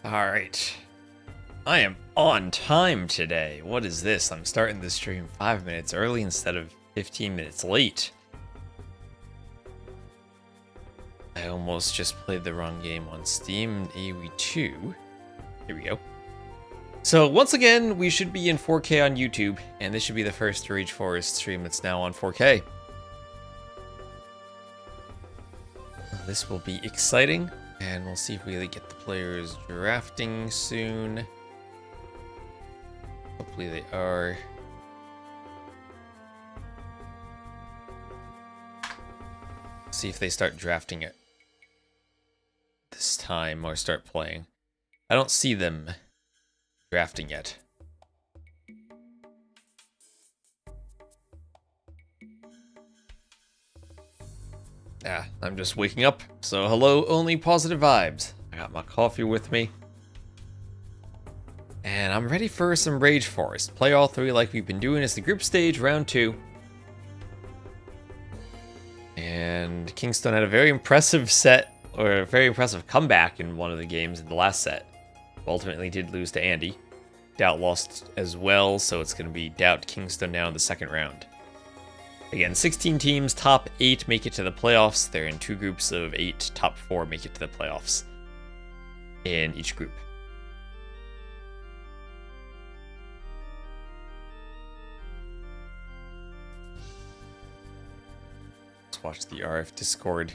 Alright. I am on time today. What is this? I'm starting the stream 5 minutes early instead of 15 minutes late. I almost just played the wrong game on Steam. AoE2. Here we go. So once again, we should be in 4K on YouTube, and this should be the first Rage Forest stream that's now on 4K. This will be exciting, and we'll see if we get the players drafting soon. Hopefully they are. See if they start drafting it this time or start playing. I don't see them drafting yet. I'm just waking up, so hello, only positive vibes. I got my coffee with me. And I'm ready for some Rage Forest. Play all three like we've been doing. It's the group stage, round 2. And KingstoNe had a very impressive set, or a very impressive comeback in one of the games in the last set. Ultimately did lose to Andy. DauT lost as well, so it's going to be DauT KingstoNe now in the second round. Again, 16 teams, top 8 make it to the playoffs. They're in 2 groups of 8, top 4 make it to the playoffs in each group. Let's watch the RF Discord.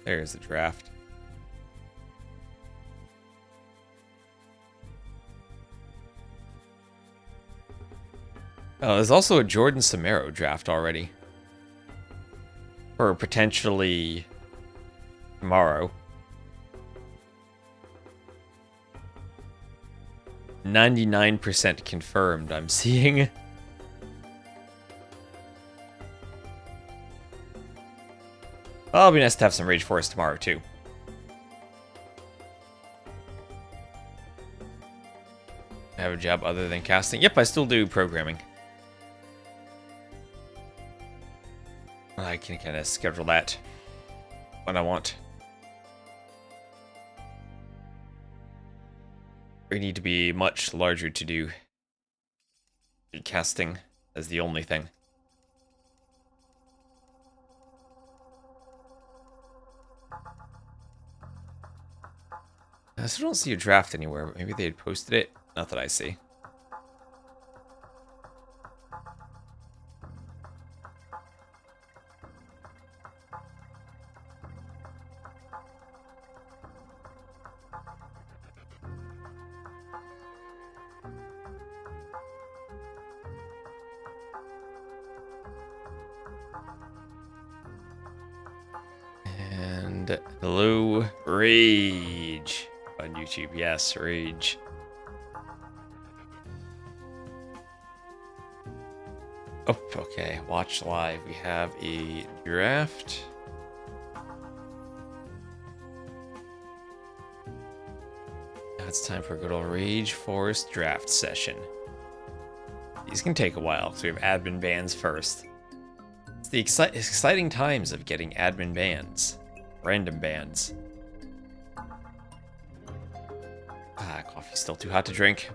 There's the draft. Oh, there's also a Jordan Samaro draft already. Or potentially tomorrow. 99% confirmed, I'm seeing. Oh, it'll be nice to have some Rage Forest tomorrow, too. I have a job other than casting? Yep, I still do programming. I can kind of schedule that when I want. We need to be much larger to do casting as the only thing. I still don't see a draft anywhere, but maybe they had posted it. Not that I see. And hello, Rage on YouTube. Yes, Rage. Oh, okay. Watch live. We have a draft. Now it's time for a good old Rage Forest draft session. These can take a while because we have admin bans first. It's the exciting times of getting admin bans. Random bans. Coffee's still too hot to drink.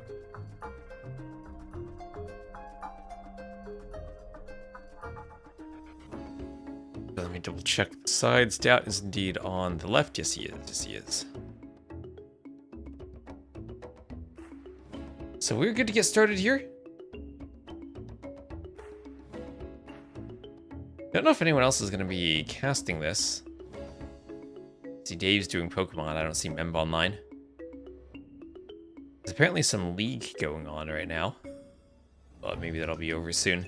Let me double check the sides. DauT is indeed on the left. Yes, he is. Yes, he is. So we're good to get started here. Don't know if anyone else is going to be casting this. See, Dave's doing Pokemon. I don't see Memb online. There's apparently some league going on right now. But maybe that'll be over soon.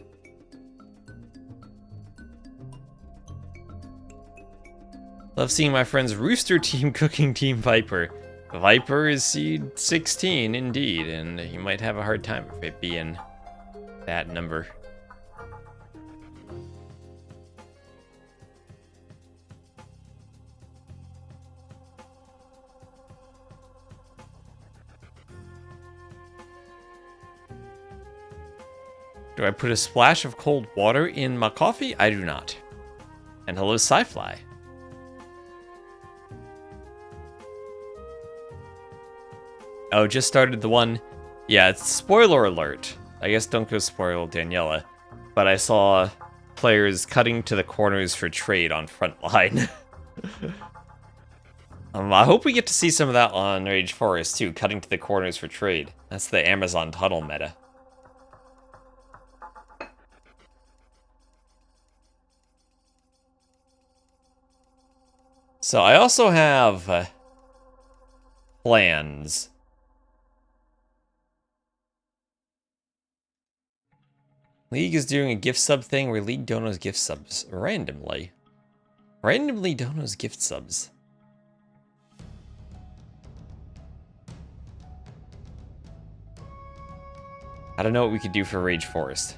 Love seeing my friend's Rooster Team cooking Team Viper. Viper is seed 16 indeed, and you might have a hard time if it being that number. Do I put a splash of cold water in my coffee? I do not. And hello, Sci-Fly. Oh, just started the one. Yeah, it's spoiler alert. I guess don't go spoil Daniela. But I saw players cutting to the corners for trade on Frontline. I hope we get to see some of that on Rage Forest too, cutting to the corners for trade. That's the Amazon tunnel meta. So I also have plans. League is doing a gift sub thing where League donos gift subs randomly. Randomly donos gift subs. I don't know what we could do for Rage Forest.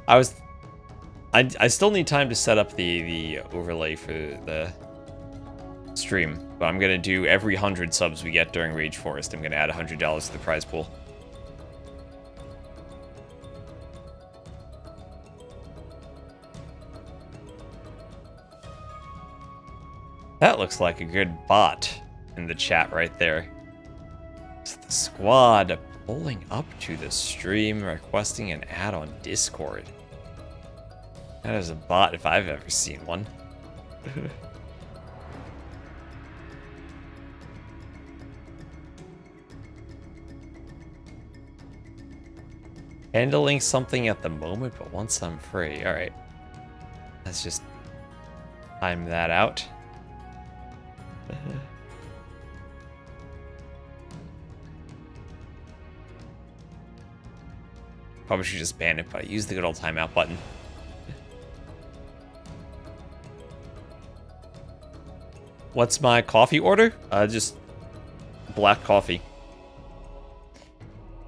I still need time to set up the overlay for the stream, but I'm gonna do every 100 subs we get during Rage Forest. I'm gonna add $100 to the prize pool. That looks like a good bot in the chat right there. It's the squad pulling up to the stream, requesting an ad on Discord. That is a bot if I've ever seen one. Handling something at the moment, but once I'm free. Alright. Let's just time that out. Probably should just ban it, but I use the good old timeout button. What's my coffee order? Just black coffee.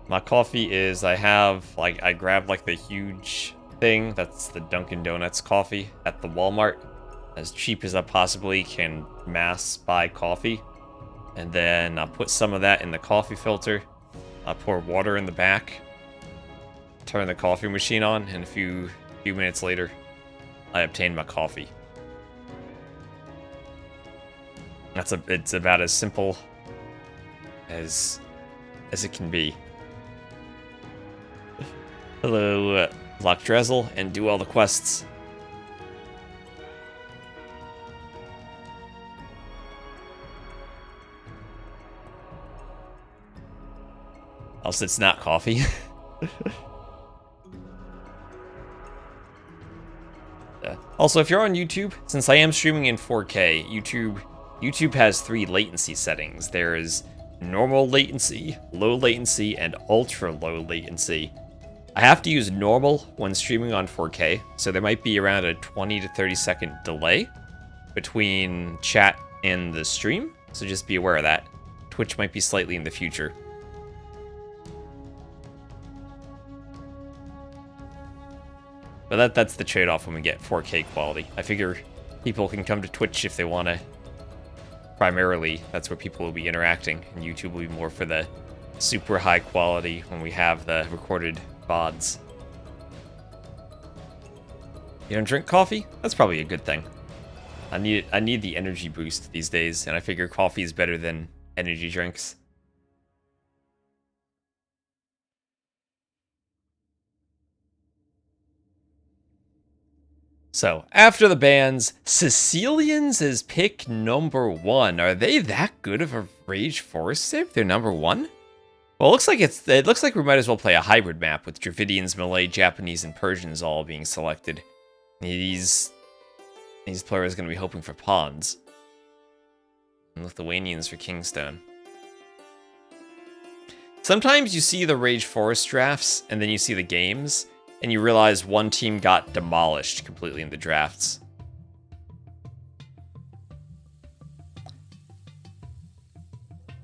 My coffee is, I grab like the huge thing. That's the Dunkin' Donuts coffee at the Walmart. As cheap as I possibly can mass buy coffee. And then I'll put some of that in the coffee filter. I'll pour water in the back. Turn the coffee machine on, and a few minutes later, I obtain my coffee. It's about as simple as it can be. Hello, Lock Drezel, and do all the quests. Else it's not coffee. Also, if you're on YouTube, since I am streaming in 4K, YouTube has 3 latency settings. There's normal latency, low latency, and ultra low latency. I have to use normal when streaming on 4K, so there might be around a 20 to 30 second delay between chat and the stream, so just be aware of that. Twitch might be slightly in the future. But that's the trade-off when we get 4K quality. I figure people can come to Twitch if they want to. Primarily, that's where people will be interacting, and YouTube will be more for the super high quality when we have the recorded VODs. You don't drink coffee? That's probably a good thing. I need the energy boost these days, and I figure coffee is better than energy drinks. So, after the bans, Sicilians is pick number 1. Are they that good of a Rage Forest save? They're number 1? Well, it looks like we might as well play a hybrid map with Dravidians, Malay, Japanese, and Persians all being selected. These players are going to be hoping for pawns. And Lithuanians for KingstoNe. Sometimes you see the Rage Forest drafts, and then you see the games, and you realize one team got demolished completely in the drafts.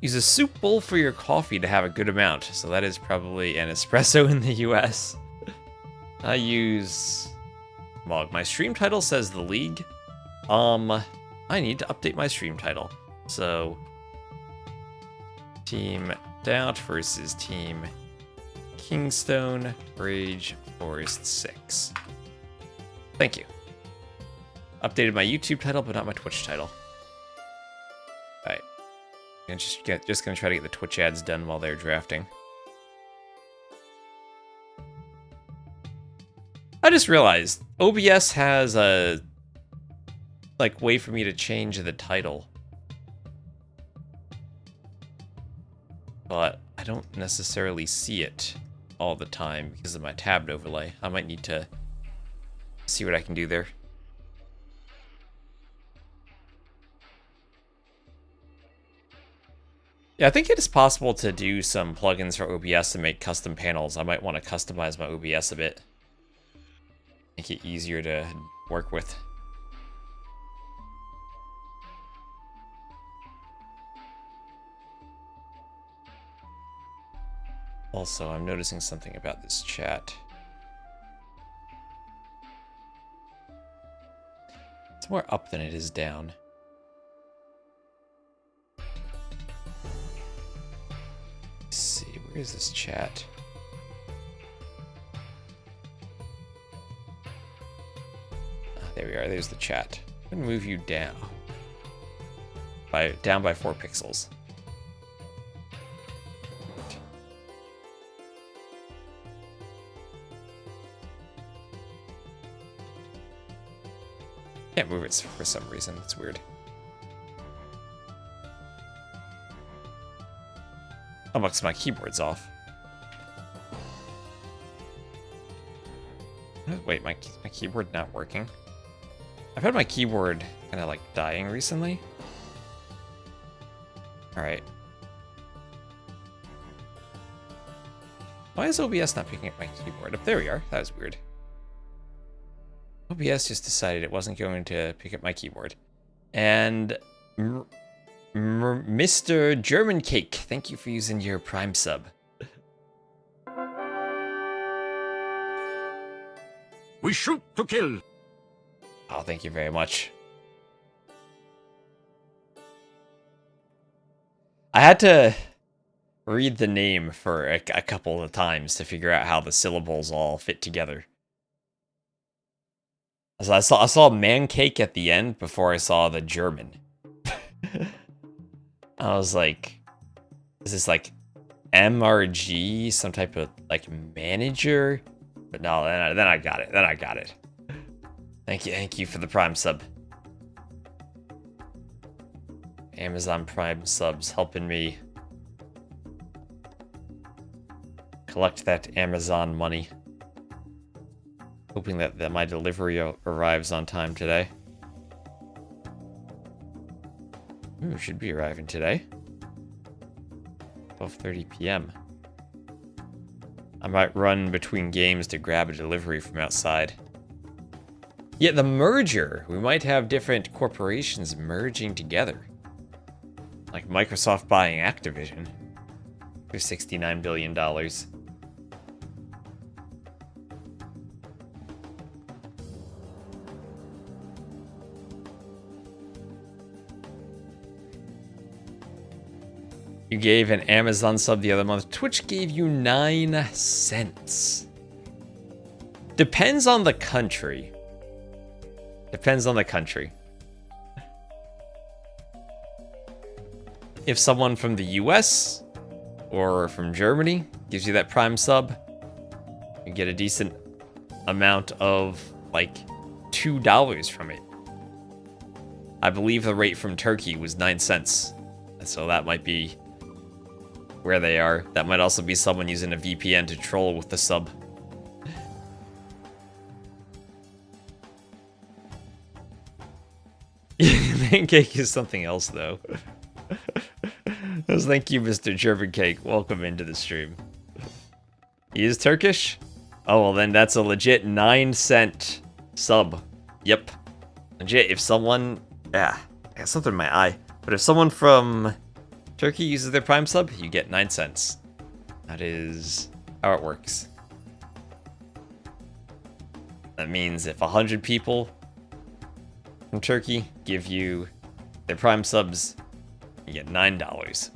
Use a soup bowl for your coffee to have a good amount. So that is probably an espresso in the US. I use... Well, my stream title says the league. I need to update my stream title. So... Team DauT versus Team KingstoNe Rage Forest 6. Thank you. Updated my YouTube title, but not my Twitch title. Alright. And just gonna try to get the Twitch ads done while they're drafting. I just realized OBS has a way for me to change the title, but I don't necessarily see it all the time because of my tabbed overlay. I might need to see what I can do there. Yeah, I think it is possible to do some plugins for OBS to make custom panels. I might want to customize my OBS a bit. Make it easier to work with. Also, I'm noticing something about this chat. It's more up than it is down. Let's see, where is this chat? There we are, there's the chat. I'm gonna move you down. Down by 4 pixels. Can't move it for some reason, it's weird. Oh, because my keyboard's off. Wait, my keyboard not working? I've had my keyboard kind of like dying recently. Alright. Why is OBS not picking up my keyboard? Oh, there we are. That was weird. OBS just decided it wasn't going to pick up my keyboard. And Mr. German Cake, thank you for using your Prime sub. We shoot to kill. Oh, thank you very much. I had to read the name for a couple of times to figure out how the syllables all fit together. So I saw man cake at the end before I saw the German. I was like, is this like MRG, some type of like manager? But no, then I got it. Then I got it. Thank you for the Prime sub. Amazon Prime subs helping me collect that Amazon money. Hoping that my delivery arrives on time today. Ooh, should be arriving today. 12:30 p.m. I might run between games to grab a delivery from outside. Yeah, the merger. We might have different corporations merging together. Like Microsoft buying Activision for $69 billion. You gave an Amazon sub the other month. Twitch gave you 9 cents. Depends on the country. Depends on the country. If someone from the US or from Germany gives you that Prime sub, you get a decent amount of like $2 from it. I believe the rate from Turkey was 9 cents. So that might be where they are. That might also be someone using a VPN to troll with the sub. Pancake is something else, though. Thank you, Mr. German Cake. Welcome into the stream. He is Turkish? Oh, well then that's a legit 9 cent sub. Yep. Legit, if someone... Yeah, I got something in my eye. But if someone from Turkey uses their Prime sub, you get 9 cents. That is how it works. That means if 100 people from Turkey give you their Prime subs, you get $9.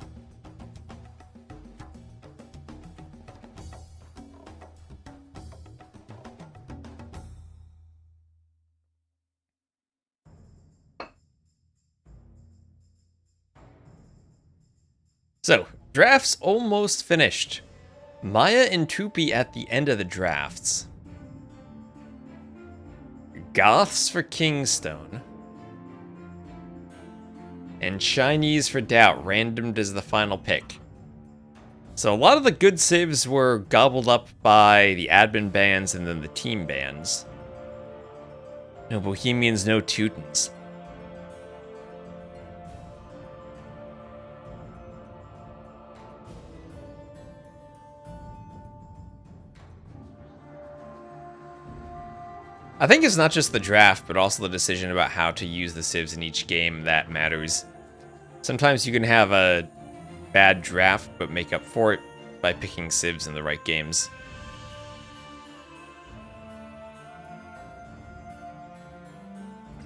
So, drafts almost finished. Maya and Tupi at the end of the drafts. Goths for KingstoNe. And Chinese for DauT, randomed as the final pick. So a lot of the good civs were gobbled up by the admin bans and then the team bans. No Bohemians, no Teutons. I think it's not just the draft, but also the decision about how to use the civs in each game that matters. Sometimes you can have a bad draft, but make up for it by picking civs in the right games.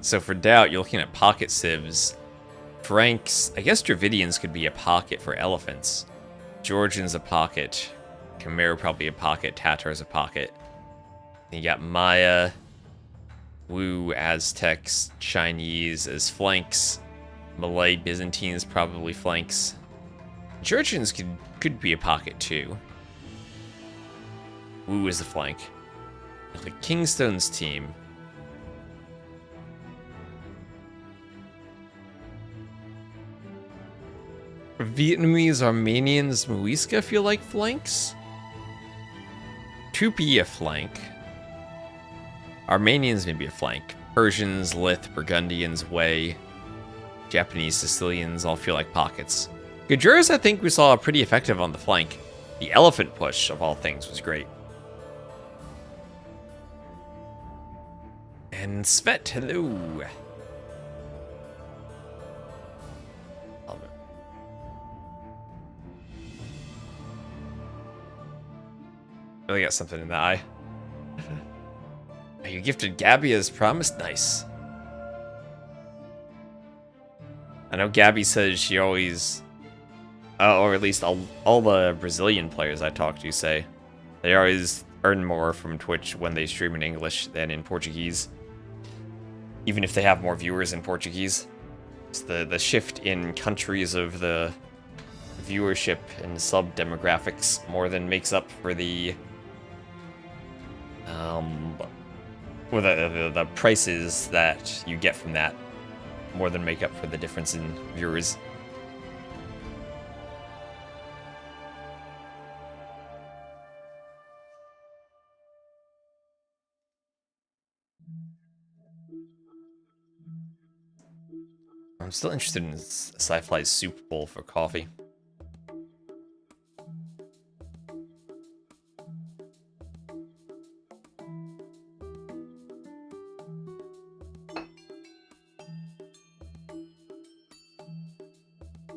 So for DauT, you're looking at pocket civs. Franks, I guess Dravidians could be a pocket for elephants. Georgians a pocket. Khmer probably a pocket. Tatars a pocket. Then you got Maya, Wu, Aztecs, Chinese as flanks. Malay, Byzantines probably flanks. Georgians could be a pocket too. Wu is the flank. Like KingstoNe's team. Vietnamese, Armenians, Muisca feel like flanks. Tupi a flank. Armenians maybe a flank. Persians, Lith, Burgundians, Wei. Japanese, Sicilians all feel like pockets. Gujaras, I think we saw pretty effective on the flank. The elephant push, of all things, was great. And Svet, hello. Love it. Really got something in the eye. You gifted Gabby as promised? Nice. I know Gabby says she always, or at least all the Brazilian players I talk to say, they always earn more from Twitch when they stream in English than in Portuguese. Even if they have more viewers in Portuguese. It's the shift in countries of the viewership and sub demographics more than makes up for the the prices that you get from that, more than make up for the difference in viewers. I'm still interested in Sci-Fi's Super Bowl for coffee.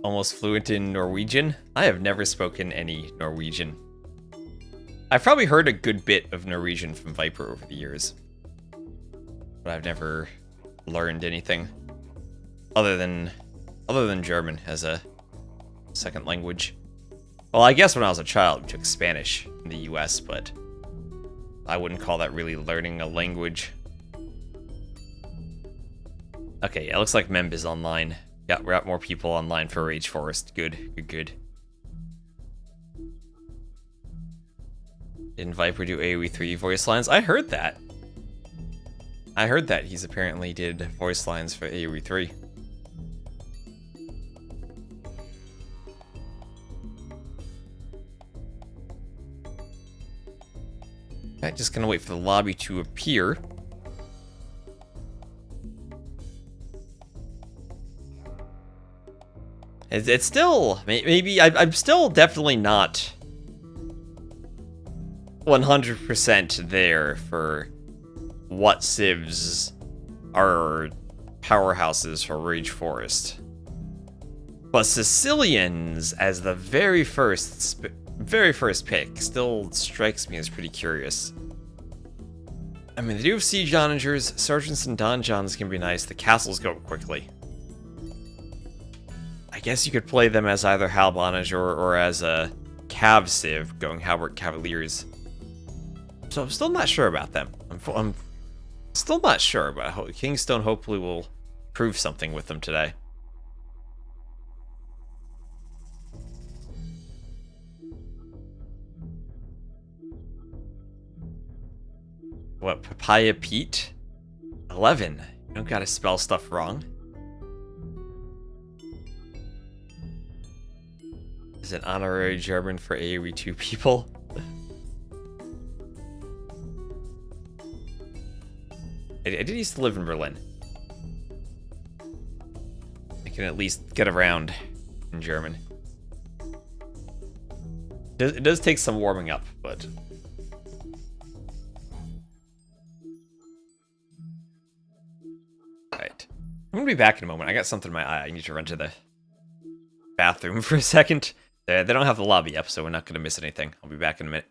Almost fluent in Norwegian. I have never spoken any Norwegian. I've probably heard a good bit of Norwegian from Viper over the years, but I've never learned anything other than German as a second language. Well, I guess when I was a child, we took Spanish in the US, but I wouldn't call that really learning a language. Okay, yeah, it looks like Memb is online. Yeah, we're at more people online for Rage Forest. Good, good. Didn't Viper do AoE 3 voice lines? I heard that. He's apparently did voice lines for AoE 3. Alright, just gonna wait for the lobby to appear. It's still, maybe, I'm still definitely not 100% there for what civs are powerhouses for Rage Forest. But Sicilians as the very first pick still strikes me as pretty curious. I mean, they do have siege onagers, sergeants and donjons can be nice, the castles go quickly. I guess you could play them as either Halb Onager or as a Cav Civ, going Halbert Cavaliers. So I'm still not sure about them. I'm still not sure, but KingstoNe hopefully will prove something with them today. What, Papaya Pete? 11. You don't gotta spell stuff wrong. Is it honorary German for AoE 2 people? I did used to live in Berlin. I can at least get around in German. It does take some warming up, but... Alright. I'm gonna be back in a moment. I got something in my eye. I need to run to the bathroom for a second. They don't have the lobby up, so we're not gonna miss anything. I'll be back in a minute.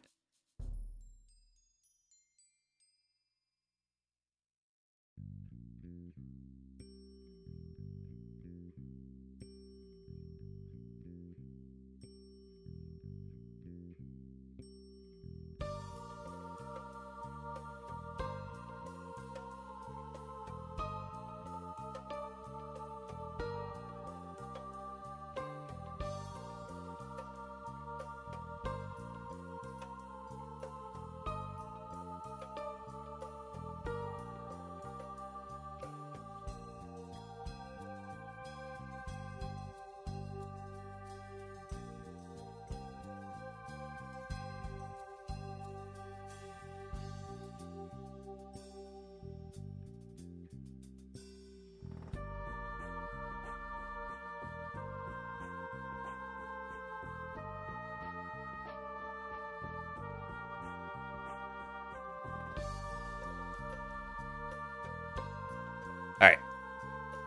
Alright.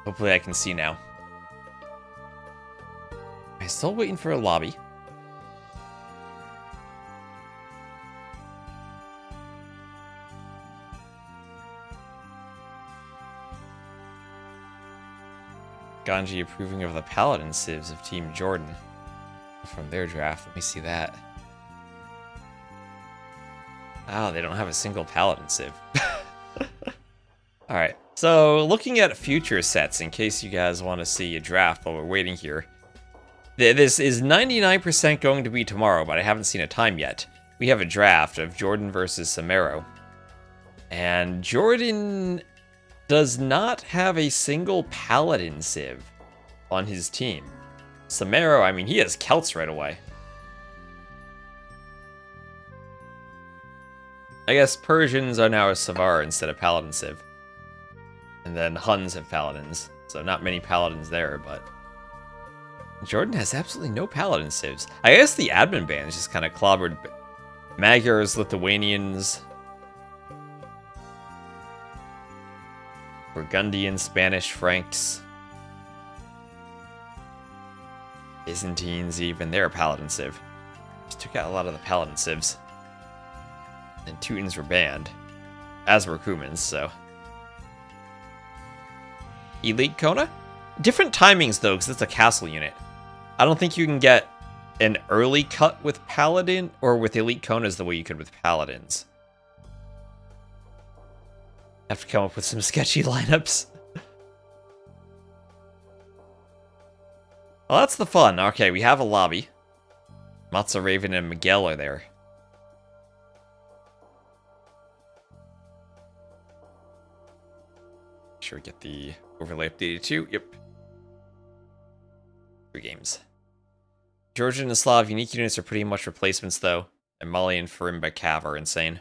Hopefully I can see now. I'm still waiting for a lobby. Ganji approving of the Paladin civs of Team Jordan from their draft. Let me see that. Oh, they don't have a single Paladin civ. Alright, so looking at future sets, in case you guys want to see a draft while we're waiting here. This is 99% going to be tomorrow, but I haven't seen a time yet. We have a draft of Jordan versus Samaro. And Jordan does not have a single Paladin civ on his team. Samaro, I mean, he has Celts right away. I guess Persians are now a Savar instead of Paladin civ. And then Huns have Paladins, so not many Paladins there, but... Jordan has absolutely no Paladin civs. I guess the admin bans just kind of clobbered Magyars, Lithuanians, Burgundian, Spanish, Franks, Byzantines even. They're a Paladin civ. Just took out a lot of the Paladin civs. And Teutons were banned, as were Cumans, so... Elite Kona? Different timings, though, because it's a castle unit. I don't think you can get an early cut with Paladin, or with Elite Konas the way you could with Paladins. Have to come up with some sketchy lineups. Well, that's the fun. Okay, we have a lobby. Matza Raven and Miguel are there. Sure, get the overlay updated too. Yep. 3 games. Georgian and Slav unique units are pretty much replacements, though. And Mali and Farimba Cav are insane.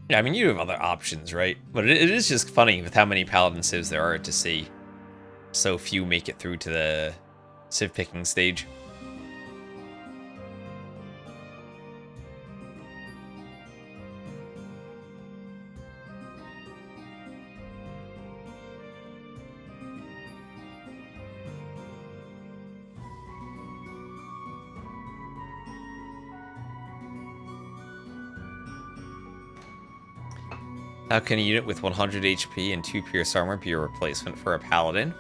Yeah, I mean, you have other options, right? But it is just funny with how many Paladin civs there are to see. So few make it through to the civ picking stage. How can a unit with 100 HP and 2 Pierce Armor be a replacement for a Paladin?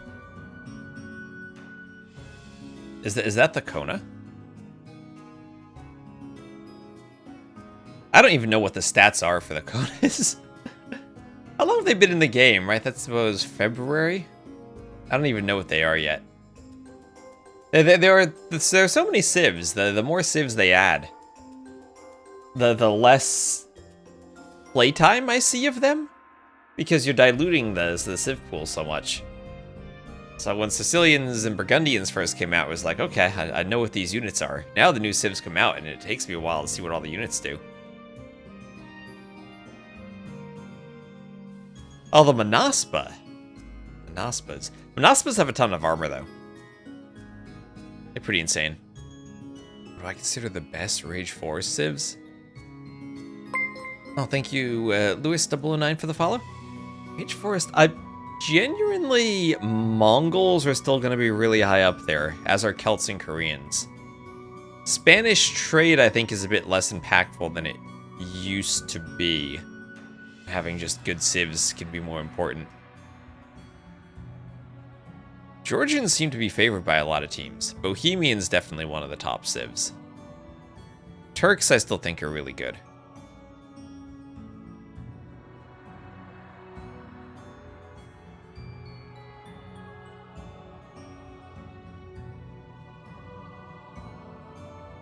Is that the Kona? I don't even know what the stats are for the Konas. How long have they been in the game, right? That's suppose February? I don't even know what they are yet. There are so many civs. The more civs they add, the less playtime I see of them, because you're diluting the civ pool so much. So when Sicilians and Burgundians first came out, it was like, okay, I know what these units are. Now the new civs come out, and it takes me a while to see what all the units do. Oh, the Manaspa. Manaspas. Manaspas have a ton of armor, though. They're pretty insane. What do I consider the best Rage 4 civs? Oh, thank you, Lewis009 for the follow. Rage Forest, genuinely, Mongols are still going to be really high up there, as are Celts and Koreans. Spanish trade, I think, is a bit less impactful than it used to be. Having just good civs can be more important. Georgians seem to be favored by a lot of teams. Bohemians definitely one of the top civs. Turks I still think are really good.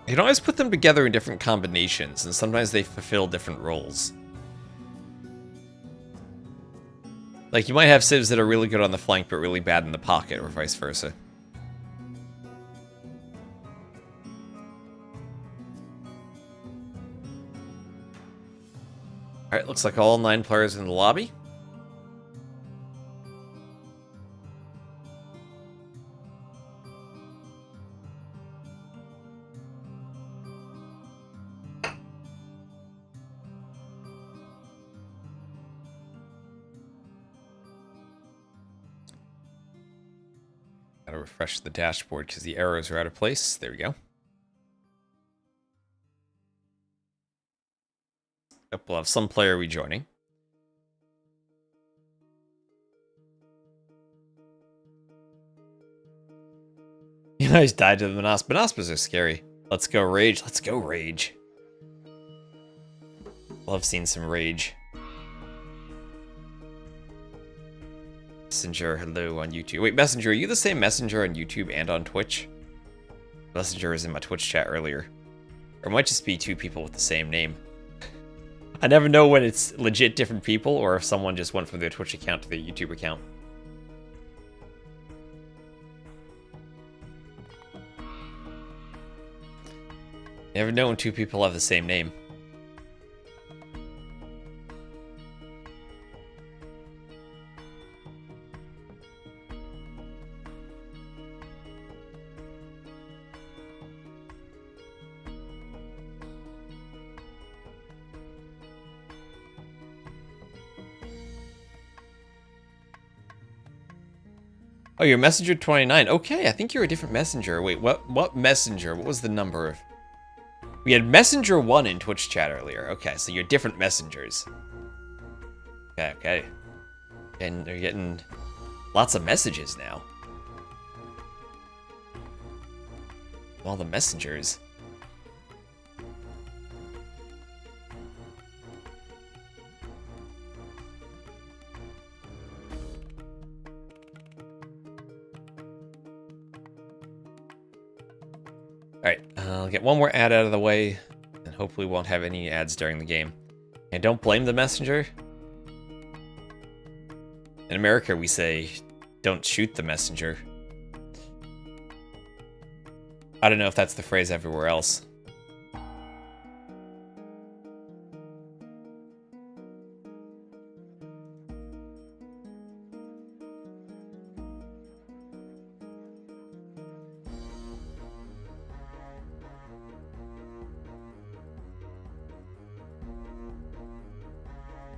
You can always put them together in different combinations, and sometimes they fulfill different roles. Like, you might have civs that are really good on the flank, but really bad in the pocket, or vice versa. Alright, looks like all 9 players in the lobby. Gotta refresh the dashboard because the arrows are out of place. There we go. Yep, we'll have some player rejoining. You guys died to the Manaspas. Manaspas are scary. Let's go Rage. Let's go Rage. Love seeing some Rage. Messenger, hello on YouTube. Wait, Messenger, are you the same Messenger on YouTube and on Twitch? Messenger was in my Twitch chat earlier. Or it might just be 2 people with the same name. I never know when it's legit different people or if someone just went from their Twitch account to their YouTube account. Never know when 2 people have the same name. Oh, you're Messenger 29. Okay, I think you're a different Messenger. Wait, what Messenger? What was the number of... We had Messenger 1 in Twitch chat earlier. Okay, so you're different messengers. Okay. And they're getting lots of messages now. All the messengers. Alright, I'll get one more ad out of the way, and hopefully won't have any ads during the game. And don't blame the messenger. In America, we say, don't shoot the messenger. I don't know if that's the phrase everywhere else.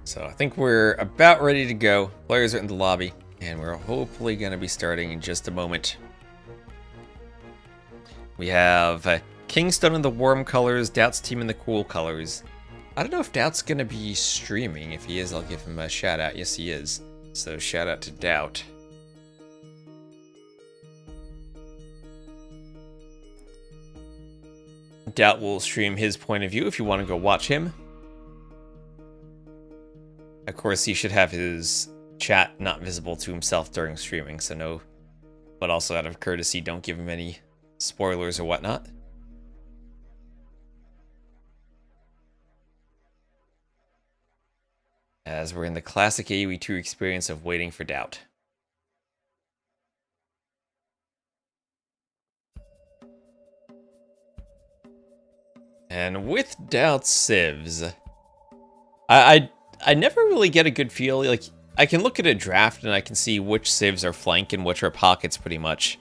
So I think we're about ready to go. Players are in the lobby, and we're hopefully going to be starting in just a moment. We have KingstoNe in the warm colors, DauT's team in the cool colors. I don't know if DauT's going to be streaming. If he is, I'll give him a shout out. Yes, he is. So shout out to DauT. DauT will stream his point of view if you want to go watch him. Of course, he should have his chat not visible to himself during streaming, so no. But also out of courtesy, don't give him any spoilers or whatnot. As we're in the classic AoE2 experience of waiting for DauT. And with DauT civs, I never really get a good feel. Like, I can look at a draft and I can see which civs are flank and which are pockets pretty much.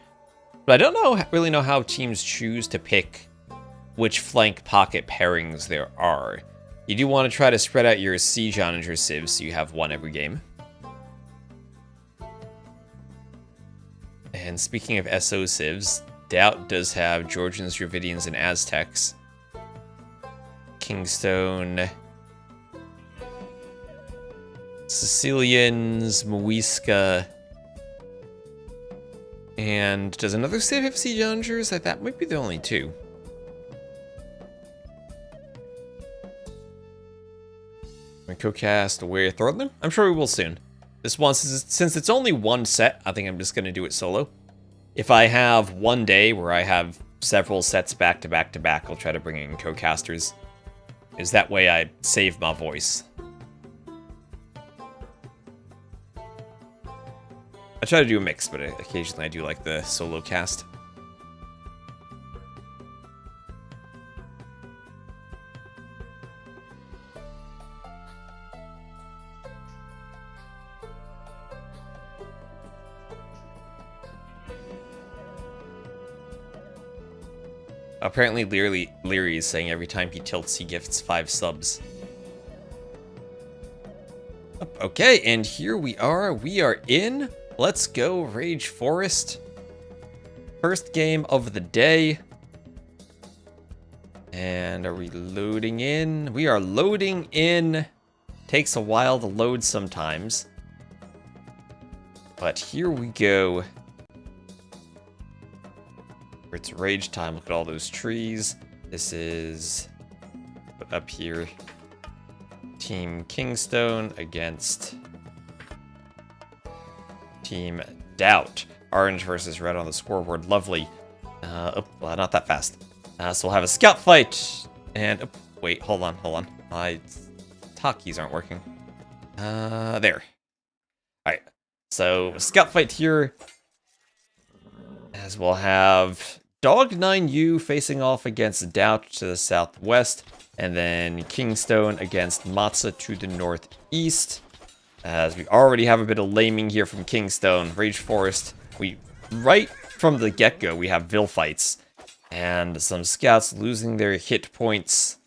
But I don't really know how teams choose to pick which flank pocket pairings there are. You do want to try to spread out your Siege Onager civs so you have one every game. And speaking of SO civs, DauT does have Georgians, Dravidians, and Aztecs. KingstoNe, Sicilians, Muisca, and does another civ have Siege Onagers? That might be the only two. Co-cast where throw them? I'm sure we will soon. This one, since it's only one set, I think I'm just going to do it solo. If I have one day where I have several sets back to back to back, I'll try to bring in co-casters. Is that way I save my voice. I try to do a mix, but occasionally I do like the solo cast. Apparently Leary is saying every time he tilts he gifts 5 subs. Okay, and here we are. We are in. Let's go, Rage Forest. First game of the day. And are we loading in? We are loading in. Takes a while to load sometimes. But here we go. It's rage time. Look at all those trees. This is up here. Team KingstoNe against Team DauT. Orange versus red on the scoreboard. Lovely. Well, not that fast. So we'll have a scout fight. And wait, hold on. My hotkeys aren't working. There. All right. So scout fight here. As we'll have Dog9U facing off against DauT to the southwest, and then KingstoNe against Matza to the northeast. As we already have a bit of laming here from KingstoNe. Rage Forest, right from the get-go, we have Vil fights. And some scouts losing their hit points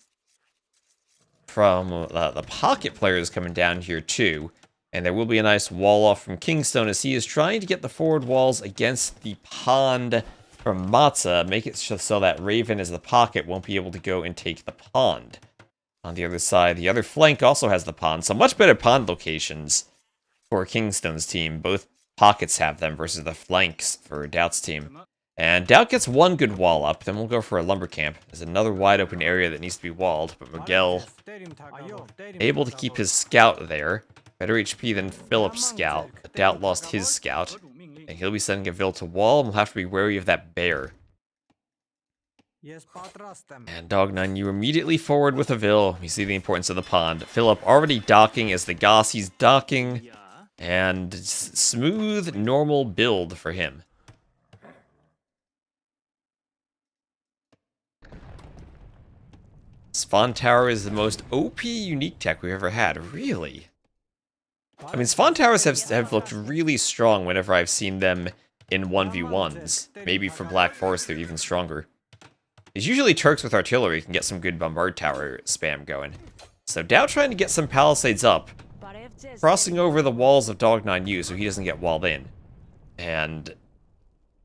from the pocket players coming down here too. And there will be a nice wall off from KingstoNe as he is trying to get the forward walls against the pond from Matza. Make it so that Raven as the pocket won't be able to go and take the pond. On the other side, the other flank also has the pond. So much better pond locations for KingstoNe's team. Both pockets have them versus the flanks for DauT's team. And DauT gets one good wall up. Then we'll go for a lumber camp. There's another wide open area that needs to be walled. But Miguel able to keep his scout there. Better HP than Philip's scout. DauT lost his scout. And he'll be sending a Vil to wall, and we'll have to be wary of that bear. And Dog9U immediately forward with a Vil. We see the importance of the pond. Philip already docking as the Goss. He's docking. And smooth, normal build for him. Spawn Tower is the most OP unique tech we've ever had. Really? I mean, spawn towers have looked really strong whenever I've seen them in 1v1s. Maybe for Black Forest, they're even stronger. It's usually Turks with artillery can get some good bombard tower spam going. So DauT trying to get some palisades up, crossing over the walls of Dog9U so he doesn't get walled in. And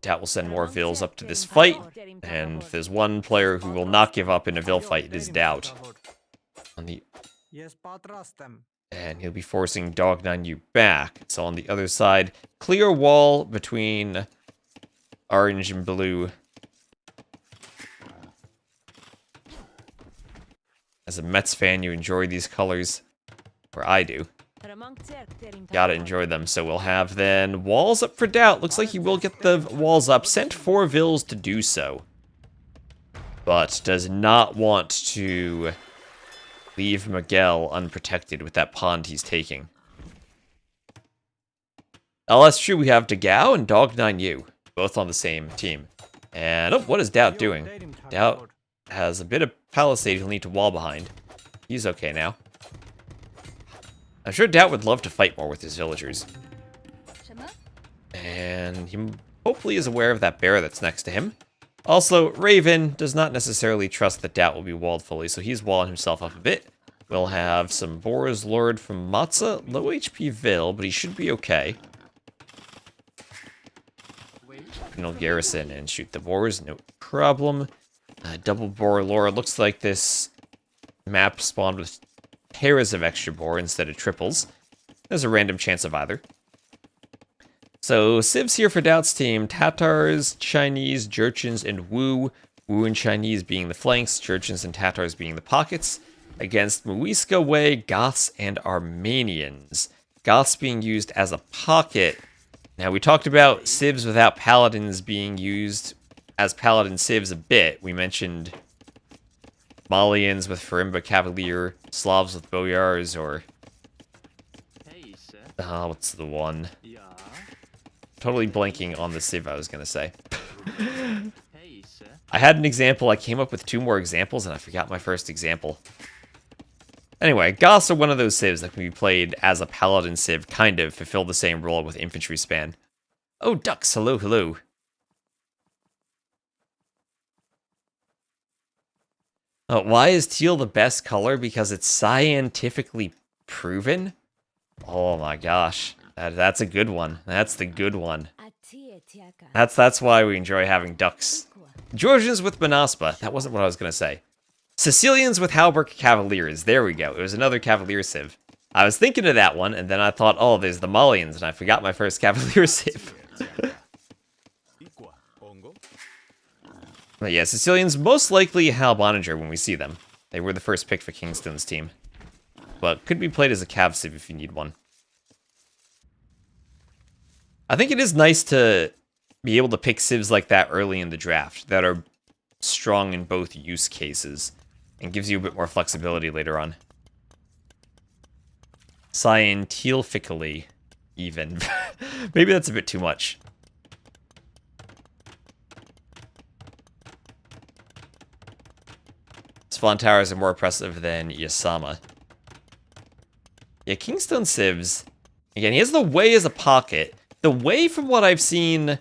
DauT will send more Vils up to this fight. And if there's one player who will not give up in a Vil fight, it is DauT. And he'll be forcing Dog9U back. So on the other side, clear wall between orange and blue. As a Mets fan, you enjoy these colors. Or I do. Gotta enjoy them. So we'll have then walls up for DauT. Looks like he will get the walls up. Sent 4 vills to do so. But does not want to leave Miguel unprotected with that pond he's taking. Oh, that's true. We have DeGao and Dog9U, both on the same team. And, oh, what is DauT doing? DauT has a bit of palisade he'll need to wall behind. He's okay now. I'm sure DauT would love to fight more with his villagers. And he hopefully is aware of that bear that's next to him. Also, Raven does not necessarily trust that DauT will be walled fully, so he's walling himself up a bit. We'll have some Boar's Lord from Matza. Low HP Vil, but he should be okay. And he'll garrison and shoot the boars, no problem. Double boar lore. Looks like this map spawned with pairs of extra boar instead of triples. There's a random chance of either. So, civs here for DauT's team. Tatars, Chinese, Jurchens, and Wu. Wu and Chinese being the flanks, Jurchens and Tatars being the pockets. Against Muisca Wei, Goths, and Armenians. Goths being used as a pocket. Now, we talked about civs without paladins being used as paladin civs a bit. We mentioned Malians with Farimba Cavalier, Slavs with Boyars, or... what's the one? Totally blanking on the civ I was going to say. I had an example, I came up with 2 more examples, and I forgot my first example. Anyway, Goths are one of those civs that can be played as a paladin civ, kind of, fulfill the same role with infantry span. Oh, ducks, hello, hello. Why is teal the best color? Because it's scientifically proven? Oh my gosh, that's a good one. That's the good one. That's why we enjoy having ducks. Georgians with Manaspa, that wasn't what I was going to say. Sicilians with Halberg Cavaliers. There we go. It was another Cavalier civ. I was thinking of that one, and then I thought, oh, there's the Malians, and I forgot my first Cavalier civ. But yeah, Sicilians most likely Halboninger when we see them. They were the first pick for KingstoNe's team. But could be played as a Cav civ if you need one. I think it is nice to be able to pick civs like that early in the draft that are strong in both use cases. And gives you a bit more flexibility later on. Scientifically, even. Maybe that's a bit too much. Spawn towers are more impressive than Yasama. Yeah, KingstoNe civs. Again, he has the Way as a pocket. The Way, from what I've seen,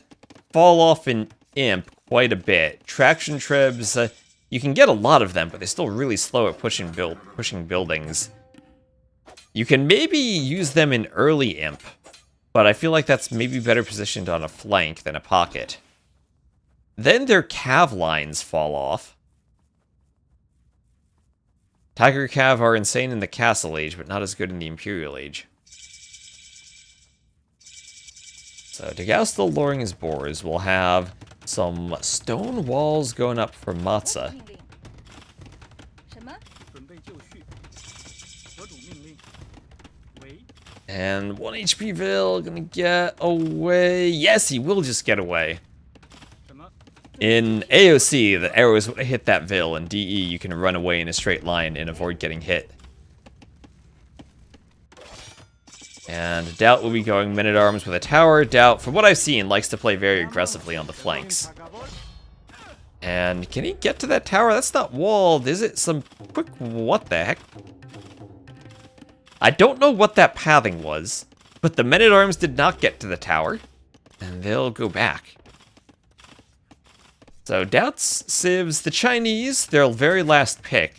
fall off in Imp quite a bit. Traction trebs, you can get a lot of them, but they're still really slow at pushing buildings. You can maybe use them in early Imp, but I feel like that's maybe better positioned on a flank than a pocket. Then their Cav lines fall off. Tiger Cav are insane in the Castle Age, but not as good in the Imperial Age. So, DeGao still luring his boars. We'll have some stone walls going up for Matza. And 1 HP Vil gonna get away. Yes, he will just get away. In AOC, the arrows would hit that Vil. In DE, you can run away in a straight line and avoid getting hit. And DauT will be going men-at-arms with a tower. DauT, from what I've seen, likes to play very aggressively on the flanks. And can he get to that tower? That's not walled. Is it some quick... What the heck? I don't know what that pathing was, but the men-at-arms did not get to the tower. And they'll go back. So DauT's civs, the Chinese, their very last pick,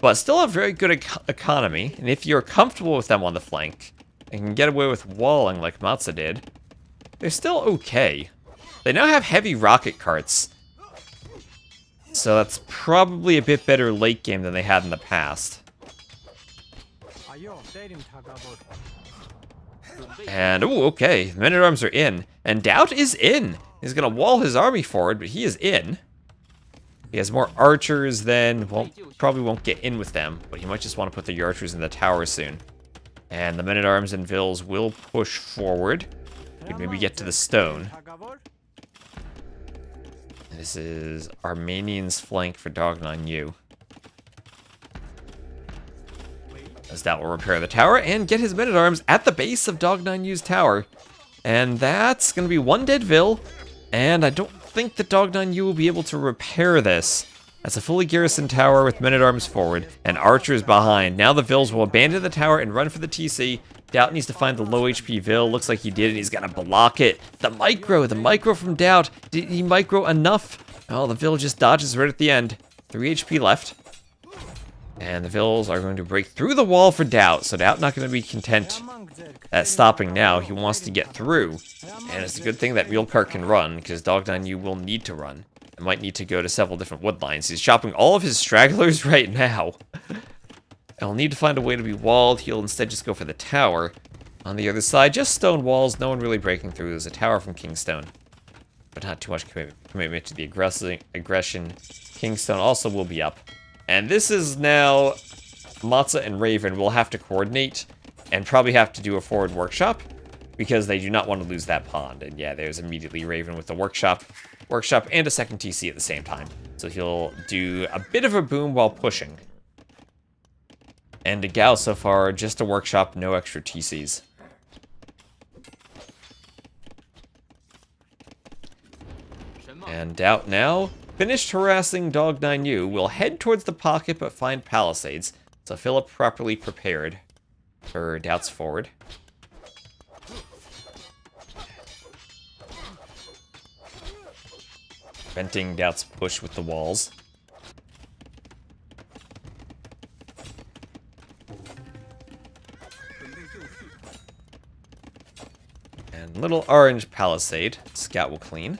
but still have very good economy. And if you're comfortable with them on the flank, and can get away with walling like Matza did, they're still okay. They now have heavy rocket carts, so that's probably a bit better late game than they had in the past. And, ooh, okay, the men-at-arms are in, and DauT is in. He's gonna wall his army forward, but he is in. He has more archers than, well, probably won't get in with them, but he might just want to put the archers in the tower soon. And the men-at-arms and Vills will push forward. Could maybe get to the stone. This is Armenian's flank for Dog9U. As DauT will repair the tower and get his men-at-arms at the base of Dog9U's tower. And that's going to be one dead Vill. And I don't think that Dog9U will be able to repair this. That's a fully garrisoned tower with men-at-arms forward and archers behind. Now the Vills will abandon the tower and run for the TC. DauT needs to find the low HP Vill. Looks like he did, and he's gonna block it. The micro from DauT. Did he micro enough? Oh, the Vill just dodges right at the end. 3 HP left. And the Vills are going to break through the wall for DauT. So DauT not going to be content at stopping now. He wants to get through. And it's a good thing that Mulecart can run, because Dog9U will need to run. It might need to go to several different wood lines. He's chopping all of his stragglers right now. He'll need to find a way to be walled. He'll instead just go for the tower. On the other side, just stone walls. No one really breaking through. There's a tower from KingstoNe. But not too much commitment to the aggression. KingstoNe also will be up. And this is now Matza and Raven will have to coordinate and probably have to do a forward workshop because they do not want to lose that pond. And yeah, there's immediately Raven with the workshop and a second TC at the same time. So he'll do a bit of a boom while pushing. And DauT so far, just a workshop, no extra TCs. And DauT now, finished harassing Dog9U, will head towards the pocket but find palisades. So Philip properly prepared for DauT's forward. Preventing DauT's push with the walls. And little orange palisade. Scout will clean.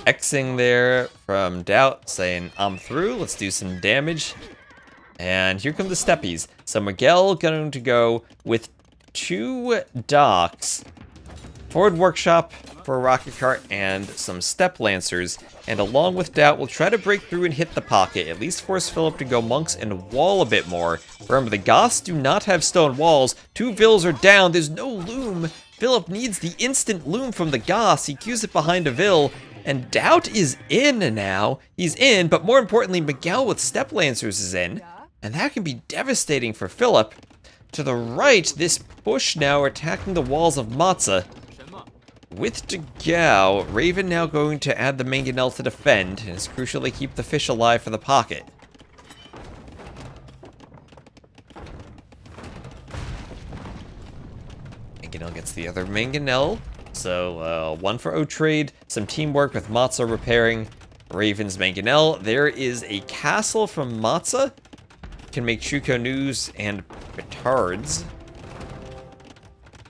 Xing there from DauT saying, I'm through, let's do some damage. And here come the steppies. So Miguel going to go with 2 docks, forward workshop for a rocket cart, and some step lancers. And along with DauT, we'll try to break through and hit the pocket, at least force Philip to go monks and wall a bit more. Remember, the Goths do not have stone walls. 2 Vills are down, there's no loom. Philip needs the instant loom from the Goths. He cues it behind a Vill. And DauT is in now. He's in, but more importantly, Miguel with Step Lancers is in. And that can be devastating for Philip. To the right, this push now attacking the walls of Matza. With DauT, Raven now going to add the Mangonel to defend, and it's crucial to keep the fish alive for the pocket. Mangonel gets the other Mangonel. So, 1 for O-Trade, some teamwork with Matza repairing Raven's Mangonel. There is a castle from Matza. Can make Chuko-Nus and petards.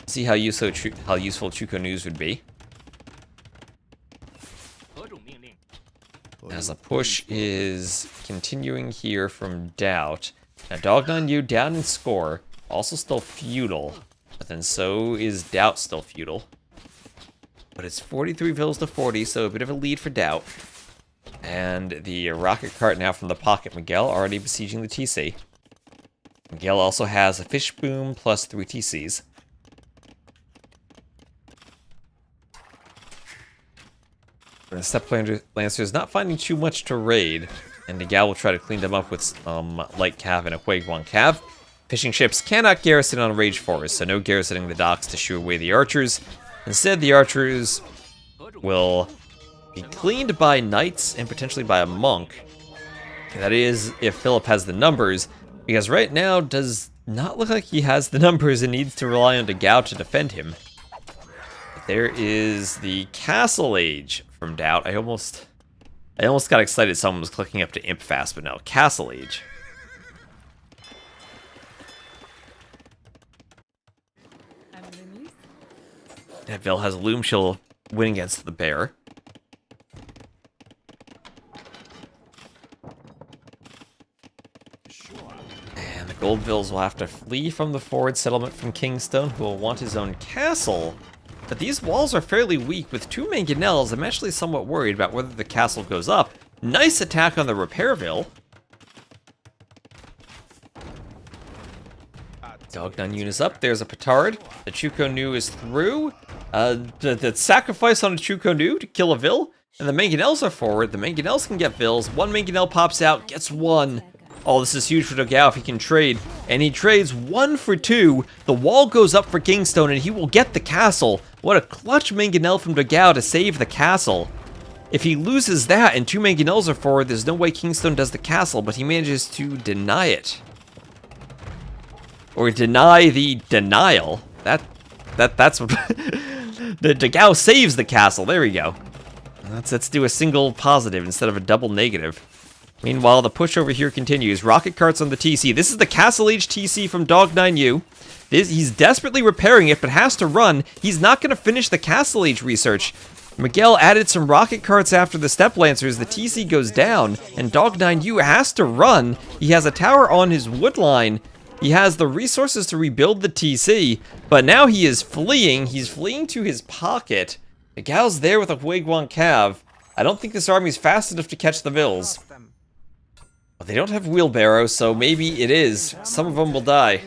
See how useful Chuko-Nus would be. As the push is continuing here from DauT. Now, Dog9U down in score. Also still feudal. But then so is DauT still feudal. But it's 43 Vills to 40, so a bit of a lead for DauT. And the rocket cart now from the pocket. Miguel already besieging the TC. Miguel also has a fish boom plus 3 TCs. The Step Lancer is not finding too much to raid. And Miguel will try to clean them up with Light Cav and a Quaguan Cav. Fishing ships cannot garrison on Rage Forest, so no garrisoning the docks to shoo away the archers. Instead, the archers will be cleaned by knights and potentially by a monk. That is, if Philip has the numbers, because right now does not look like he has the numbers and needs to rely on DauT to defend him. But there is the Castle Age from DauT. I almost got excited someone was clicking up to Imp Fast, but no, Castle Age. If Vill has a loom, she'll win against the bear. And the gold Vills will have to flee from the forward settlement from KingstoNe, who will want his own castle. But these walls are fairly weak. With 2 Mangonels, I'm actually somewhat worried about whether the castle goes up. Nice attack on the repair Vill. Dog9 unit up. There's a Petard. The KingstoNe is through. The sacrifice on a KingstoNe to kill a Vil. And the Mangonels are forward. The Mangonels can get Vils. One Mangonel pops out, gets one. Oh, this is huge for DauT if he can trade. And he trades 1 for 2. The wall goes up for KingstoNe, and he will get the castle. What a clutch Mangonel from DauT to save the castle. If he loses that and 2 Mangonels are forward, there's no way KingstoNe does the castle, but he manages to deny it. Or deny the denial. That's what... the DauT saves the castle. There we go. Let's do a single positive instead of a double negative. Meanwhile, the push over here continues. Rocket carts on the TC. This is the Castle Age TC from Dog9U. He's desperately repairing it, but has to run. He's not going to finish the Castle Age research. Miguel added some rocket carts after the Step Lancers. The TC goes down, and Dog9U has to run. He has a tower on his wood line. He has the resources to rebuild the TC, but now he is fleeing. He's fleeing to his pocket. DauT's there with a Huiguan Cav. I don't think this army's fast enough to catch the Vils. But they don't have wheelbarrows, so maybe it is. Some of them will die.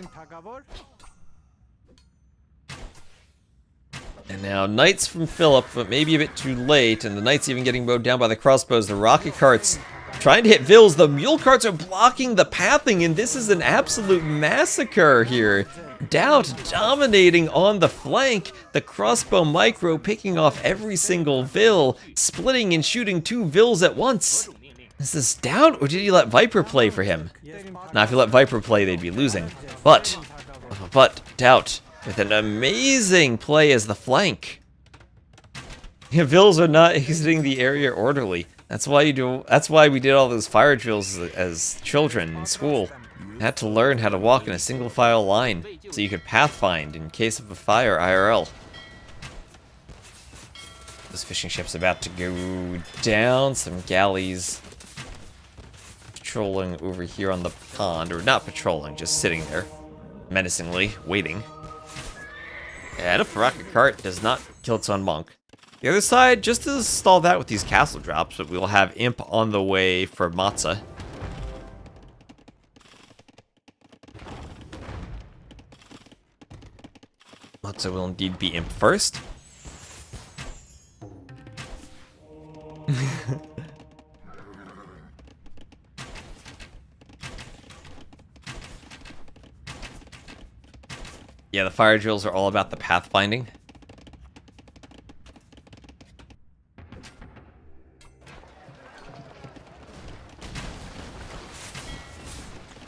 And now Knights from Philip, but maybe a bit too late, and the Knights even getting mowed down by the crossbows. The rocket carts trying to hit Vils. The mule carts are blocking the pathing, and this is an absolute massacre here. DauT dominating on the flank. The crossbow micro picking off every single Vil, splitting and shooting 2 Vils at once. Is this DauT, or did he let Viper play for him? Now, if he let Viper play, they'd be losing. But DauT with an amazing play as the flank. Yeah, Vils are not exiting the area orderly. That's why we did all those fire drills as children in school. You had to learn how to walk in a single file line so you could pathfind in case of a fire IRL. This fishing ship's about to go down. Some galleys patrolling over here on the pond, or not patrolling, just sitting there menacingly waiting. And a rocket cart does not kill its own monk. The other side, just to stall that with these castle drops, but we'll have Imp on the way for Matza. Matza will indeed be Imp first. Yeah, the fire drills are all about the pathfinding.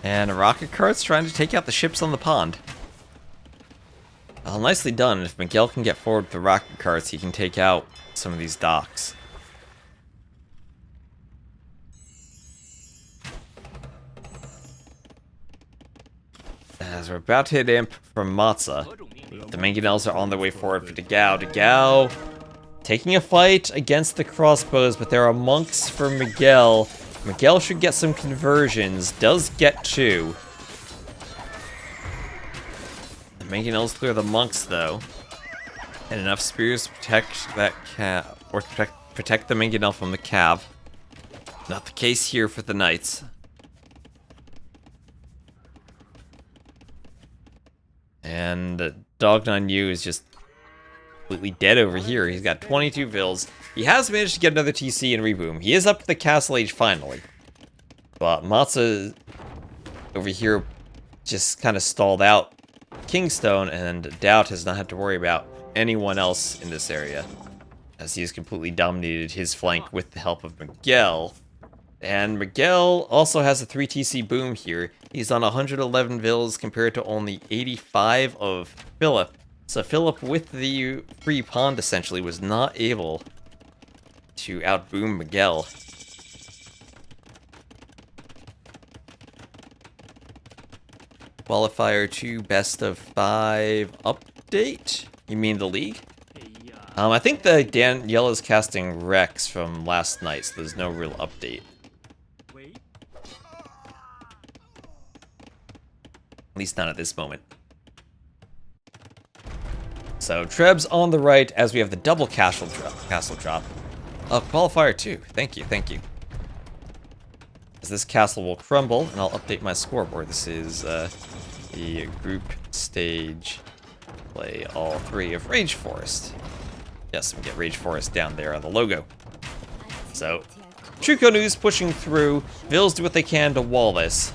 And a rocket cart's trying to take out the ships on the pond. Well, nicely done. If Miguel can get forward with the rocket carts, he can take out some of these docks. As we're about to hit Imp from Matza, the Mangonels are on their way forward for DauT. DauT taking a fight against the crossbows, but there are monks for Miguel. Miguel should get some conversions, does get 2. The Mangonels clear the monks, though. And enough spears to protect that cav, or protect the Mangonel from the cav. Not the case here for the Knights. And Dog9U is just completely dead over here. He's got 22 Vils. He has managed to get another TC and reboom. He is up to the Castle Age finally. But Matza over here just kind of stalled out KingstoNe, and DauT has not had to worry about anyone else in this area, as he has completely dominated his flank with the help of Miguel. And Miguel also has a 3 TC boom here. He's on 111 Vils compared to only 85 of Philip. So Philip, with the free pond essentially, was not able to outboom Miguel. Qualifier 2 best of 5 update? You mean the league? I think the Daniela's casting Rex from last night, so there's no real update. At least not at this moment. So Treb's on the right as we have the double castle drop. Oh, qualifier 2. Thank you, thank you. As this castle will crumble, and I'll update my scoreboard. This is the group stage play all 3 of Rage Forest. Yes, we get Rage Forest down there on the logo. So, KingstoNe's pushing through. Vils do what they can to wall this.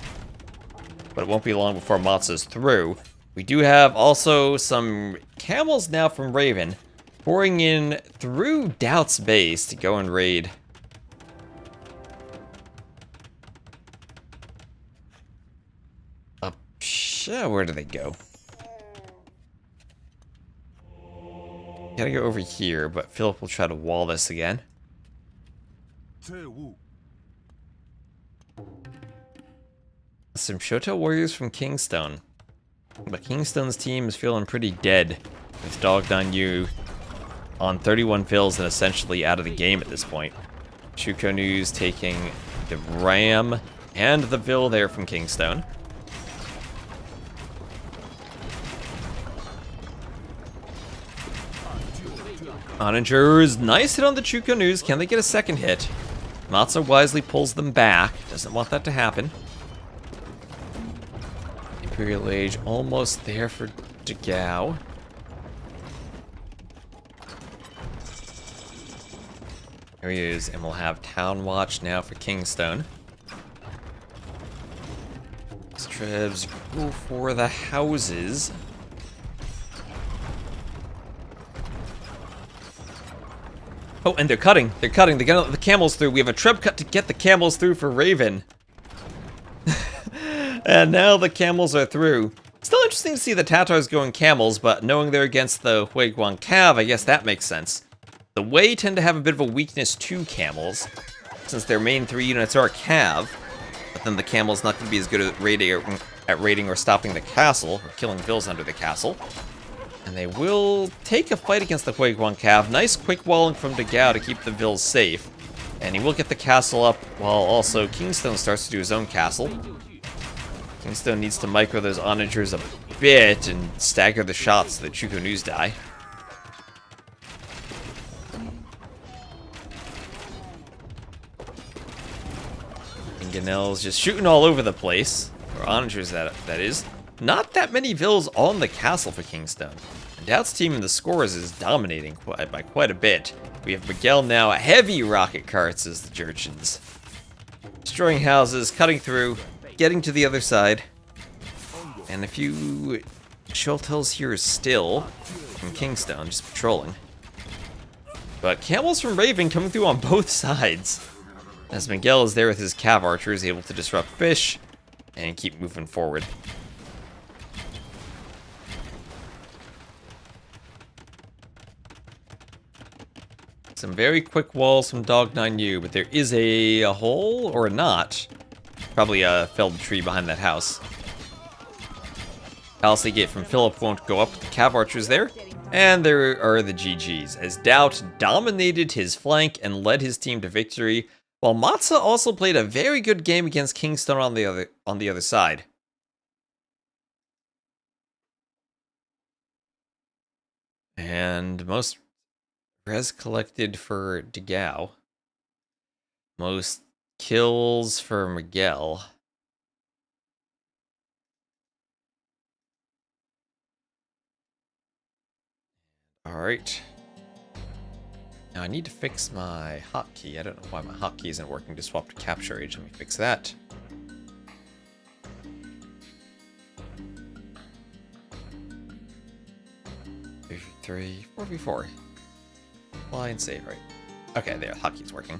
But it won't be long before Matza's through. We do have also some camels now from Raven pouring in through DauT's base to go and raid. Where do they go? Gotta go over here, but Philip will try to wall this again. Some Shoto warriors from KingstoNe. But KingstoNe's team is feeling pretty dead with DauT on 31 fills and essentially out of the game at this point. KingstoNe's taking the Ram and the Vil there from KingstoNe. Onagers, nice hit on the KingstoNe's. Can they get a second hit? Matza wisely pulls them back. Doesn't want that to happen. Imperial Age almost there for DauT. There he is, and we'll have Town Watch now for KingstoNe. Trebs go for the houses. Oh, and they're cutting. They're cutting. They're gonna let the camels through. We have a Treb cut to get the camels through for Raven. And now the camels are through. Still interesting to see the Tatars going camels, but knowing they're against the Huiguang Cav, I guess that makes sense. The Wei tend to have a bit of a weakness to camels, since their main 3 units are Cav. But then the camel's not going to be as good at raiding or stopping the castle, or killing Vils under the castle. And they will take a fight against the Huiguang Cav. Nice quick walling from DauT to keep the Vils safe. And he will get the castle up, while also KingstoNe starts to do his own castle. KingstoNe needs to micro those onagers a bit and stagger the shots so that KingstoNe's die. And Ganel's just shooting all over the place. Or onagers, that is. Not that many Vils on the castle for KingstoNe. And DauT's team in the scores is dominating by quite a bit. We have Miguel now, heavy rocket carts as the Jurchens. Destroying houses, cutting through, getting to the other side. And a few Shultels here still from KingstoNe, just patrolling. But camels from Raven coming through on both sides. As Miguel is there with his Cav archers, able to disrupt fish and keep moving forward. Some very quick walls from Dog9U, but there is a hole or a knot. Probably a felled tree behind that house. Palisade Gate from Philip won't go up with the Cav archers there. And there are the GGs, as DauT dominated his flank and led his team to victory, while Matza also played a very good game against KingstoNe on the other side. And most res collected for DauT. Most kills for Miguel. Alright. Now I need to fix my hotkey. I don't know why my hotkey isn't working to swap to capture age. Let me fix that. Three, 4v4. Fly and save, right? Okay, there, hotkey's working.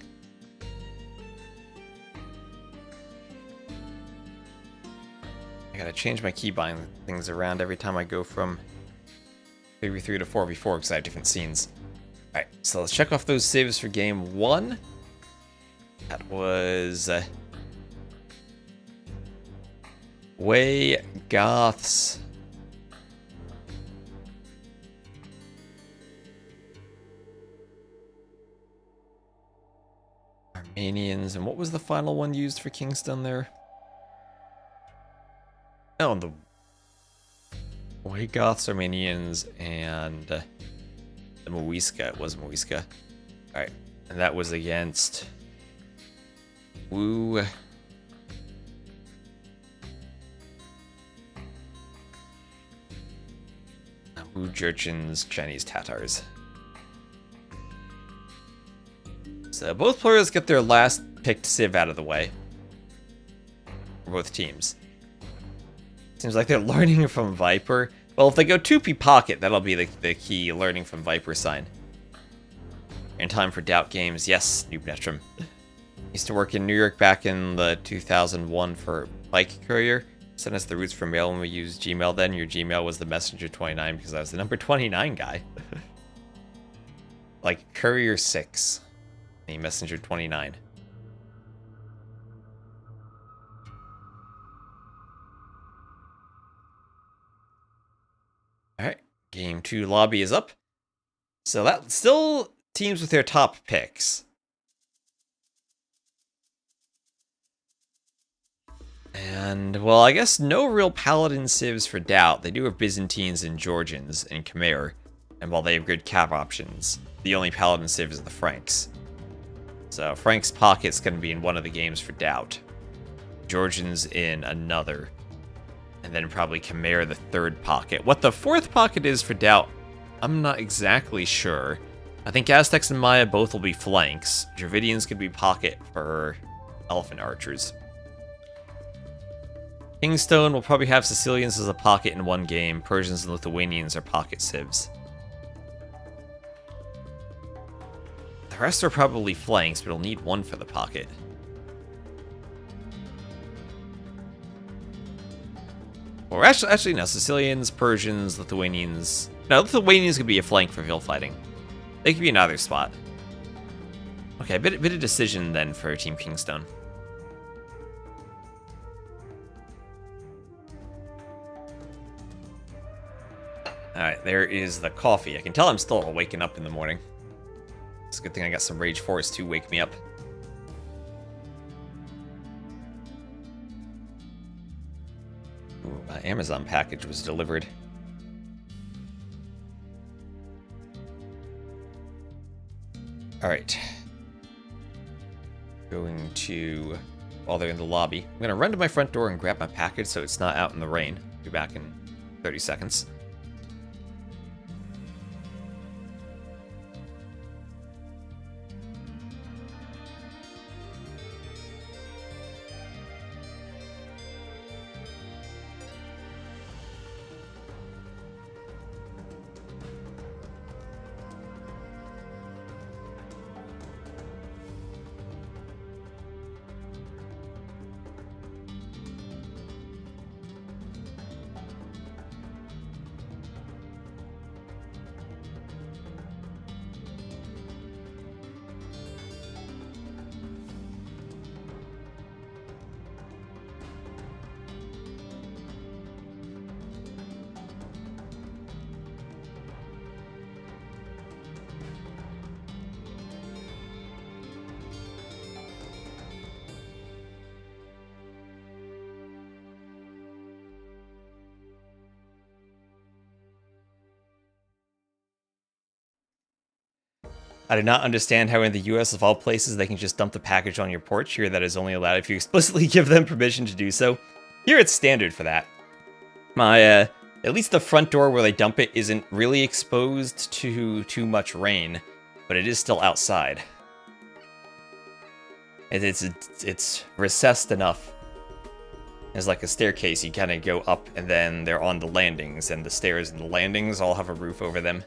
I gotta change my keybind things around every time I go from 3v3 to 4v4 because I have different scenes. Alright, so let's check off those saves for game 1. That was Wei Goths. Armenians, and what was the final one used for KingstoNe there? Oh, the White Goths, Armenians, and the Muisca. It was Muisca. Alright, and that was against Wu. Rouge Urchins, Chinese Tatars. So both players get their last picked civ out of the way. For both teams. Seems like they're learning from Viper. Well, if they go 2P Pocket, that'll be the key learning from Viper sign. In time for DauT games, yes, Noob Netrum. Used to work in New York back in the 2001 for Bike Courier. Sent us the routes for mail when we used Gmail then. Your Gmail was the Messenger 29 because I was the number 29 guy. Like Courier 6. A Messenger 29. Alright, game 2 lobby is up. So that still teams with their top picks. And, well, I guess no real Paladin civs for DauT. They do have Byzantines and Georgians and Khmer. And while they have good cap options, the only Paladin civ is the Franks. So Frank's Pocket's going to be in one of the games for DauT. Georgians in another. And then probably Khmer the third pocket. What the fourth pocket is for DauT, I'm not exactly sure. I think Aztecs and Maya both will be flanks. Dravidians could be pocket for Elephant Archers. KingstoNe will probably have Sicilians as a pocket in one game. Persians and Lithuanians are pocket civs. The rest are probably flanks, but it'll need one for the pocket. Or actually no, Sicilians, Persians, Lithuanians. No, Lithuanians could be a flank for hill fighting. They could be in either spot. Okay, a bit of decision then for Team KingstoNe. Alright, there is the coffee. I can tell I'm still waking up in the morning. It's a good thing I got some Rage Force to wake me up. Ooh, my Amazon package was delivered. Alright. Going to... While they're in the lobby, I'm going to run to my front door and grab my package so it's not out in the rain. Be back in 30 seconds. I do not understand how in the US, of all places, they can just dump the package on your porch. Here, that is only allowed if you explicitly give them permission to do so. Here, it's standard for that. At least the front door where they dump it isn't really exposed to too much rain, but it is still outside. It's recessed enough. There's like a staircase, you kind of go up, and then they're on the landings, and the stairs and the landings all have a roof over them.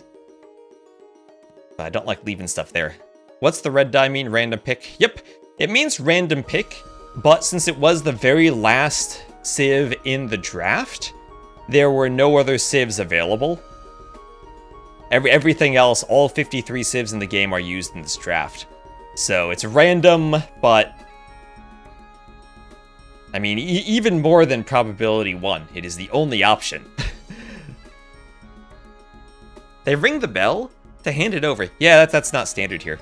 I don't like leaving stuff there. What's the red die mean? Random pick? Yep, it means random pick, but since it was the very last civ in the draft, there were no other civs available. Everything else, all 53 civs in the game are used in this draft. So it's random, but... I mean, even more than probability 1. It is the only option. They ring the bell to hand it over. Yeah, that's not standard here.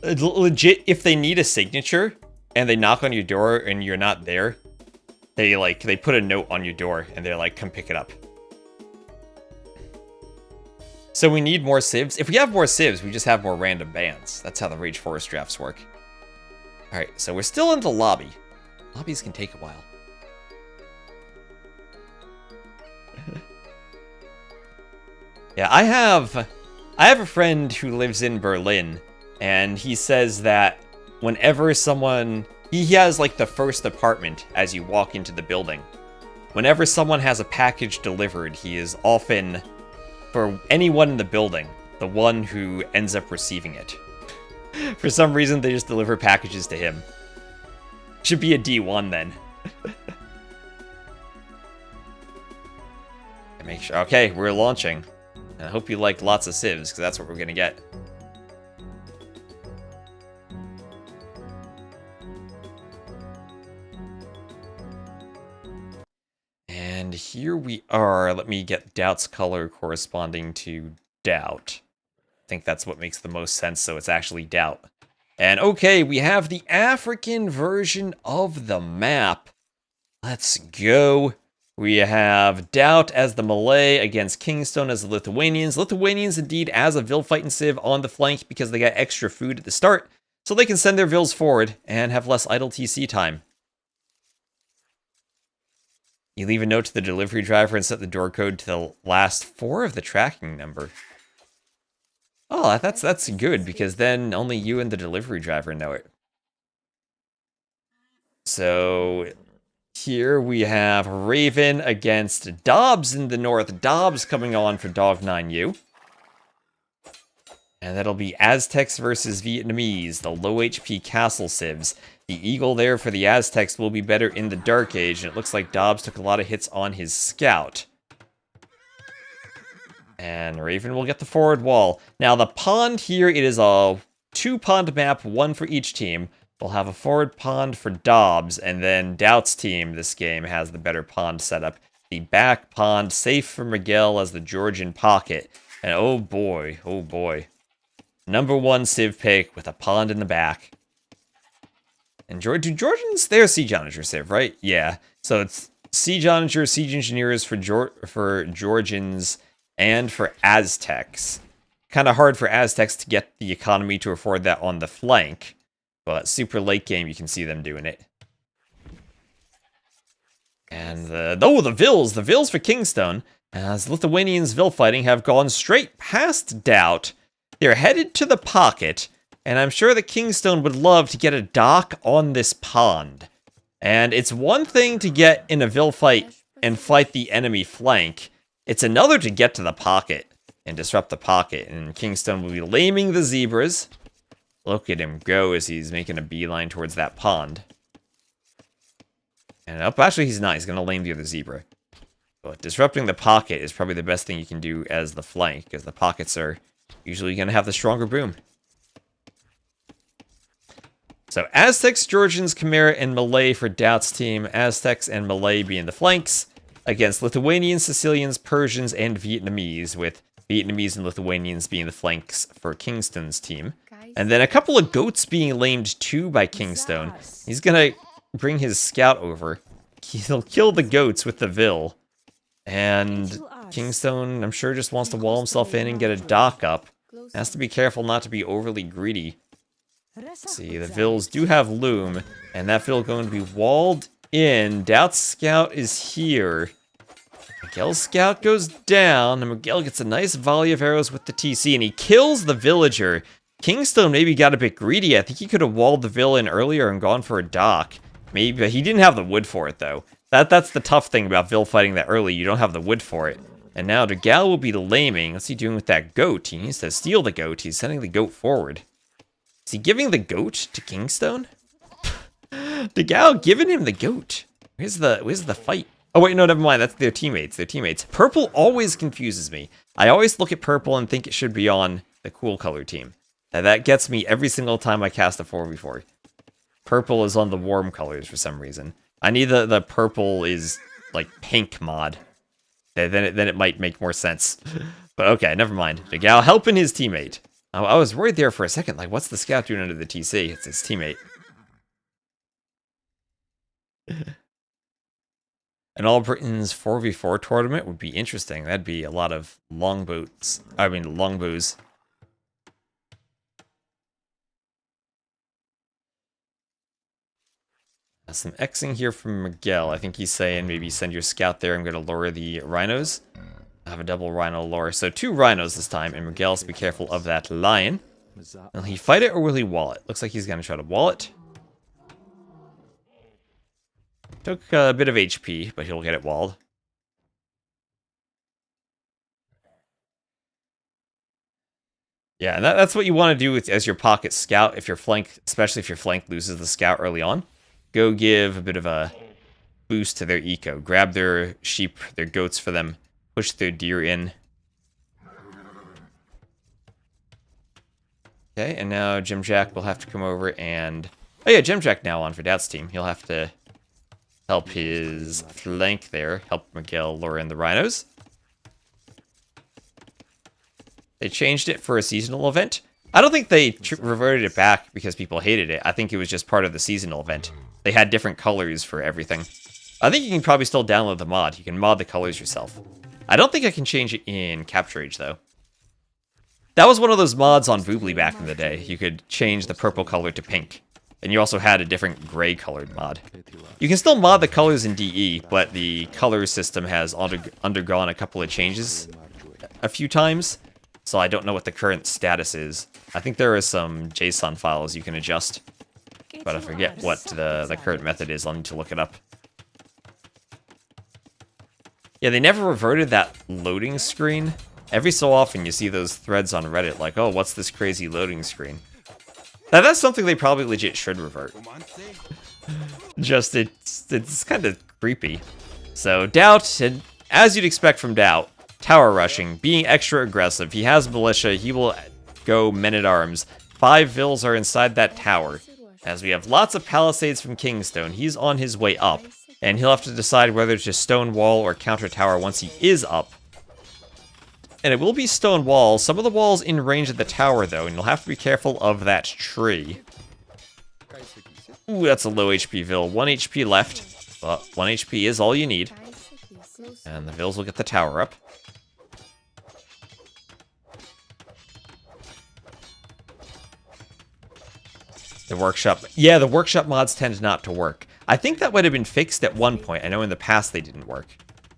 Legit, if they need a signature and they knock on your door and you're not there, they put a note on your door and they're like, come pick it up. So we need more civs. If we have more civs, we just have more random bans. That's how the Rage Forest drafts work. Alright, so we're still in the lobby. Lobbies can take a while. Yeah, I have a friend who lives in Berlin, and he says that whenever someone he has like the first apartment as you walk into the building. Whenever someone has a package delivered, he is often, for anyone in the building, the one who ends up receiving it. For some reason, they just deliver packages to him. Should be a D1 then. Make sure. Okay, we're launching. And I hope you like lots of civs, because that's what we're gonna get. And here we are. Let me get DauT's color corresponding to DauT. I think that's what makes the most sense, so it's actually DauT. And okay, we have the African version of the map. Let's go. We have DauT as the Malay against KingstoNe as the Lithuanians. Lithuanians indeed as a Vil fighting civ on the flank because they got extra food at the start, so they can send their Vils forward and have less idle TC time. You leave a note to the delivery driver and set the door code to the last 4 of the tracking number. Oh, that's good, because then only you and the delivery driver know it. So here we have Raven against Dobbs in the north. Dobbs coming on for Dog9U. And that'll be Aztecs versus Vietnamese, the low HP castle civs. The eagle there for the Aztecs will be better in the Dark Age, and it looks like Dobbs took a lot of hits on his scout. And Raven will get the forward wall. Now the pond here, it is a 2-pond map, 1 for each team. We'll have a forward pond for Dobbs, and then DauT's team this game has the better pond setup. The back pond, safe for Miguel as the Georgian pocket. And oh boy, oh boy. Number 1 civ pick with a pond in the back. And do Georgians, they're Siege Onager civ, right? Yeah. So it's Siege Onager, Siege Engineers for Georgians and for Aztecs. Kind of hard for Aztecs to get the economy to afford that on the flank. But super late game, you can see them doing it. And the Vils for KingstoNe, as Lithuanians Vil fighting have gone straight past DauT. They're headed to the pocket, and I'm sure that KingstoNe would love to get a dock on this pond. And it's one thing to get in a Vil fight and fight the enemy flank. It's another to get to the pocket and disrupt the pocket. And KingstoNe will be laming the zebras. Look at him go as he's making a beeline towards that pond. And actually he's not. He's going to lame the other zebra. But disrupting the pocket is probably the best thing you can do as the flank, because the pockets are usually going to have the stronger boom. So Aztecs, Georgians, Khmer, and Malay for DauT's team. Aztecs and Malay being the flanks against Lithuanians, Sicilians, Persians, and Vietnamese, with Vietnamese and Lithuanians being the flanks for KingstoNe's team. And then a couple of goats being lamed too by KingstoNe. He's going to bring his scout over. He'll kill the goats with the Vil. And KingstoNe, I'm sure, just wants to wall himself in and get a dock up. Has to be careful not to be overly greedy. See, the Vils do have loom, and that Vil going to be walled in. DauT's scout is here. Miguel's scout goes down, and Miguel gets a nice volley of arrows with the TC, and he kills the villager. KingstoNe maybe got a bit greedy. I think he could have walled the Vil in earlier and gone for a dock. Maybe, but he didn't have the wood for it, though. That's the tough thing about Vil fighting that early. You don't have the wood for it. And now DeGal will be laming. What's he doing with that goat? He needs to steal the goat. He's sending the goat forward. Is he giving the goat to KingstoNe? DeGal giving him the goat. Where's the fight? Oh wait, no, never mind. That's their teammates. Their teammates. Purple always confuses me. I always look at purple and think it should be on the cool color team. That gets me every single time I cast a 4v4. Purple is on the warm colors for some reason. I need the purple is like pink mod. Then it might make more sense. But okay, never mind. DeGal helping his teammate. I was worried there for a second. Like, what's the scout doing under the TC? It's his teammate. An All Britain's 4v4 tournament would be interesting. That'd be a lot of longbows. Some Xing here from Miguel. I think he's saying maybe send your scout there. I'm going to lure the rhinos. I have a double rhino lure. So 2 rhinos this time, and Miguel's be careful of that lion. Will he fight it or will he wall it? Looks like he's going to try to wall it. Took a bit of HP, but he'll get it walled. Yeah, and that's what you want to do as your pocket scout if your flank, especially if your flank loses the scout early on. Go give a bit of a boost to their eco. Grab their sheep, their goats for them. Push their deer in. Okay, and now Jim Jack will have to come over and... Oh yeah, Jim Jack now on for DauT's team. He'll have to help his flank there. Help Miguel lure in the rhinos. They changed it for a seasonal event. I don't think they reverted it back because people hated it. I think it was just part of the seasonal event. They had different colors for everything. I think you can probably still download the mod. You can mod the colors yourself. I don't think I can change it in Capture Age, though. That was one of those mods on Voobly back in the day. You could change the purple color to pink. And you also had a different gray colored mod. You can still mod the colors in DE, but the color system has undergone a couple of changes a few times. So I don't know what the current status is. I think there are some JSON files you can adjust. But I forget what the current method is. I'll need to look it up. Yeah, they never reverted that loading screen. Every so often you see those threads on Reddit like, oh, what's this crazy loading screen? Now that's something they probably legit should revert. Just, it's kind of creepy. So DauT, and as you'd expect from DauT, tower rushing, being extra aggressive. He has militia, he will go men-at-arms. 5 vills are inside that tower. As we have lots of palisades from KingstoNe, he's on his way up. And he'll have to decide whether to stone wall or counter tower once he is up. And it will be stone walls. Some of the walls in range of the tower, though, and you'll have to be careful of that tree. Ooh, that's a low HP vill. 1 HP left, but 1 HP is all you need. And the vills will get the tower up. The workshop. Yeah, the workshop mods tend not to work. I think that might have been fixed at one point. I know in the past they didn't work.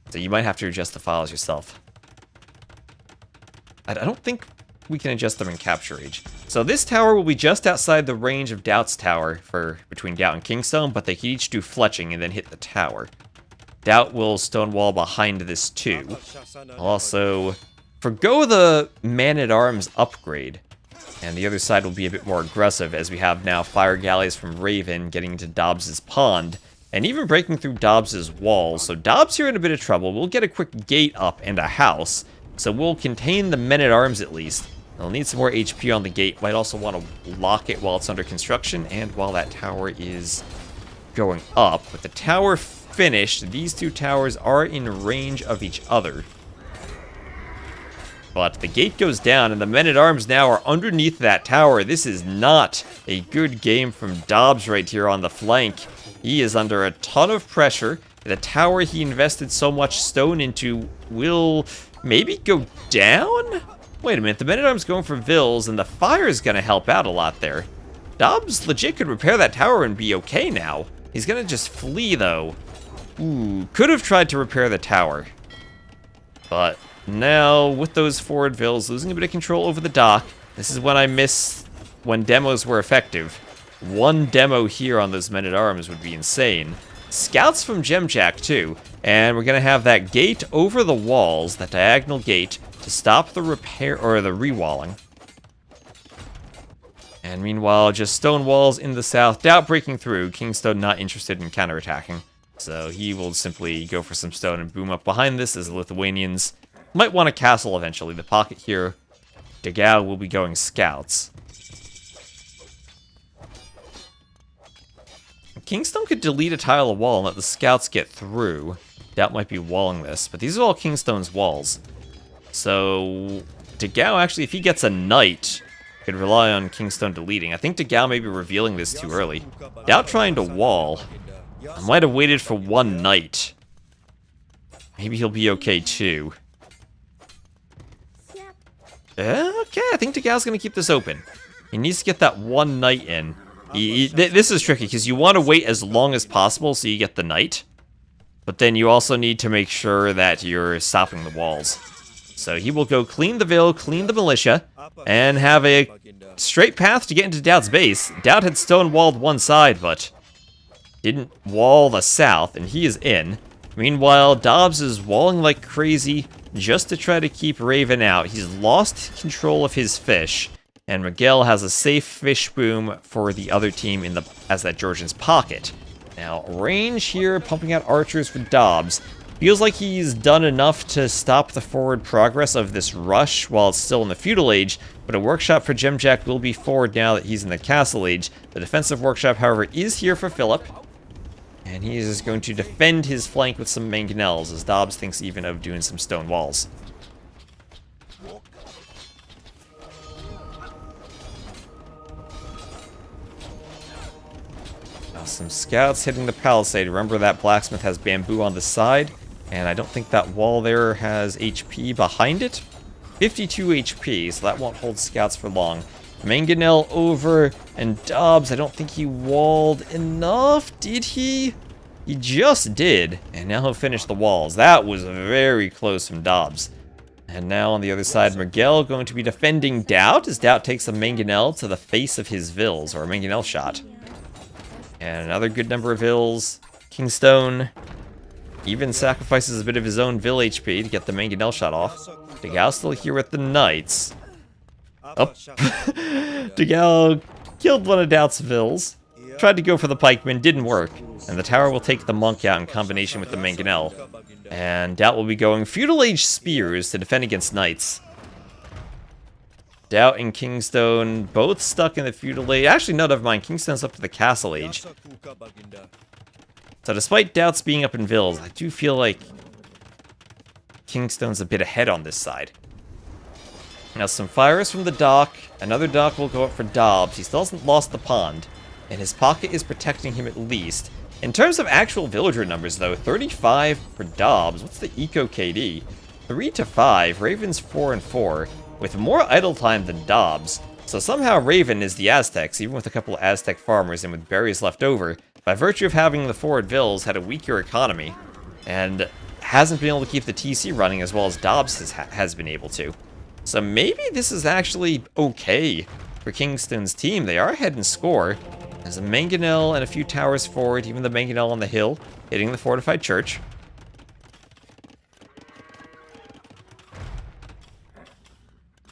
So you might have to adjust the files yourself. I don't think we can adjust them in Capture Age. So this tower will be just outside the range of DauT's tower for between DauT and KingstoNe, but they can each do fletching and then hit the tower. DauT will stonewall behind this too. I'll also forgo the man-at-arms upgrade. And the other side will be a bit more aggressive as we have now fire galleys from Raven getting into Dobbs's pond and even breaking through Dobbs's walls. So Dobbs here in a bit of trouble. We'll get a quick gate up and a house. So we'll contain the men-at-arms at least. They'll need some more HP on the gate. Might also want to lock it while it's under construction and while that tower is going up. With the tower finished, these 2 towers are in range of each other. But the gate goes down, and the men-at-arms now are underneath that tower. This is not a good game from Dobbs right here on the flank. He is under a ton of pressure. The tower he invested so much stone into will maybe go down? Wait a minute, the men-at-arms going for vills, and the fire is going to help out a lot there. Dobbs legit could repair that tower and be okay now. He's going to just flee, though. Ooh, could have tried to repair the tower. But now, with those forward vills, losing a bit of control over the dock. This is when I miss when demos were effective. 1 demo here on those men-at-arms would be insane. Scouts from Gemjack, too. And we're going to have that gate over the walls, that diagonal gate, to stop the repair, or the rewalling. And meanwhile, just stone walls in the south. DauT breaking through. KingstoNe not interested in counterattacking. So he will simply go for some stone and boom up behind this as the Lithuanians might want a castle eventually. The pocket here, DauT will be going scouts. KingstoNe could delete a tile of wall and let the scouts get through. DauT might be walling this, but these are all KingstoNe's walls. So DauT actually, if he gets a knight, could rely on KingstoNe deleting. I think DauT may be revealing this too early. DauT trying to wall. I might have waited for 1 knight. Maybe he'll be okay too. Okay, I think DauT's going to keep this open. He needs to get that 1 knight in. This is tricky, because you want to wait as long as possible so you get the knight. But then you also need to make sure that you're stopping the walls. So he will go clean the Vil, clean the militia, and have a straight path to get into DauT's base. DauT had stone-walled one side, but didn't wall the south, and he is in. Meanwhile, Dobbs is walling like crazy just to try to keep Raven out. He's lost control of his fish, and Miguel has a safe fish boom for the other team as that Georgian's pocket. Now, range here, pumping out archers for Dobbs. Feels like he's done enough to stop the forward progress of this rush while it's still in the feudal age, but a workshop for Gemjack will be forward now that he's in the castle age. The defensive workshop, however, is here for Philip, and he is going to defend his flank with some mangonels, as Dobbs thinks even of doing some stone walls. Now some scouts hitting the palisade. Remember that blacksmith has bamboo on the side, and I don't think that wall there has HP behind it. 52 HP, so that won't hold scouts for long. Mangonel over, and Dobbs, I don't think he walled enough, did he? He just did, and now he'll finish the walls. That was very close from Dobbs. And now on the other side, Miguel going to be defending DauT, as DauT takes a Mangonel to the face of his Vils, or a Mangonel shot. And another good number of Vils. KingstoNe even sacrifices a bit of his own Vil HP to get the Mangonel shot off. DauT still here with the Knights. Oh, DauT killed one of DauT's Vils. Tried to go for the pikeman, didn't work. And the tower will take the monk out in combination with the Mangonel. And DauT will be going feudal age spears to defend against knights. DauT and KingstoNe both stuck in the feudal age. Actually, no, never mind. KingstoNe's up to the castle age. So despite DauT's being up in Vils, I do feel like KingstoNe's a bit ahead on this side. Now some fires from the dock. Another dock will go up for Dobbs. He still hasn't lost the pond, and his pocket is protecting him at least. In terms of actual villager numbers, though, 35 for Dobbs. What's the eco KD? 3 to 5. Raven's 4 and 4, with more idle time than Dobbs. So somehow Raven is the Aztecs, even with a couple of Aztec farmers and with berries left over, by virtue of having the forward Vils, had a weaker economy, and hasn't been able to keep the TC running as well as Dobbs has been able to. So maybe this is actually okay for KingstoNe's team. They are ahead in score. There's a Mangonel and a few towers forward, even the Mangonel on the hill, hitting the fortified church.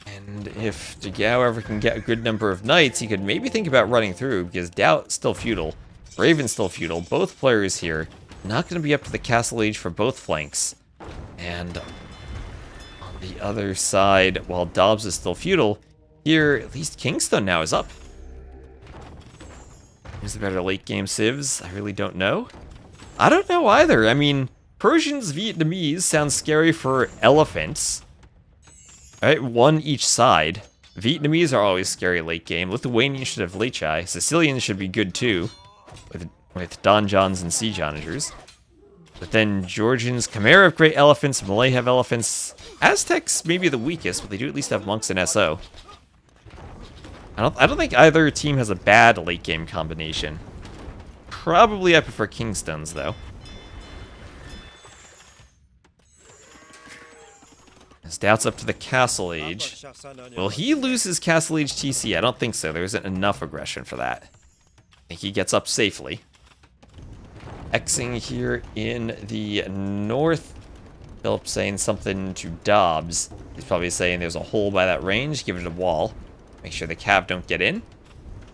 And if DauT ever can get a good number of knights, he could maybe think about running through, because DauT's still feudal, Raven's still feudal, both players here. Not going to be up to the castle age for both flanks. And on the other side, while Dobbs is still feudal, here, at least KingstoNe now is up. Who's the better late game civs? I really don't know. I don't know either. I mean, Persians, Vietnamese sounds scary for elephants. Alright, one each side. Vietnamese are always scary late game. Lithuanians should have Lechai. Sicilians should be good too, with donjons and siege onagers. But then Georgians, Khmer have great elephants, Malay have elephants. Aztecs may be the weakest, but they do at least have monks and SO. I don't think either team has a bad late game combination. Probably I prefer KingstoNe's though. As DauT's up to the castle age. Will he lose his castle age TC? I don't think so. There isn't enough aggression for that. I think he gets up safely. Xing here in the north. Philip saying something to Dobbs. He's probably saying there's a hole by that range. Give it a wall. Make sure the cav don't get in.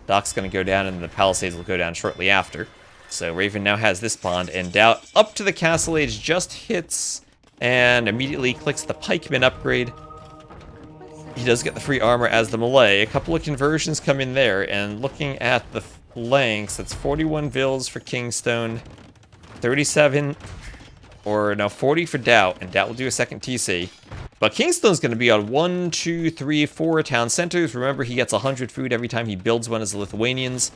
Dock's going to go down, and the palisades will go down shortly after. So Raven now has this pond, and DauT up to the castle age just hits and immediately clicks the pikeman upgrade. He does get the free armor as the Malay. A couple of conversions come in there, and looking at the flanks, that's 41 Vils for KingstoNe, 37, or no, 40 for DauT, and DauT will do a second TC. But KingstoNe's going to be on 1, 2, 3, 4 town centers. Remember, he gets 100 food every time he builds one as the Lithuanians.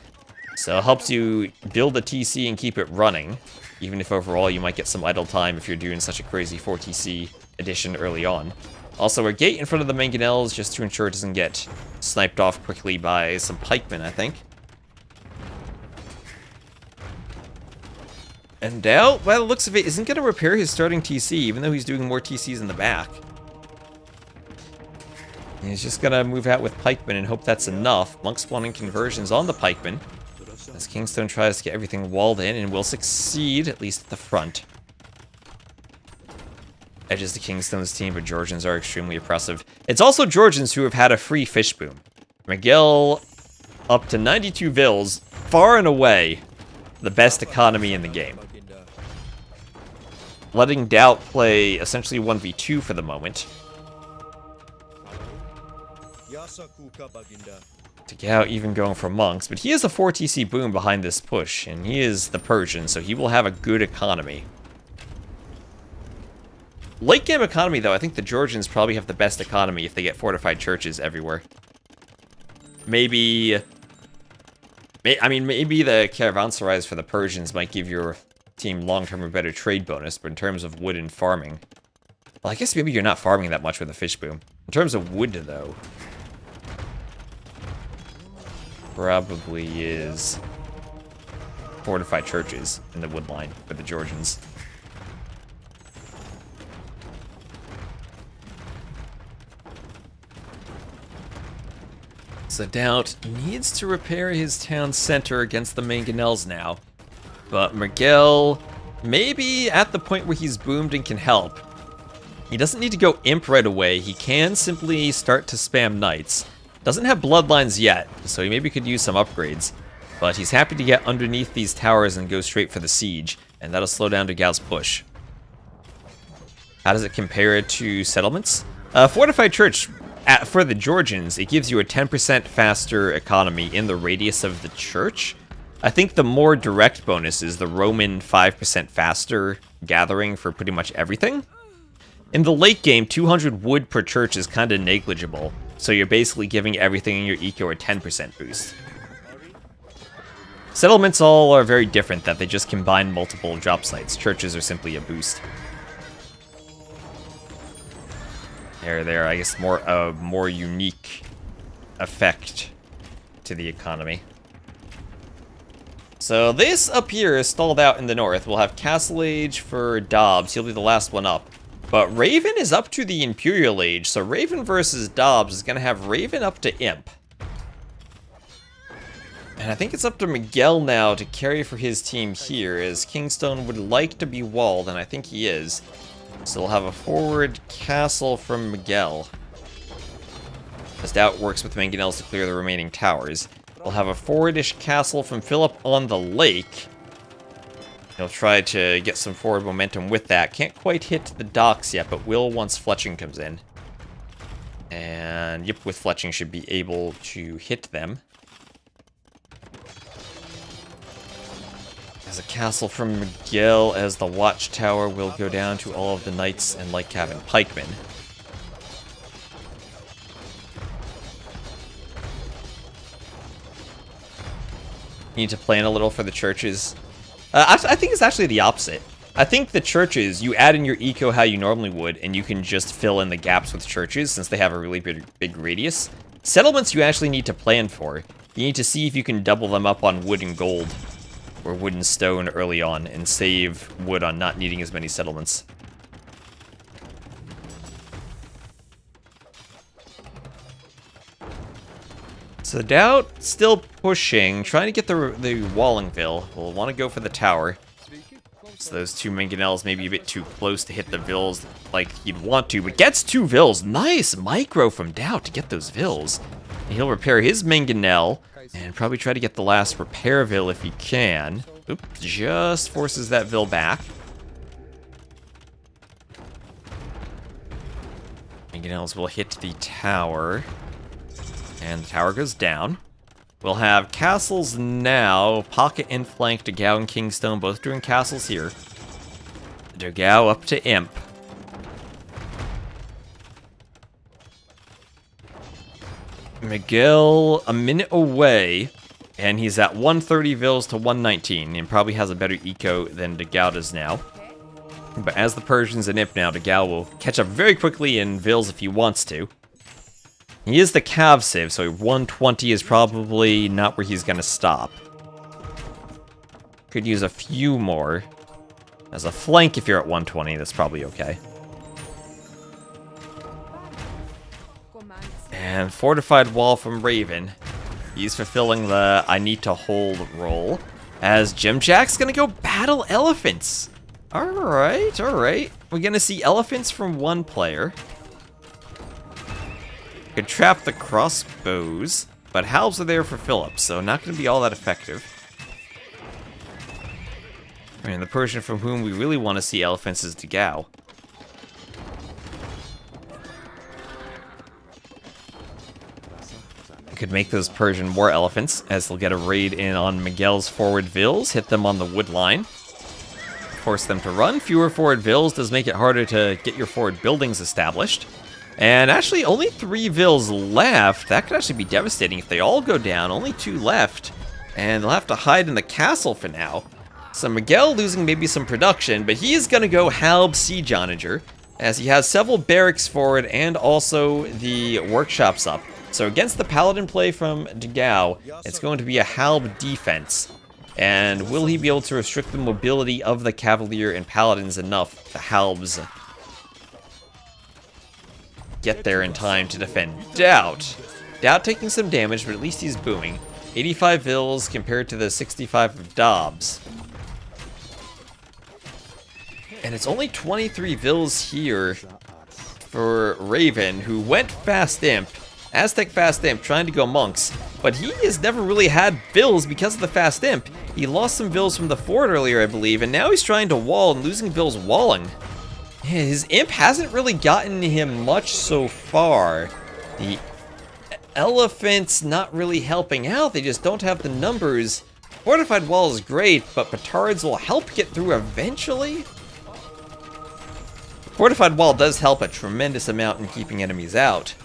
So it helps you build a TC and keep it running, even if overall you might get some idle time if you're doing such a crazy 4TC addition early on. Also, a gate in front of the Mangonels just to ensure it doesn't get sniped off quickly by some pikemen, I think. And DauT, by the looks of it, isn't going to repair his starting TC, even though he's doing more TCs in the back. He's just gonna move out with pikemen and hope that's enough. Monk spawning conversions on the pikemen. As KingstoNe tries to get everything walled in and will succeed, at least at the front. Edges to KingstoNe's team, but Georgians are extremely oppressive. It's also Georgians who have had a free fish boom. Miguel up to 92 vils, far and away the best economy in the game. Letting DauT play essentially 1v2 for the moment. DauT even going for monks, but he has a 4 TC boom behind this push, and he is the Persian, so he will have a good economy. Late game economy, though, I think the Georgians probably have the best economy if they get fortified churches everywhere. Maybe the caravanserais for the Persians might give your team long-term a better trade bonus, but in terms of wood and farming... Well, I guess maybe you're not farming that much with a fish boom. In terms of wood, though... Probably is... fortified churches in the wood line for the Georgians. So DauT needs to repair his town center against the mangonels now. But Miguel may be at the point where he's boomed and can help. He doesn't need to go imp right away. He can simply start to spam knights. Doesn't have bloodlines yet, so he maybe could use some upgrades. But he's happy to get underneath these towers and go straight for the siege, and that'll slow down DauT's push. How does it compare to settlements? Fortified Church, for the Georgians, it gives you a 10% faster economy in the radius of the church. I think the more direct bonus is the Roman 5% faster gathering for pretty much everything. In the late game, 200 wood per church is kind of negligible, so you're basically giving everything in your eco a 10% boost. Settlements all are very different, that they just combine multiple drop sites. Churches are simply a boost. There, I guess a more unique effect to the economy. So this up here is stalled out in the north. We'll have Castle Age for Dobbs. He'll be the last one up. But Raven is up to the Imperial Age, so Raven versus Dobbs is going to have Raven up to Imp. And I think it's up to Miguel now to carry for his team here, as KingstoNe would like to be walled, and I think he is. So we'll have a forward castle from Miguel, as DauT works with mangonels to clear the remaining towers. We'll have a forwardish castle from Philip on the lake. He'll try to get some forward momentum with that. Can't quite hit the docks yet, but will once fletching comes in. And yep, with fletching should be able to hit them. As a castle from Miguel, as the watchtower will go down to all of the knights and light cav pikemen. Need to plan a little for the churches. I think it's actually the opposite. I think the churches, you add in your eco how you normally would, and you can just fill in the gaps with churches since they have a really big radius. Settlements you actually need to plan for. You need to see if you can double them up on wood and gold, or wood and stone early on, and save wood on not needing as many settlements. So DauT still pushing, trying to get the Wallingville. We'll want to go for the tower. So those two mangonels may be a bit too close to hit the vills like you'd want to, but gets 2 vills. Nice micro from DauT to get those vills. And he'll repair his mangonel and probably try to get the last repair vill if he can. Oop, just forces that vill back. Mangonels will hit the tower. And the tower goes down. We'll have castles now. Pocket and flank DauT and KingstoNe, both doing castles here. DauT up to Imp. Miguel a minute away, and he's at 130 vills to 119, and probably has a better eco than DauT does now. But as the Persians and Imp now, DauT will catch up very quickly in vills if he wants to. He is the cav save, so 120 is probably not where he's going to stop. Could use a few more. As a flank, if you're at 120, that's probably okay. And fortified wall from Raven. He's fulfilling the I need to hold role. As Jim Jack's gonna go battle elephants. Alright, alright. We're gonna see elephants from one player. Could trap the crossbows, but halves are there for Philip, so not gonna be all that effective. And the Persian from whom we really want to see elephants is DauT. Could make those Persian more elephants, as they'll get a raid in on Miguel's forward vills, hit them on the wood line, force them to run. Fewer forward vills does make it harder to get your forward buildings established. And actually, only 3 vills left. That could actually be devastating if they all go down. Only 2 left, and they'll have to hide in the castle for now. So Miguel losing maybe some production, but he is going to go Halb Siege Onager, as he has several barracks forward and also the workshops up. So against the Paladin play from DauT, it's going to be a Halb defense. And will he be able to restrict the mobility of the Cavalier and Paladins enough to Halbs get there in time to defend DauT? DauT taking some damage, but at least he's booming. 85 vills compared to the 65 of Dobbs. And it's only 23 vills here for Raven, who went Fast Imp. Aztec Fast Imp trying to go monks, but he has never really had vills because of the Fast Imp. He lost some vills from the fort earlier, I believe, and now he's trying to wall and losing vills walling. His imp hasn't really gotten him much so far. The elephants not really helping out, they just don't have the numbers. Fortified wall is great, but petards will help get through eventually. Fortified wall does help a tremendous amount in keeping enemies out.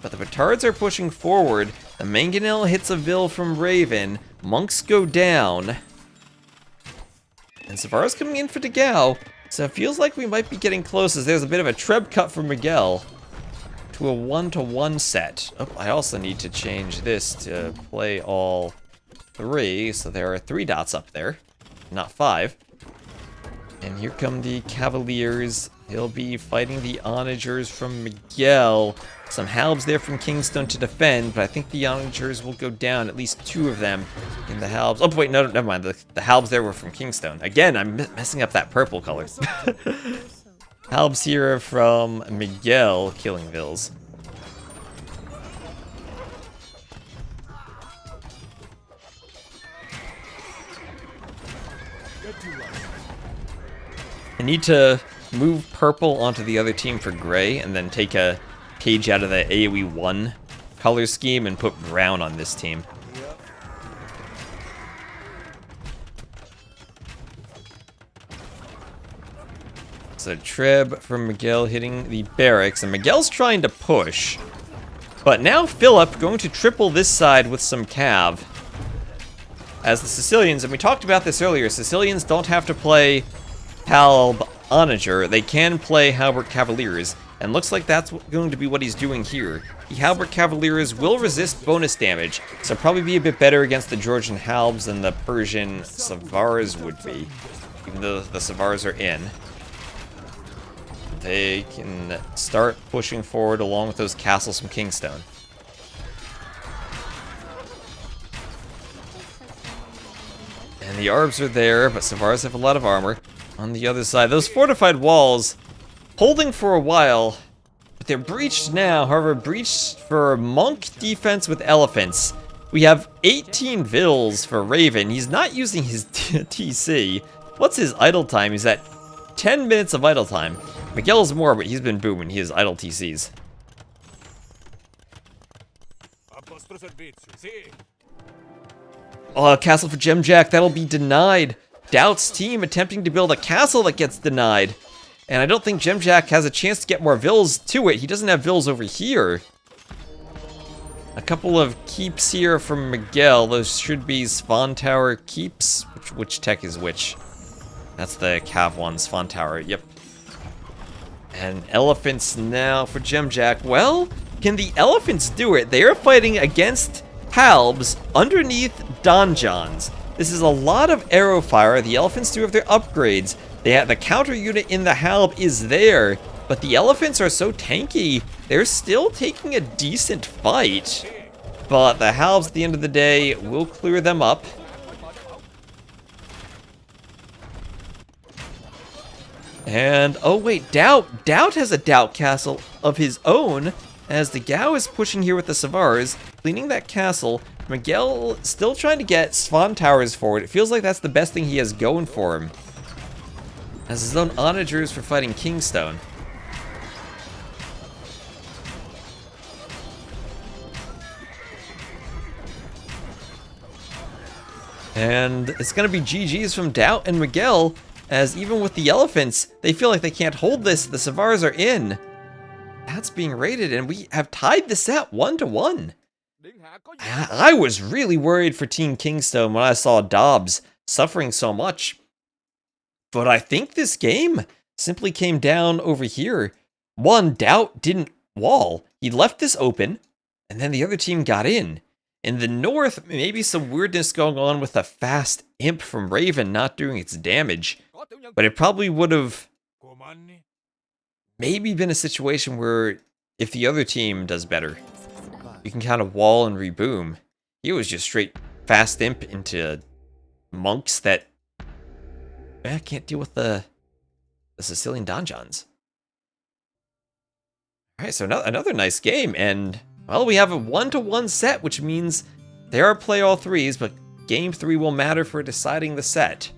But the petards are pushing forward. The mangonel hits a vill from Raven. Monks go down. And Savara's coming in for DauT. So it feels like we might be getting close, as there's a bit of a treb cut from Miguel to a 1-to-1 set. Oh, I also need to change this to play all 3. So there are 3 dots up there, not 5. And here come the Cavaliers. He'll be fighting the Onagers from Miguel. Some Halbs there from KingstoNe to defend, but I think the Onagers will go down, at least 2 of them in the Halbs. Oh, wait, no, never mind. The Halbs there were from KingstoNe. Again, I'm messing up that purple color. Halbs here from Miguel, killing vills. I need to move purple onto the other team for gray, and then take a page out of the AoE 1 color scheme and put brown on this team. So Treb from Miguel hitting the barracks, and Miguel's trying to push. But now Philip going to triple this side with some cav. As the Sicilians, and we talked about this earlier, Sicilians don't have to play Halb Onager, they can play Halbert Cavaliers, and looks like that's going to be what he's doing here. The Halbert Cavaliers will resist bonus damage, so probably be a bit better against the Georgian Halbs than the Persian Savars would be, even though the Savars are in. They can start pushing forward along with those castles from KingstoNe. And the Arbs are there, but Savars have a lot of armor. On the other side, those fortified walls holding for a while, but they're breached now. However, breached for monk defense with elephants. We have 18 vills for Raven. He's not using his TC. What's his idle time? He's at 10 minutes of idle time. Miguel's more, but he's been booming. He has idle TCs. Oh, castle for Gemjack. That'll be denied. DauT's team attempting to build a castle that gets denied. And I don't think Gemjack has a chance to get more vills to it. He doesn't have vills over here. A couple of keeps here from Miguel. Those should be Svan Tower keeps. Which tech is which? That's the Cav one, Svan Tower. Yep. And elephants now for Gemjack. Well, can the elephants do it? They are fighting against Halbs underneath donjons. This is a lot of arrow fire. The elephants do have their upgrades. They have the counter unit in the Halb is there. But the elephants are so tanky, they're still taking a decent fight. But the halves at the end of the day will clear them up. And, oh wait, DauT! DauT has a DauT castle of his own, as the Gao is pushing here with the Savars, cleaning that castle. Miguel still trying to get Swan Towers forward. It feels like that's the best thing he has going for him. Has his own onagers for fighting KingstoNe. And it's going to be GG's from DauT and Miguel, as even with the elephants, they feel like they can't hold this. The Savars are in. That's being raided, and we have tied the set 1-1. I was really worried for Team KingstoNe when I saw Dobbs suffering so much. But I think this game simply came down over here. One, DauT didn't wall. He left this open, and then the other team got in. In the north, maybe some weirdness going on with a fast imp from Raven not doing its damage. But it probably would have maybe been a situation where if the other team does better, you can kind of wall and reboom. He was just straight fast imp into monks that can't deal with the Sicilian donjons. Alright, so another nice game, and well, we have a 1-1 set, which means they are play all threes, but game 3 will matter for deciding the set.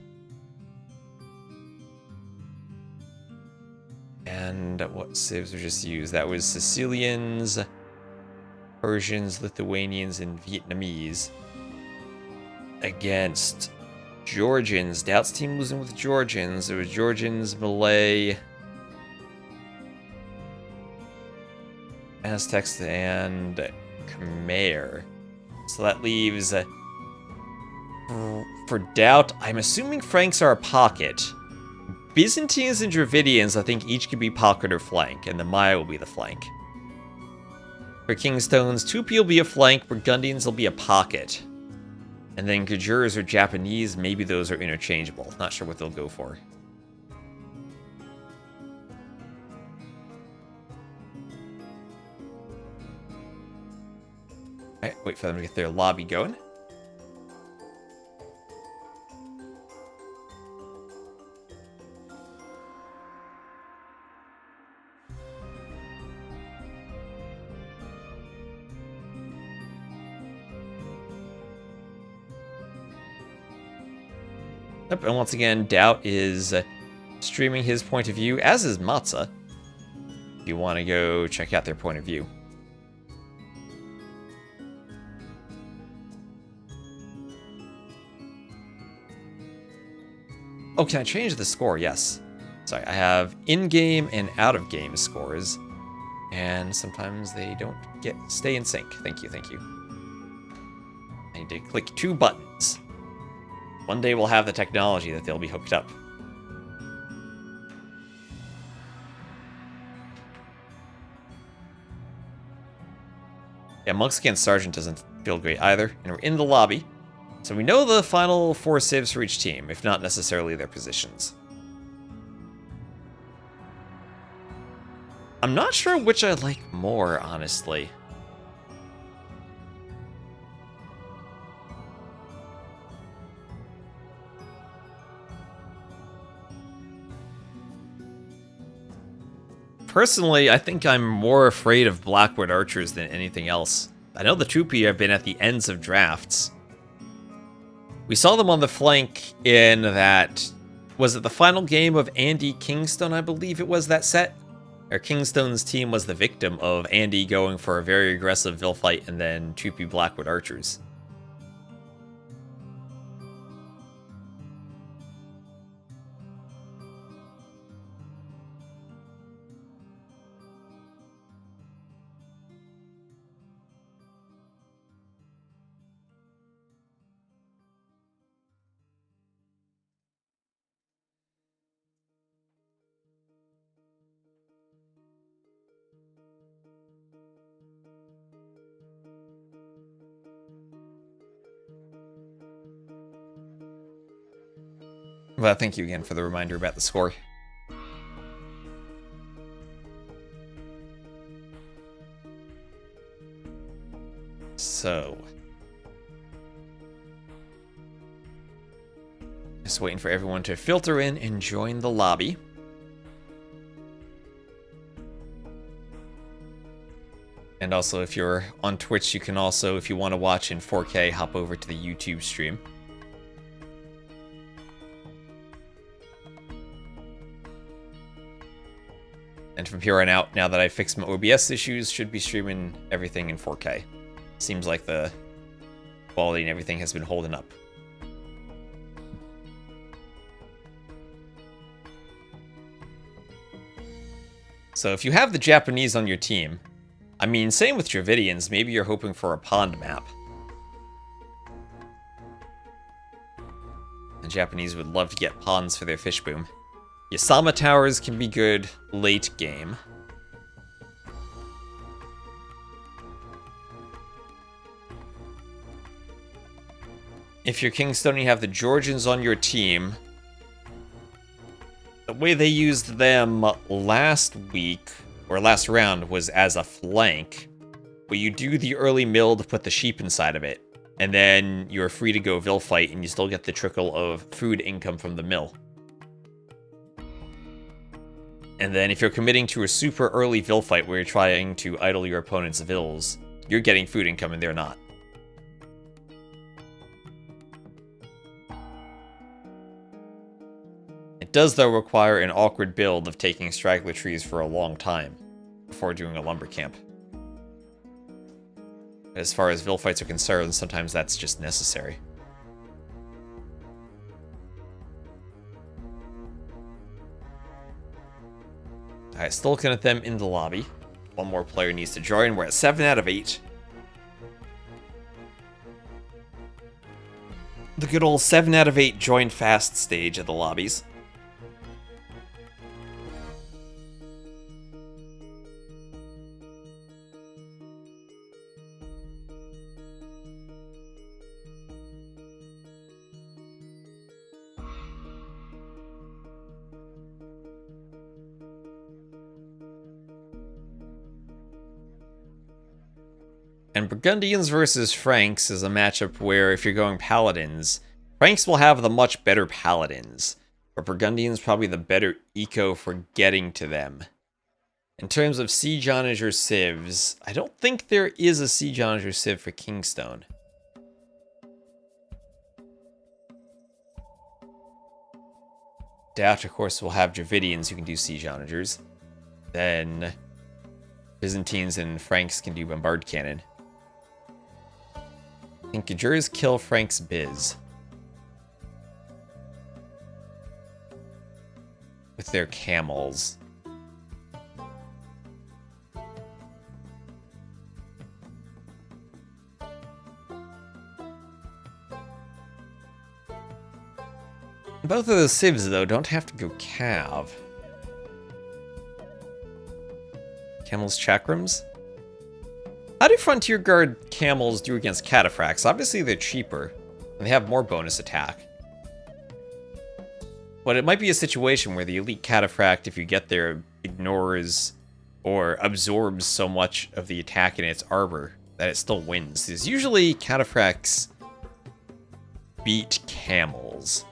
And what civs were just used? That was Sicilians, Persians, Lithuanians, and Vietnamese against Georgians. DauT's team losing with Georgians. It was Georgians, Malay, Aztecs, and Khmer. So that leaves for DauT, I'm assuming Franks are a pocket. Byzantines and Dravidians, I think each could be pocket or flank, and the Maya will be the flank. For KingstoNe's, Tupi will be a flank, Burgundians will be a pocket. And then Gajurs or Japanese, maybe those are interchangeable. Not sure what they'll go for. Alright, wait for them to get their lobby going. Yep, and once again, DauT is streaming his point of view, as is Matza. If you want to go check out their point of view. Oh, can I change the score? Yes. Sorry, I have in-game and out-of-game scores. And sometimes they don't stay in sync. Thank you, thank you. I need to click 2 buttons. One day we'll have the technology that they'll be hooked up. Yeah, Monks against Sergeant doesn't feel great either. And we're in the lobby. So we know the final 4 civs for each team, if not necessarily their positions. I'm not sure which I like more, honestly. Personally, I think I'm more afraid of Blackwood archers than anything else. I know the Tupi have been at the ends of drafts. We saw them on the flank in that... Was it the final game of Andy KingstoNe, I believe it was that set? Or KingstoNe's team was the victim of Andy going for a very aggressive Vil fight and then Tupi Blackwood archers. Well, thank you again for the reminder about the score. So, just waiting for everyone to filter in and join the lobby. And also, if you're on Twitch, you can also, if you want to watch in 4K, hop over to the YouTube stream. And from here on out, now that I fixed my OBS issues, should be streaming everything in 4K. Seems like the quality and everything has been holding up. So if you have the Japanese on your team, I mean, same with Dravidians, maybe you're hoping for a pond map. The Japanese would love to get ponds for their fish boom. Yasama towers can be good late game. If you're KingstoNe, you have the Georgians on your team. The way they used them last week, or last round, was as a flank, where you do the early mill to put the sheep inside of it, and then you're free to go Vil fight, and you still get the trickle of food income from the mill. And then if you're committing to a super early Vil fight where you're trying to idle your opponent's Vils, you're getting food income and they're not. It does, though, require an awkward build of taking straggler trees for a long time before doing a lumber camp. As far as Vil fights are concerned, sometimes that's just necessary. Alright, still looking at them in the lobby. One more player needs to join. We're at 7 out of 8. The good old 7 out of 8 join fast stage of the lobbies. And Burgundians versus Franks is a matchup where if you're going Paladins, Franks will have the much better Paladins, but Burgundians probably the better eco for getting to them. In terms of Siege Onager civs, I don't think there is a Siege Onager civ for KingstoNe. DauT, of course, will have Dravidians who can do Siege Onagers. Then Byzantines and Franks can do Bombard Cannon. I think Gajurs kill Frank's Biz with their camels. Both of those civs, though, don't have to go cav. Camels chakrams? How do Frontier Guard camels do against cataphracts? Obviously they're cheaper, and they have more bonus attack. But it might be a situation where the elite cataphract, if you get there, ignores or absorbs so much of the attack in its arbor that it still wins. Because usually cataphracts beat camels.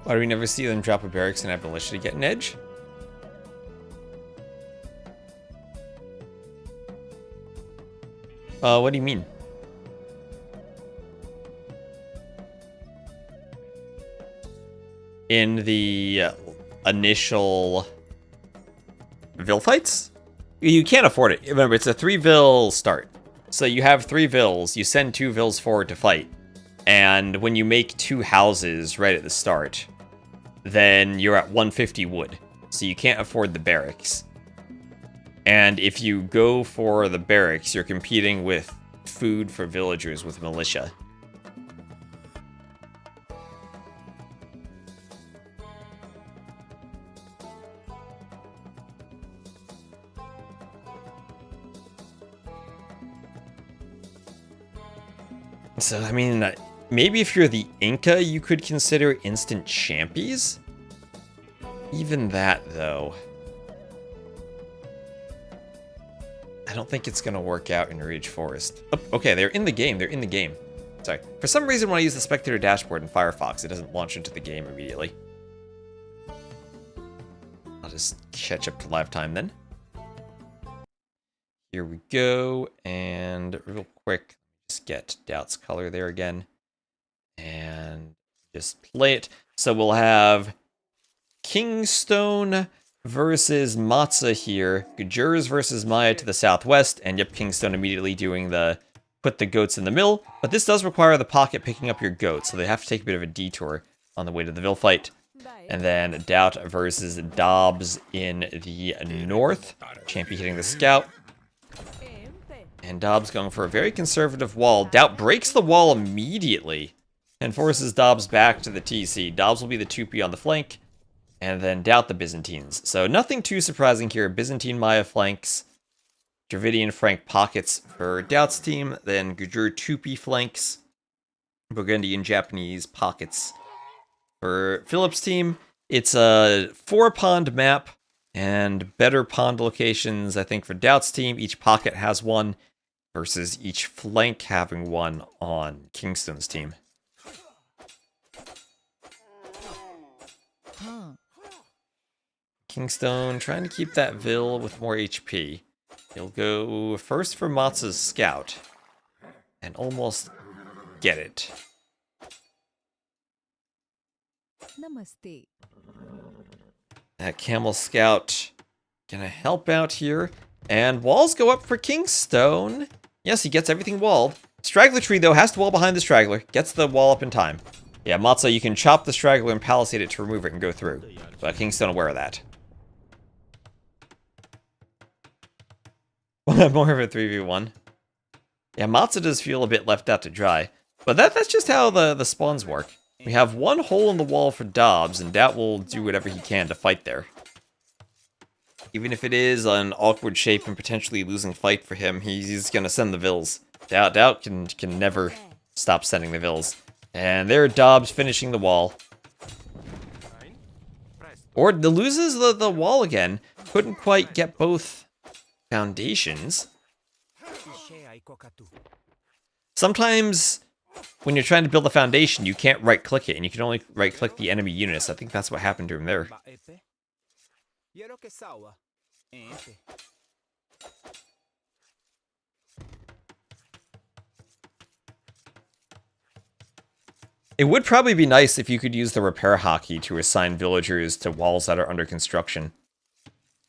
Why do we never see them drop a barracks and have militia to get an edge? What do you mean? In the initial Vil fights? You can't afford it. Remember, it's a 3 Vil start. So you have 3 Vils, you send 2 Vils forward to fight. And when you make 2 houses right at the start, then you're at 150 wood. So you can't afford the barracks. And if you go for the barracks, you're competing with food for villagers with militia. So, I mean, maybe if you're the Inca, you could consider instant champies? Even that, though. I don't think it's going to work out in Rage Forest. Oh, okay, they're in the game. They're in the game. Sorry. For some reason, when I use the spectator dashboard in Firefox, it doesn't launch into the game immediately. I'll just catch up to live time then. Here we go. And real quick, just get DauT's color there again. And just play it. So we'll have KingstoNe versus Matza here. Gujurs versus Maya to the southwest. And yep, KingstoNe immediately doing the put the goats in the mill. But this does require the pocket picking up your goats, so they have to take a bit of a detour on the way to the Ville fight. And then DauT versus Dobbs in the north. Champy hitting the scout. And Dobbs going for a very conservative wall. DauT breaks the wall immediately and forces Dobbs back to the TC. Dobbs will be the 2P on the flank. And then DauT the Byzantines. So nothing too surprising here. Byzantine Maya flanks. Dravidian Frank pockets for DauT's team. Then Gujur 2P flanks. Burgundian Japanese pockets for Philip's team. It's a 4-pond map. And better pond locations, I think, for DauT's team. Each pocket has one. Versus each flank having one on KingstoNe's team. KingstoNe trying to keep that Ville with more HP. He'll go first for Matza's scout. And almost get it. Namaste. That camel scout gonna help out here. And walls go up for KingstoNe. Yes, he gets everything walled. Straggler tree, though, has to wall behind the straggler. Gets the wall up in time. Yeah, Matza, you can chop the straggler and palisade it to remove it and go through. But KingstoNe aware of that. More of a 3v1. Yeah, Matza does feel a bit left out to dry. But that's just how the spawns work. We have one hole in the wall for Dobbs, and DauT will do whatever he can to fight there. Even if it is an awkward shape and potentially losing fight for him, he's going to send the Vills. DauT can never stop sending the Vills. And there Dobbs finishing the wall. Or loses the wall again. Couldn't quite get both foundations. Sometimes when you're trying to build a foundation, you can't right-click it, and you can only right-click the enemy units. I think that's what happened to him there. It would probably be nice if you could use the repair hockey to assign villagers to walls that are under construction.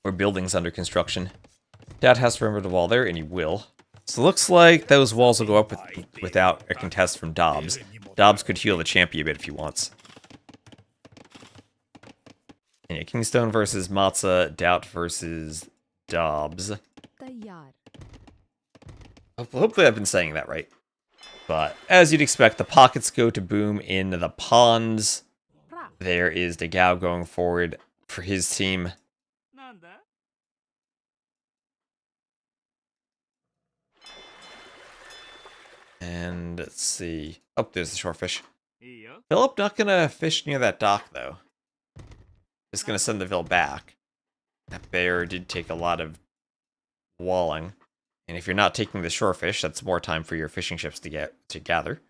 Or buildings under construction. DauT has to remember the wall there, and he will. So it looks like those walls will go up without a contest from Dobbs. Dobbs could heal the champion a bit if he wants. And yeah, KingstoNe versus Matza, DauT versus Dobbs. Hopefully I've been saying that right. But as you'd expect, the pockets go to boom in the ponds. There is DeGao going forward for his team. And let's see. Oh, there's the shorefish. Philip not gonna fish near that dock though. Just gonna send the Ville back. That bear did take a lot of walling. And if you're not taking the shorefish, that's more time for your fishing ships to gather.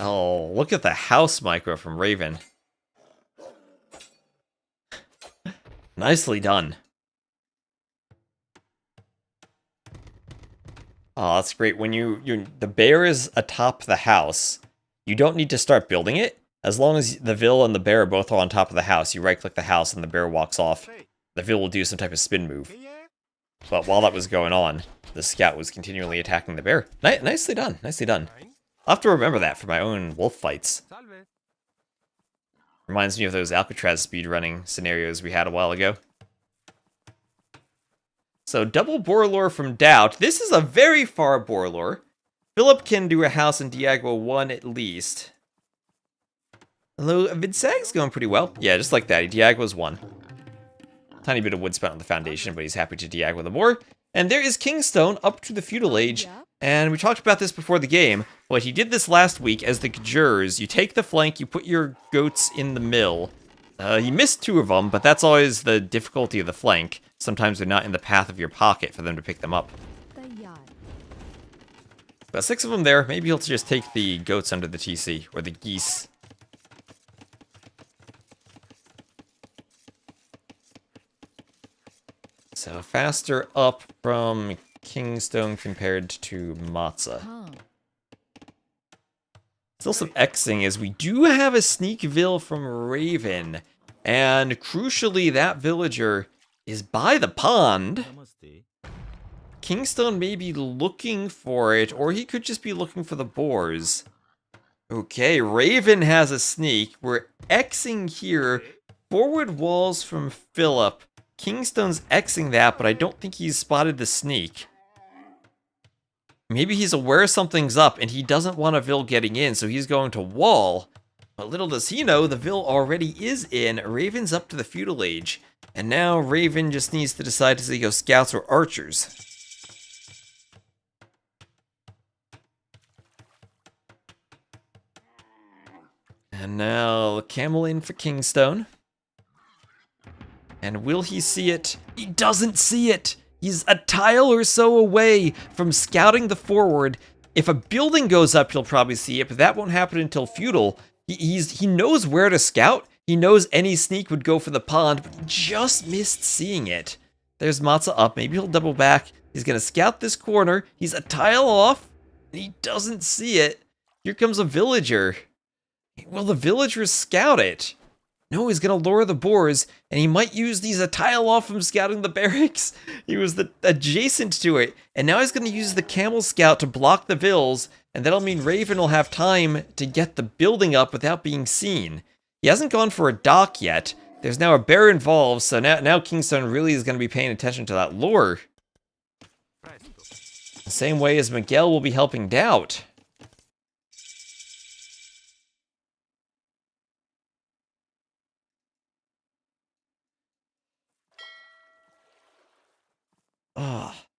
Oh, look at the house micro from Raven. Nicely done. Oh, that's great. When the bear is atop the house, you don't need to start building it. As long as the Ville and the bear are both on top of the house, you right-click the house and the bear walks off. The Ville will do some type of spin move. But while that was going on, the scout was continually attacking the bear. Nicely done. Nicely done. I'll have to remember that for my own wolf fights. Reminds me of those Alcatraz speedrunning scenarios we had a while ago. So, double Borlore from DauT. This is a very far Borlore. Philip can do a house in Diagua 1 at least. Although Vidsag's going pretty well. Yeah, just like that. He diag-was 1. Tiny bit of wood spent on the foundation, but he's happy to diag with more. And there is KingstoNe up to the feudal age. And we talked about this before the game, but he did this last week as the Gajurs. You take the flank, you put your goats in the mill. He missed 2 of them, but that's always the difficulty of the flank. Sometimes they're not in the path of your pocket for them to pick them up. But 6 of them there. Maybe he'll just take the goats under the TC, or the geese. So faster up from KingstoNe compared to Matza. Still some Xing, as we do have a sneak vill from Raven. And crucially, that villager is by the pond. KingstoNe may be looking for it, or he could just be looking for the boars. Okay, Raven has a sneak. We're Xing here. Forward walls from Philip. KingstoNe's Xing that, but I don't think he's spotted the sneak. Maybe he's aware something's up, and he doesn't want a vill getting in, so he's going to wall. But little does he know, the vill already is in. Raven's up to the feudal age. And now Raven just needs to decide does he go scouts or archers. And now camel in for KingstoNe. And will he see it? He doesn't see it! He's a tile or so away from scouting the forward. If a building goes up, he'll probably see it, but that won't happen until feudal. He knows where to scout. He knows any sneak would go for the pond, but he just missed seeing it. There's Matza up. Maybe he'll double back. He's going to scout this corner. He's a tile off, and he doesn't see it. Here comes a villager. Will the villagers scout it? No, he's going to lure the boars, and he might use these a tile off from scouting the barracks. He was adjacent to it, and now he's going to use the camel scout to block the vills, and that'll mean Raven will have time to get the building up without being seen. He hasn't gone for a dock yet. There's now a bear involved, so now KingstoNe really is going to be paying attention to that lure. The same way as Miguel will be helping DauT.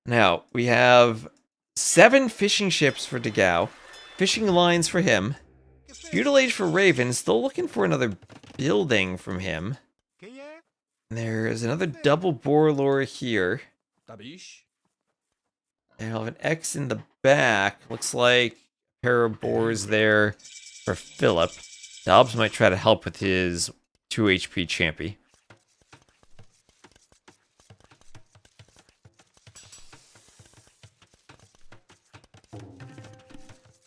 Now, we have 7 fishing ships for DauT, fishing lines for him, feudal age for Raven, still looking for another building from him. There's another double boar lure here. And I'll have an X in the back. Looks like a pair of boars there for Philip. Dobbs might try to help with his 2 HP champy.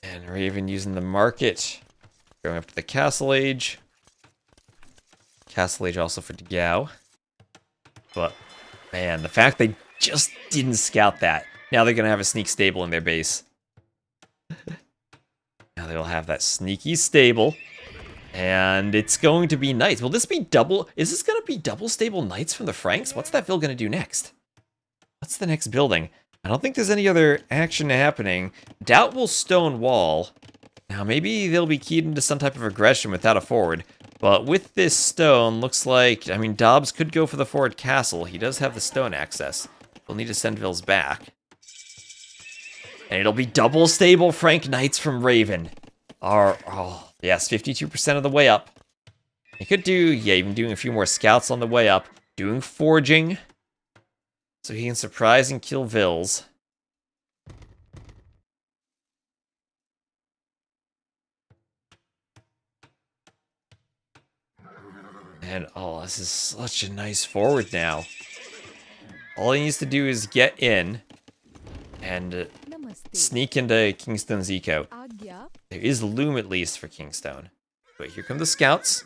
And Raven using the market. Going up to the Castle Age. Castle Age also for DauT. But, man, the fact they just didn't scout that. Now they're going to have a sneak stable in their base. Now they'll have that sneaky stable. And it's going to be knights. Will this be double? Is this going to be double stable knights from the Franks? What's that Vil going to do next? What's the next building? I don't think there's any other action happening. DauT will stone wall. Now maybe they'll be keyed into some type of aggression without a forward. But with this stone, looks like, I mean, Dobbs could go for the forward castle. He does have the stone access. We'll need to send Vils back. And it'll be double stable Frank Knights from Raven. Oh, yes, 52% of the way up. He could do, yeah, even doing a few more scouts on the way up. Doing forging. So he can surprise and kill Vils. And, oh, this is such a nice forward now. All he needs to do is get in and sneak into KingstoNe's eco. There is loom at least for KingstoNe. But here come the scouts.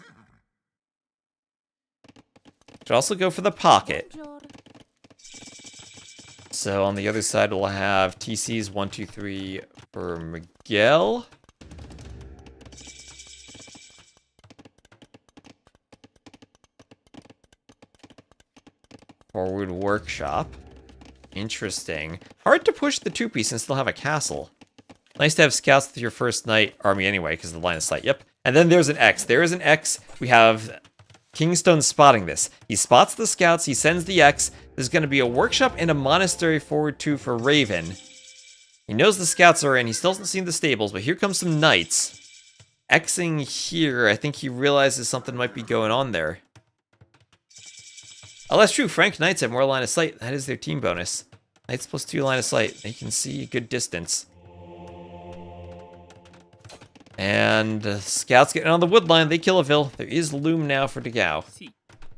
Should also go for the pocket. So on the other side we'll have TCs 1, 2, 3 for Miguel. Forward workshop. Interesting. Hard to push the 2-piece and still have a castle. Nice to have scouts with your first knight army anyway, because of the line of sight. Yep. And then there's an X. There is an X. We have KingstoNe spotting this. He spots the scouts. He sends the X. There's going to be a workshop and a monastery forward too for Raven. He knows the scouts are in. He still hasn't seen the stables, but here comes some knights. Xing here. I think he realizes something might be going on there. Oh, that's true. Frank Knights have more line of sight. That is their team bonus. Knights plus 2 line of sight. They can see a good distance. And scouts getting on the wood line. They kill a Vil. There is loom now for DauT.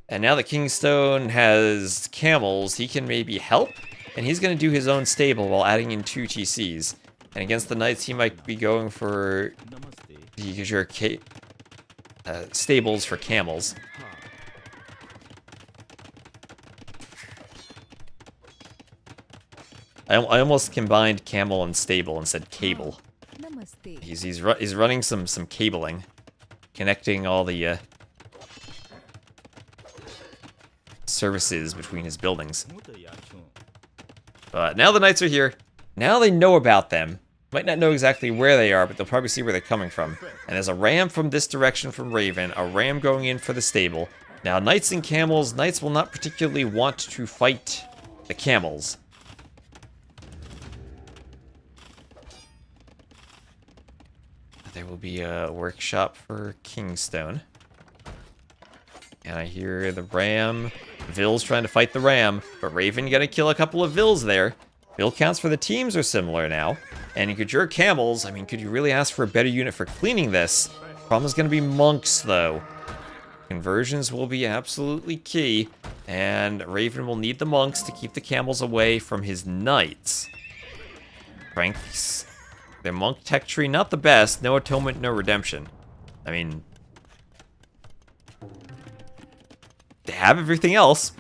And now that KingstoNe has camels, he can maybe help. And he's going to do his own stable while adding in 2 TCs. And against the knights, he might be going for your stables for camels. I almost combined camel and stable and said cable. Namaste. He's running some cabling, connecting all the services between his buildings. But now the knights are here. Now they know about them. Might not know exactly where they are, but they'll probably see where they're coming from. And there's a ram from this direction from Raven, a ram going in for the stable. Now knights and camels, knights will not particularly want to fight the camels. There will be a workshop for KingstoNe. And I hear the ram. Vil's trying to fight the ram, but Raven gonna kill a couple of Vils there. Vil counts for the teams are similar now. And you could your camels. I mean, could you really ask for a better unit for cleaning this? Problem is gonna be monks, though. Conversions will be absolutely key. And Raven will need the monks to keep the camels away from his knights. Frank's... Their monk tech tree, not the best. No atonement, no redemption. I mean... They have everything else.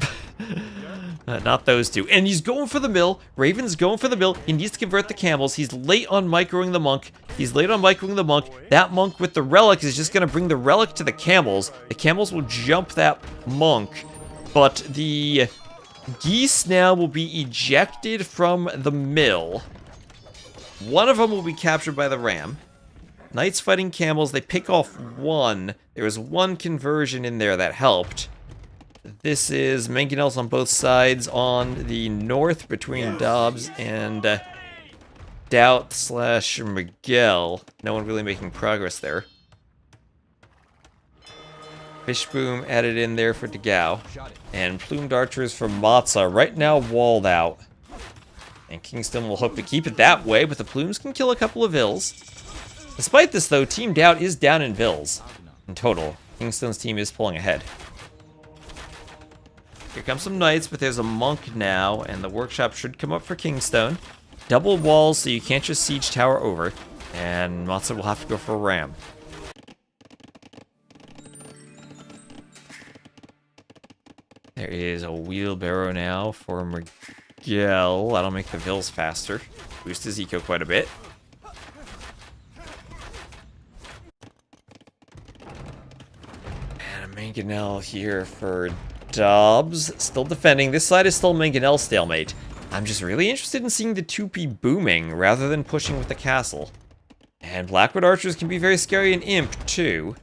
Not those two. And he's going for the mill. Raven's going for the mill. He needs to convert the camels. He's late on microing the monk. That monk with the relic is just going to bring the relic to the camels. The camels will jump that monk. But the geese now will be ejected from the mill. One of them will be captured by the ram. Knights fighting camels, they pick off one. There was one conversion in there that helped. This is mangonels on both sides on the north between Dobbs and DauT / Miguel. No one really making progress there. Fishboom added in there for DauT. And plumed archers for Matza, right now walled out. And KingstoNe will hope to keep it that way, but the plumes can kill a couple of Vils. Despite this, though, Team DauT is down in Vils. In total, KingstoNe's team is pulling ahead. Here comes some knights, but there's a monk now, and the workshop should come up for KingstoNe. Double walls, so you can't just siege tower over. And Matza will have to go for a ram. There is a wheelbarrow now for Miguel. That'll make the Vils faster. Boost his eco quite a bit. And a mangonel here for Dobbs. Still defending. This side is still mangonel stalemate. I'm just really interested in seeing the 2P booming rather than pushing with the castle. And Blackwood archers can be very scary and imp too.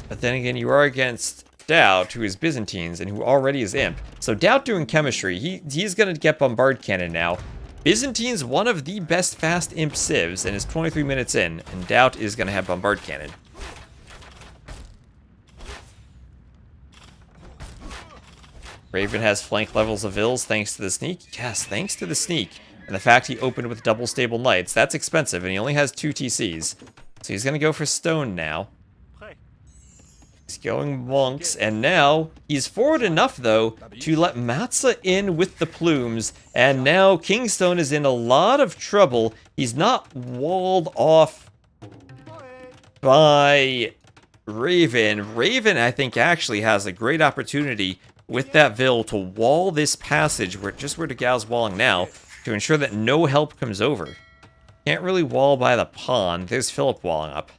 But then again, you are against DauT, who is Byzantines, and who already is imp. So DauT doing chemistry, he's going to get bombard cannon now. Byzantines, one of the best fast imp civs, and is 23 minutes in, and DauT is going to have bombard cannon. Raven has flank levels of Vils thanks to the sneak. Yes, thanks to the sneak. And the fact he opened with double stable knights, that's expensive, and he only has 2 TCs. So he's going to go for stone now. He's going monks, and now he's forward enough, though, to let Matza in with the plumes, and now KingstoNe is in a lot of trouble. He's not walled off by Raven. Raven, I think, actually has a great opportunity with that Vil to wall this passage, just where DauT's walling now, to ensure that no help comes over. Can't really wall by the pond. There's Philip walling up.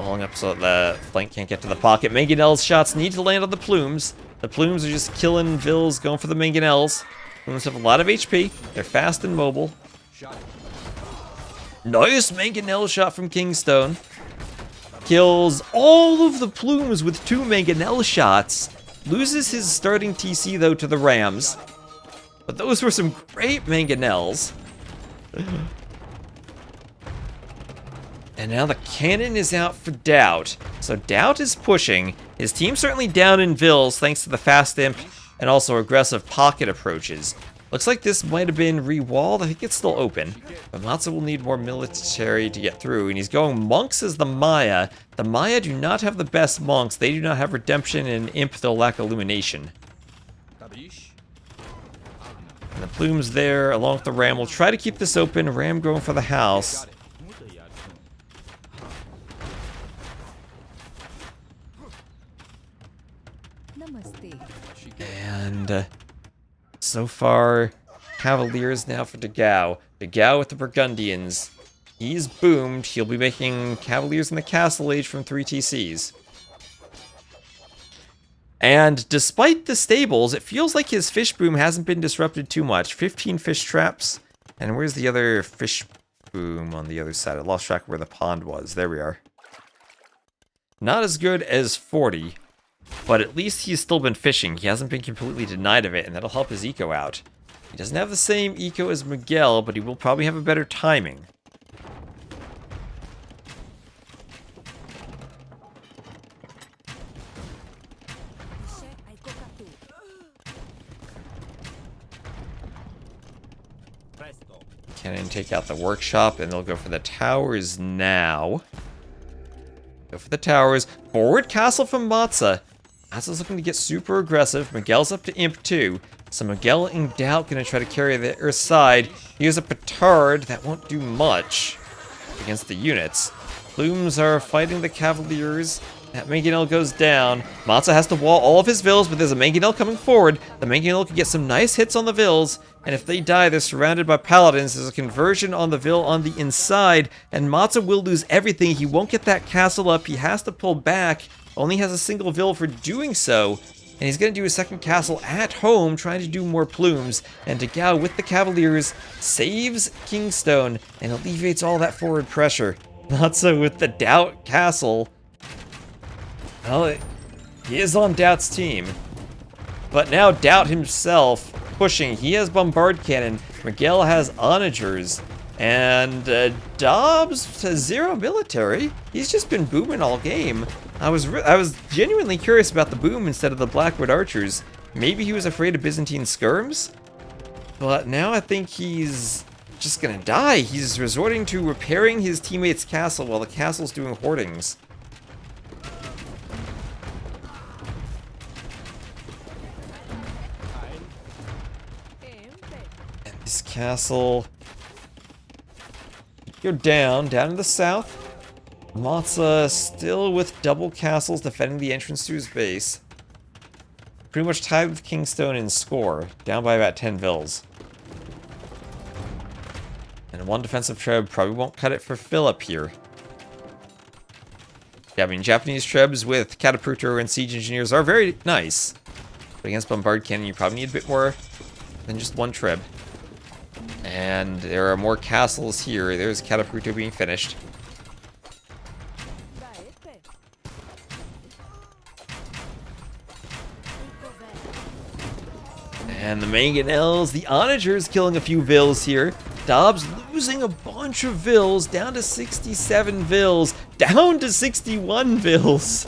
Falling up so the flank can't get to the pocket. Mangonel's shots need to land on the plumes. The plumes are just killing Vills, going for the Mangonels. Plumes have a lot of HP. They're fast and mobile. Nice Mangonel shot from KingstoNe. Kills all of the plumes with 2 Mangonel shots. Loses his starting TC though to the Rams. But those were some great Mangonels. And now the cannon is out for DauT. So DauT is pushing. His team's certainly down in Vills thanks to the fast imp and also aggressive pocket approaches. Looks like this might have been re-walled. I think it's still open. But Matza will need more military to get through. And he's going monks as the Maya. The Maya do not have the best monks. They do not have redemption, and imp they'll lack illumination. And the plumes there along with the ram will try to keep this open. Ram going for the house. Namaste. And so far, Cavaliers now for DauT. DauT with the Burgundians. He's boomed. He'll be making Cavaliers in the Castle Age from 3 TCs. And despite the stables, it feels like his fish boom hasn't been disrupted too much. 15 fish traps. And where's the other fish boom on the other side? I lost track of where the pond was. There we are. Not as good as 40. But at least he's still been fishing. He hasn't been completely denied of it, and that'll help his eco out. He doesn't have the same eco as Miguel, but he will probably have a better timing. Cannon take out the workshop, and they'll go for the towers now. Go for the towers. Forward castle from Matza. Matza's looking to get super aggressive. Miguel's up to imp 2. So Miguel and DauT gonna try to carry their side. Here's a petard that won't do much against the units. Plumes are fighting the Cavaliers. That Mangonel goes down. Matza has to wall all of his Vills, but there's a Mangonel coming forward. The Mangonel can get some nice hits on the Vills, and if they die, they're surrounded by Paladins. There's a conversion on the Vill on the inside, and Matza will lose everything. He won't get that castle up. He has to pull back. Only has a single Vill for doing so, and he's going to do a second castle at home, trying to do more plumes. And DauT with the Cavaliers saves KingstoNe and alleviates all that forward pressure. Matza with the DauT castle. Well, he is on DauT's team. But now DauT himself pushing. He has Bombard Cannon. Miguel has Onagers. And Dobbs has 0 military. He's just been booming all game. I was genuinely curious about the boom instead of the Blackwood Archers. Maybe he was afraid of Byzantine skirms? But now I think he's just gonna die. He's resorting to repairing his teammate's castle while the castle's doing hoardings. And this castle... go down in the south. Matza still with double castles defending the entrance to his base. Pretty much tied with KingstoNe in score, down by about 10 Vills. And one defensive treb probably won't cut it for Philip here. Yeah, I mean, Japanese trebs with Catapulto and Siege Engineers are very nice. But against Bombard Cannon, you probably need a bit more than just one treb. And there are more castles here. There's Catapulto being finished. And the Mangonels, the Onagers killing a few Vills here. Dobbs losing a bunch of Vills, down to 67 Vills, down to 61 Vills.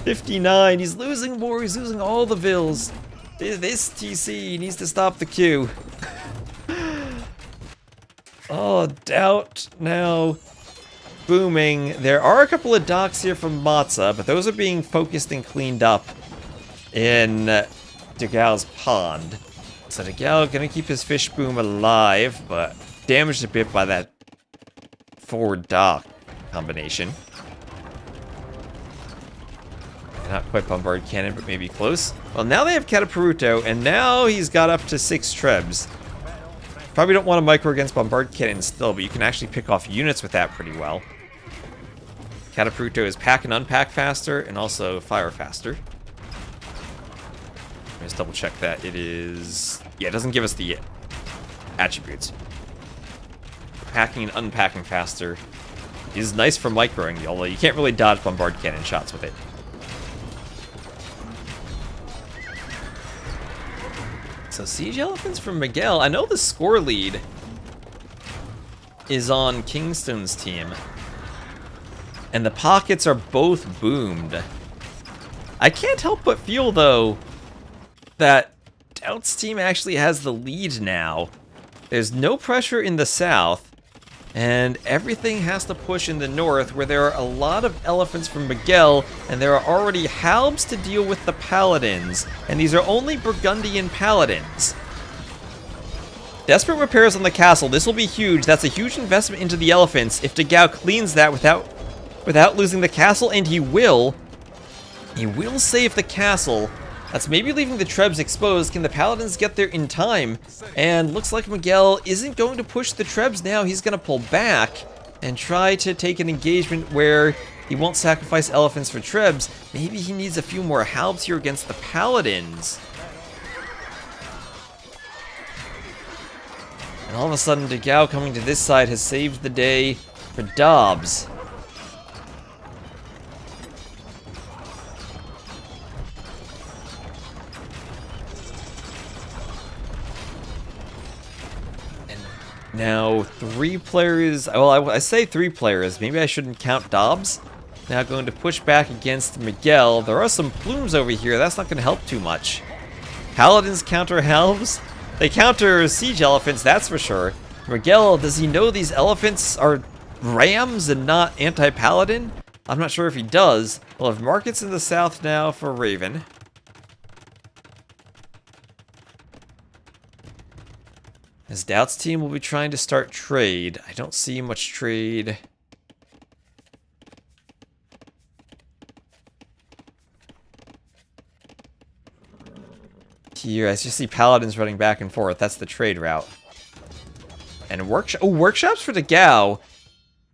59, he's losing more, he's losing all the Vills. This TC needs to stop the queue. Oh, DauT now booming. There are a couple of docks here from Matza, but those are being focused and cleaned up in DauT's pond. So DauT gonna keep his fish boom alive, but damaged a bit by that forward dock combination. Not quite Bombard Cannon, but maybe close. Well, now they have Catapulto, and now he's got up to 6 trebs. Probably don't want to micro against Bombard Cannon still, but you can actually pick off units with that pretty well. Catapruto is pack and unpack faster, and also fire faster. Let's double check that. It is... Yeah, it doesn't give us the attributes. Packing and unpacking faster is nice for microing, although you can't really dodge bombard cannon shots with it. So siege elephants from Miguel. I know the score lead is on KingstoNe's team. And the pockets are both boomed. I can't help but feel, though, that DauT's team actually has the lead now. There's no pressure in the south, and everything has to push in the north, where there are a lot of elephants from Miguel, and there are already halbs to deal with the paladins, and these are only Burgundian paladins. Desperate repairs on the castle. This will be huge. That's a huge investment into the elephants. If DauT cleans that without losing the castle, and he will save the castle. That's maybe leaving the Trebs exposed. Can the Paladins get there in time? And looks like Miguel isn't going to push the Trebs now. He's going to pull back and try to take an engagement where he won't sacrifice elephants for Trebs. Maybe he needs a few more halbs here against the Paladins. And all of a sudden, DauT coming to this side has saved the day for Dobbs. Now, 3 players, well, I say 3 players, maybe I shouldn't count Dobbs. Now going to push back against Miguel. There are some plumes over here, that's not going to help too much. Paladins counter halves. They counter siege elephants, that's for sure. Miguel, does he know these elephants are rams and not anti-paladin? I'm not sure if he does. We'll have markets in the south now for Raven. As DauT's team will be trying to start trade. I don't see much trade. Here, I just see paladins running back and forth. That's the trade route. And workshops for DauT.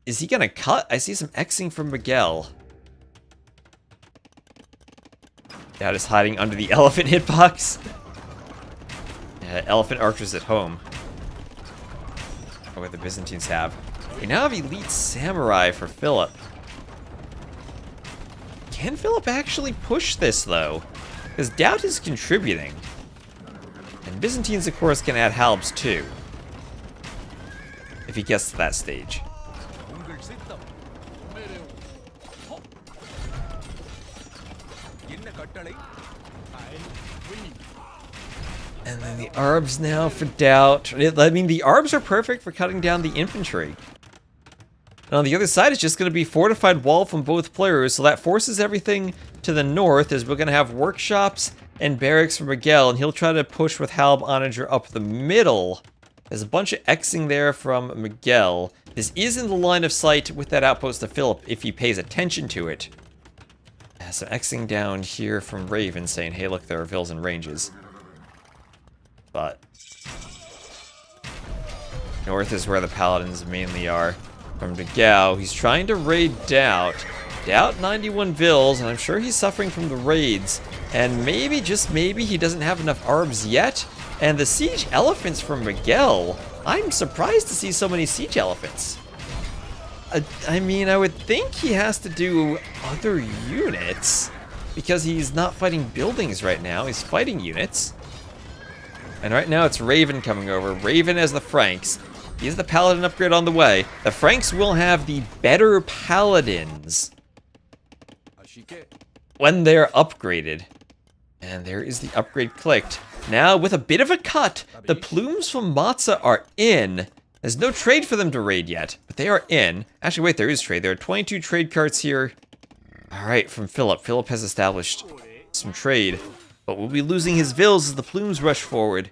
Is he gonna cut? I see some Xing from Miguel. DauT is hiding under the elephant hitbox. Elephant archers at home. Or what the Byzantines have. We now have elite samurai for Philip. Can Philip actually push this, though? Because DauT is contributing. And Byzantines, of course, can add halbs, too. If he gets to that stage. And then the Arbs now for DauT. I mean, the Arbs are perfect for cutting down the infantry. And on the other side, it's just going to be fortified wall from both players, so that forces everything to the north, as we're going to have workshops and barracks for Miguel, and he'll try to push with Halb Onager up the middle. There's a bunch of Xing there from Miguel. This is in the line of sight with that outpost of Philip, if he pays attention to it. Some Xing down here from Raven, saying, hey, look, there are vills and ranges. But north is where the paladins mainly are. From DauT, he's trying to raid DauT. DauT 91 vills, and I'm sure he's suffering from the raids. And maybe, just maybe, he doesn't have enough arbs yet. And the siege elephants from Miguel. I'm surprised to see so many siege elephants. I mean, I would think he has to do other units, because he's not fighting buildings right now. He's fighting units. And right now it's Raven coming over. Raven as the Franks. He has the Paladin upgrade on the way. The Franks will have the better Paladins when they're upgraded. And there is the upgrade clicked. Now, with a bit of a cut, the plumes from Matza are in. There's no trade for them to raid yet, but they are in. Actually, wait, there is trade. There are 22 trade carts here. All right, from Philip. Philip has established some trade. But we'll be losing his vills as the plumes rush forward.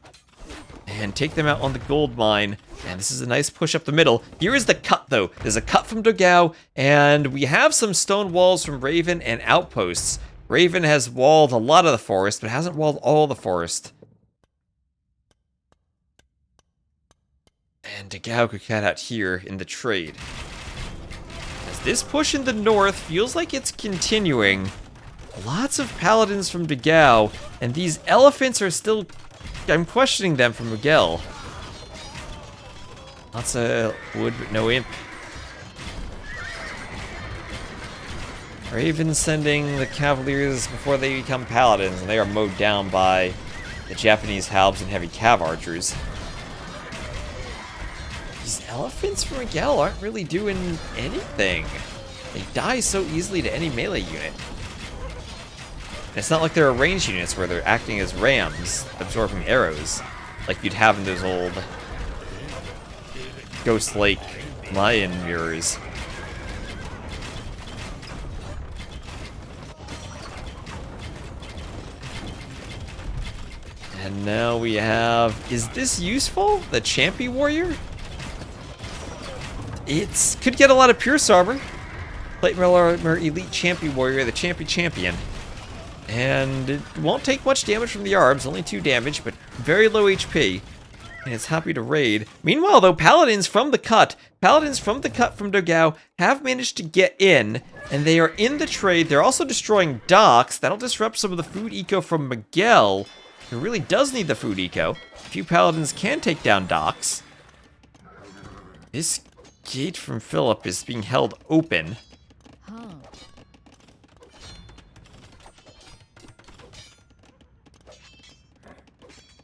And take them out on the gold mine. And this is a nice push up the middle. Here is the cut, though. There's a cut from DauT, and we have some stone walls from Raven and outposts. Raven has walled a lot of the forest, but hasn't walled all the forest. And DauT could cut out here in the trade. As this push in the north feels like it's continuing. Lots of paladins from DauT, and these elephants are still... I'm questioning them from Miguel. Lots of wood, but no imp. Raven sending the Cavaliers before they become paladins, and they are mowed down by the Japanese halbs and heavy cav archers. These elephants from Miguel aren't really doing anything. They die so easily to any melee unit. And it's not like they're ranged units where they're acting as rams, absorbing arrows, like you'd have in those old Ghost Lake Mayan mirrors. And now we have... Is this useful? The Champy Warrior? It's... Could get a lot of Pierce Armor. Plate Mail Armor Elite Champy Warrior, the Champy Champion. And it won't take much damage from the Arbs, only 2 damage, but very low HP. And it's happy to raid. Meanwhile, though, Paladins from the cut from DauT have managed to get in, and they are in the trade. They're also destroying docks. That'll disrupt some of the food eco from Miguel, who really does need the food eco. A few Paladins can take down docks. This gate from Philip is being held open. Huh.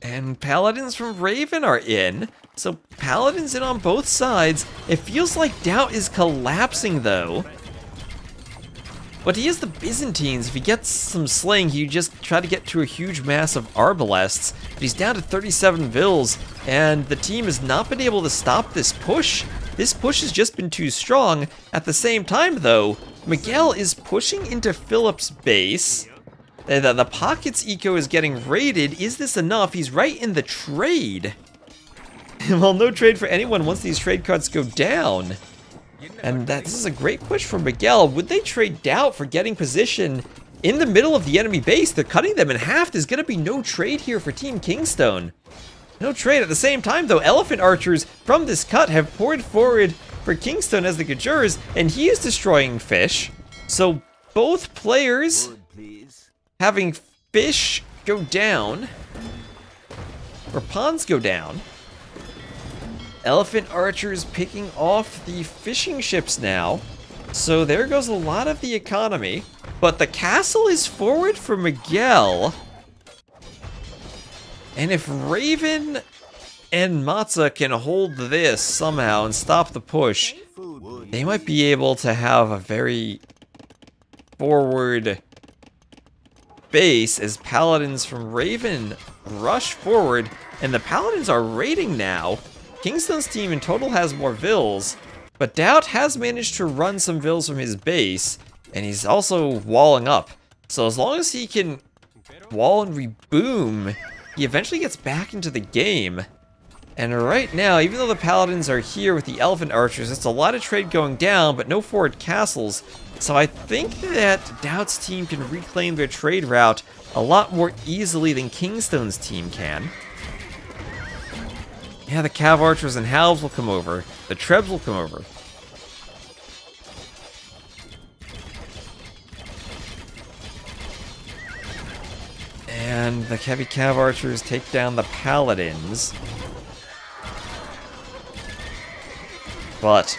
And Paladins from Raven are in. So Paladins in on both sides. It feels like DauT is collapsing, though. But he is the Byzantines. If he gets some slaying, he just try to get to a huge mass of Arbalests. But he's down to 37 Vils, and the team has not been able to stop this push. This push has just been too strong. At the same time, though, Miguel is pushing into Philip's base. The Pockets eco is getting raided. Is this enough? He's right in the trade. Well, no trade for anyone once these trade cards go down. And this is a great push for Miguel. Would they trade DauT for getting position in the middle of the enemy base? They're cutting them in half. There's going to be no trade here for Team KingstoNe. No trade. At the same time, though, Elephant Archers from this cut have poured forward for KingstoNe as the Gajurs, and he is destroying fish. So both players having fish go down, or ponds go down. Elephant Archers picking off the fishing ships now. So there goes a lot of the economy. But the castle is forward for Miguel. And if Raven and Matza can hold this somehow and stop the push, they might be able to have a very forward base as Paladins from Raven rush forward. And the Paladins are raiding now. KingstoNe's team in total has more Vils, but DauT has managed to run some Vils from his base, and he's also walling up. So as long as he can wall and reboom, he eventually gets back into the game. And right now, even though the Paladins are here with the Elephant Archers, it's a lot of trade going down, but no forward castles. So I think that DauT's team can reclaim their trade route a lot more easily than KingstoNe's team can. Yeah, the Cav Archers and Halves will come over. The Trebs will come over. And the heavy Cav Archers take down the Paladins. But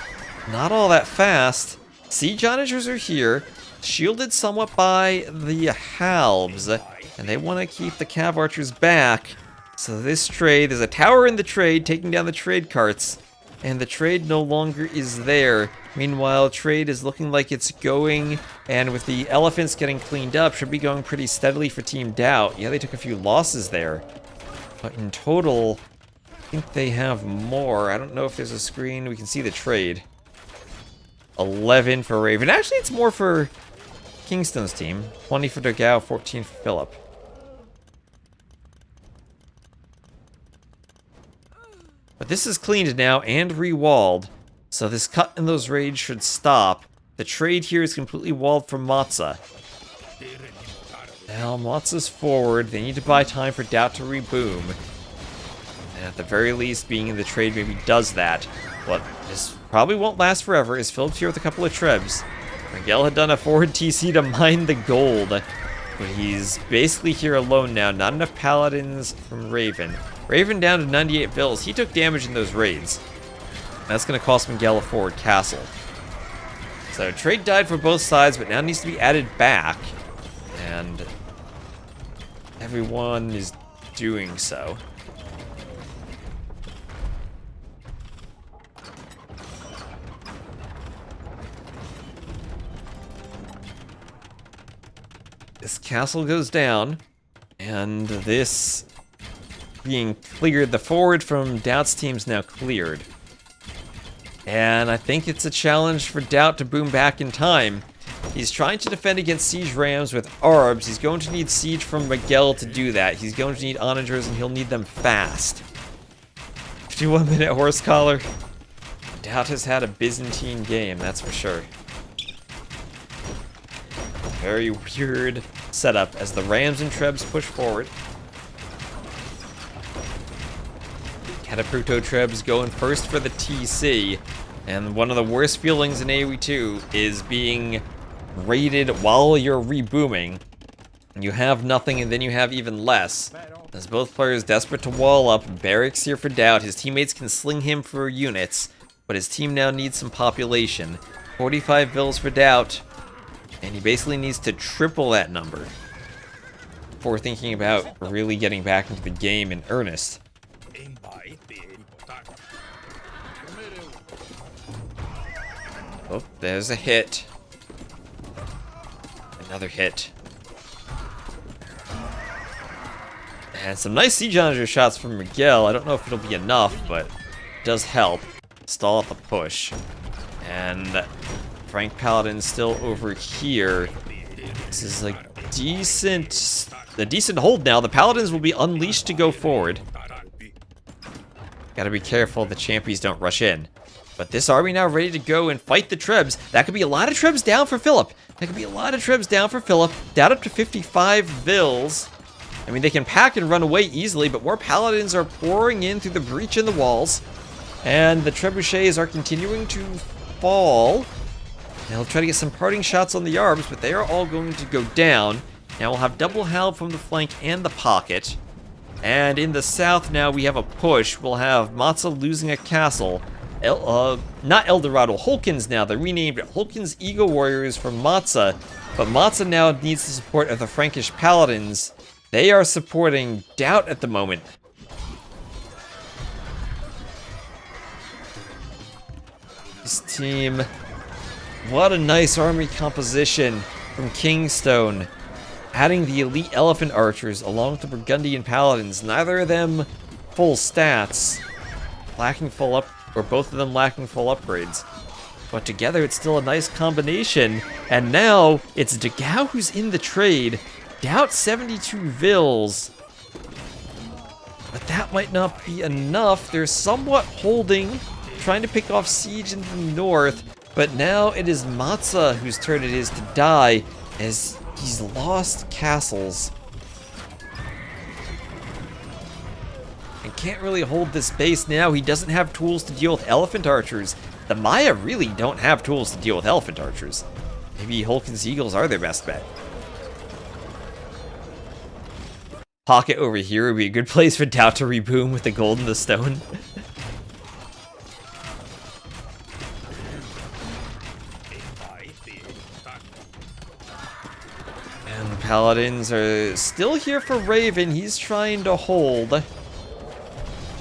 not all that fast. Siege Onagers are here, shielded somewhat by the Halves, and they want to keep the Cav Archers back. So this trade, there's a tower in the trade taking down the trade carts, and the trade no longer is there. Meanwhile, trade is looking like it's going, and with the elephants getting cleaned up, should be going pretty steadily for Team DauT. Yeah, they took a few losses there, but in total, I think they have more. I don't know if there's a screen. We can see the trade. 11 for Raven. Actually, it's more for KingstoNe's team. 20 for DauT, 14 for Philip. But this is cleaned now and re-walled, so this cut in those raids should stop. The trade here is completely walled from Matza. Now Matza's forward. They need to buy time for DauT to reboom. And at the very least, being in the trade maybe does that. But this probably won't last forever, is Philip's here with a couple of trebs. Miguel had done a forward TC to mine the gold, but he's basically here alone now. Not enough paladins from Raven. Raven down to 98 vills. He took damage in those raids. That's going to cost Miguel a forward castle. So trade died for both sides, but now needs to be added back. And everyone is doing so. This castle goes down, and this being cleared, the forward from DauT's team's now cleared. And I think it's a challenge for DauT to boom back in time. He's trying to defend against siege rams with arbs. He's going to need siege from Miguel to do that. He's going to need onagers, and he'll need them fast. 51-minute horse collar. DauT has had a Byzantine game, that's for sure. Very weird setup as the Rams and Trebs push forward. Catapulto Trebs going first for the TC. And one of the worst feelings in AoE 2 is being raided while you're rebooming. You have nothing and then you have even less. As both players desperate to wall up, Barracks here for DauT. His teammates can sling him for units, but his team now needs some population. 45 vills for DauT. And he basically needs to triple that number before thinking about really getting back into the game in earnest. Oh, there's a hit. Another hit. And some nice siege onager shots from Miguel. I don't know if it'll be enough, but it does help. Stall at the push. And Frank Paladin's still over here. This is a decent hold now. The Paladins will be unleashed to go forward. Gotta be careful the champions don't rush in. But this army now ready to go and fight the Trebs. That could be a lot of Trebs down for Philip. Down up to 55 vills. I mean, they can pack and run away easily, but more Paladins are pouring in through the breach in the walls. And the trebuchets are continuing to fall. They'll try to get some parting shots on the arms, but they are all going to go down. Now we'll have double help from the flank and the pocket. And in the south now we have a push. We'll have Matza losing a castle. Not Eldorado, Hulkins now. They renamed it Hulkins Eagle Warriors from Matza. But Matza now needs the support of the Frankish Paladins. They are supporting DauT at the moment. This team... What a nice army composition from KingstoNe. Adding the elite elephant archers along with the Burgundian paladins. Neither of them full stats. Lacking full up, or both of them lacking full upgrades. But together it's still a nice combination. And now it's DeGao who's in the trade. DauT 72 vills. But that might not be enough. They're somewhat holding, trying to pick off siege in the north. But now it is Matza whose turn it is to die, as he's lost castles. And can't really hold this base now. He doesn't have tools to deal with elephant archers. The Maya really don't have tools to deal with elephant archers. Maybe Hulkins Eagles are their best bet. Pocket over here would be a good place for DauT to reboom with the gold and the stone. Paladins are still here for Raven. He's trying to hold.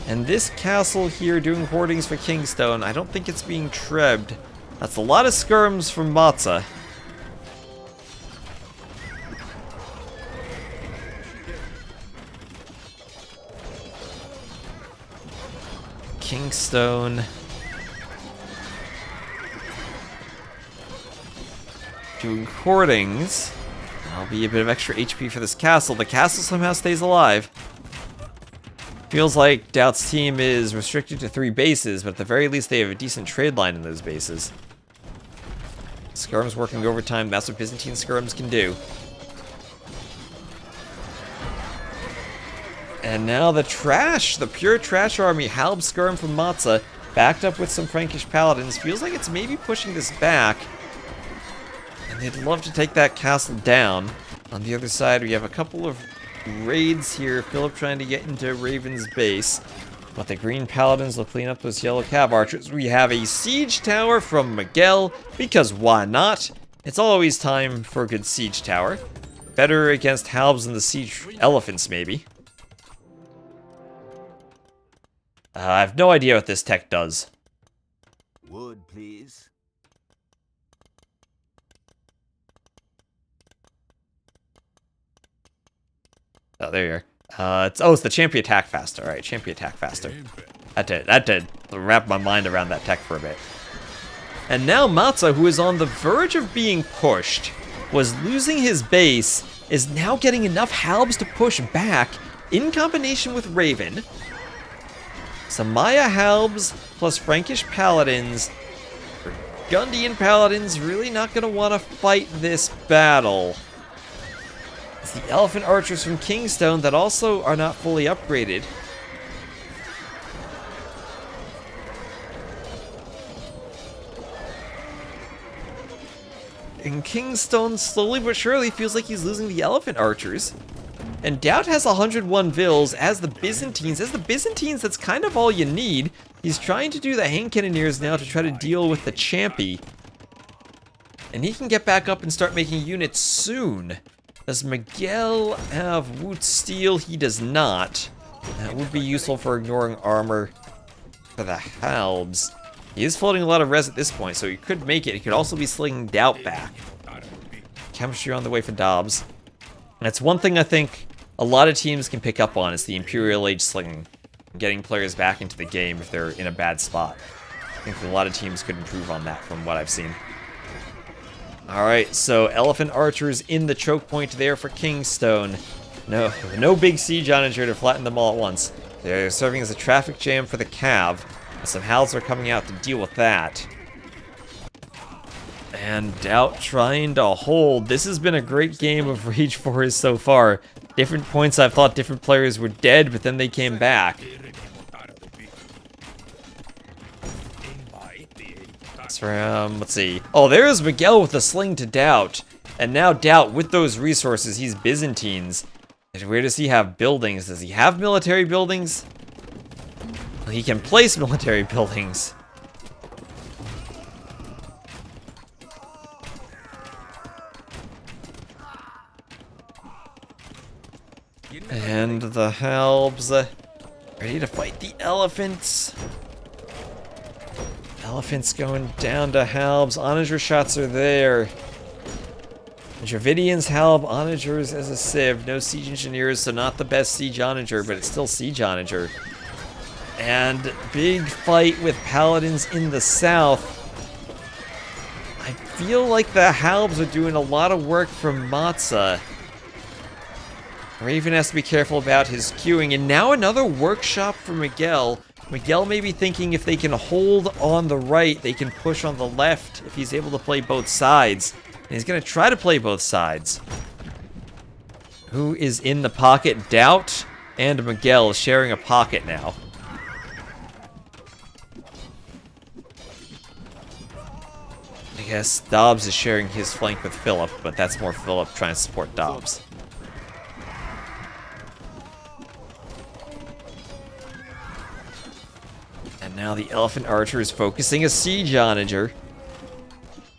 And this castle here doing hoardings for KingstoNe, I don't think it's being trebbed. That's a lot of skirms from Matza. KingstoNe doing hoardings. That'll be a bit of extra HP for this castle. The castle somehow stays alive. Feels like DauT's team is restricted to 3 bases, but at the very least they have a decent trade line in those bases. Skirms working overtime, that's what Byzantine skirms can do. And now the trash, the pure trash army, Halb skirm from Matza. backed up with some Frankish Paladins. Feels like it's maybe pushing this back. And they'd love to take that castle down. On the other side, we have a couple of raids here. Philip trying to get into Raven's base. But the green Paladins will clean up those yellow Cav Archers. We have a siege tower from Miguel, because why not? It's always time for a good siege tower. Better against halbs than the siege elephants, maybe. I have no idea what this tech does. Wood, please. Oh, there you are. It's the champion attack faster. All right, champion attack faster. That did wrap my mind around that tech for a bit. And now Matza, who is on the verge of being pushed, was losing his base, is now getting enough halbs to push back in combination with Raven. Some Maya halbs plus Frankish Paladins. Burgundian Paladins really not going to want to fight this battle. It's the Elephant Archers from KingstoNe that also are not fully upgraded. And KingstoNe slowly but surely feels like he's losing the Elephant Archers. And DauT has 101 vills as the Byzantines. As the Byzantines, that's kind of all you need. He's trying to do the Hand Cannoneers now to try to deal with the Champy. And he can get back up and start making units soon. Does Miguel have Woot Steel? He does not. That would be useful for ignoring armor for the halbs. He is floating a lot of res at this point, so he could make it. He could also be slinging DauT back. Chemistry on the way for Dobbs. That's one thing I think a lot of teams can pick up on, is the Imperial Age slinging. Getting players back into the game if they're in a bad spot. I think a lot of teams could improve on that from what I've seen. Alright, so Elephant Archers in the choke point there for KingstoNe. No big siege onager to flatten them all at once. They're serving as a traffic jam for the Cav. And some halbs are coming out to deal with that. And DauT trying to hold. This has been a great game of Rage Forest so far. Different points I've thought different players were dead, but then they came back. It's from, let's see. Oh, there's Miguel with the sling to DauT. And now DauT, with those resources, he's Byzantines. And where does he have buildings? Does he have military buildings? Well, he can place military buildings. And the halbs ready to fight the elephants. Elephants going down to halbs. Onager shots are there. Dravidians, halb, onagers as a civ. No siege engineers, so not the best siege onager, but it's still siege onager. And big fight with paladins in the south. I feel like the halbs are doing a lot of work from Matza. Raven has to be careful about his queuing. And now another workshop for Miguel. Miguel may be thinking if they can hold on the right, they can push on the left if he's able to play both sides. And he's going to try to play both sides. Who is in the pocket? DauT and Miguel sharing a pocket now. I guess Dobbs is sharing his flank with Philip, but that's more Philip trying to support Dobbs. And now the Elephant Archer is focusing a Siege Onager.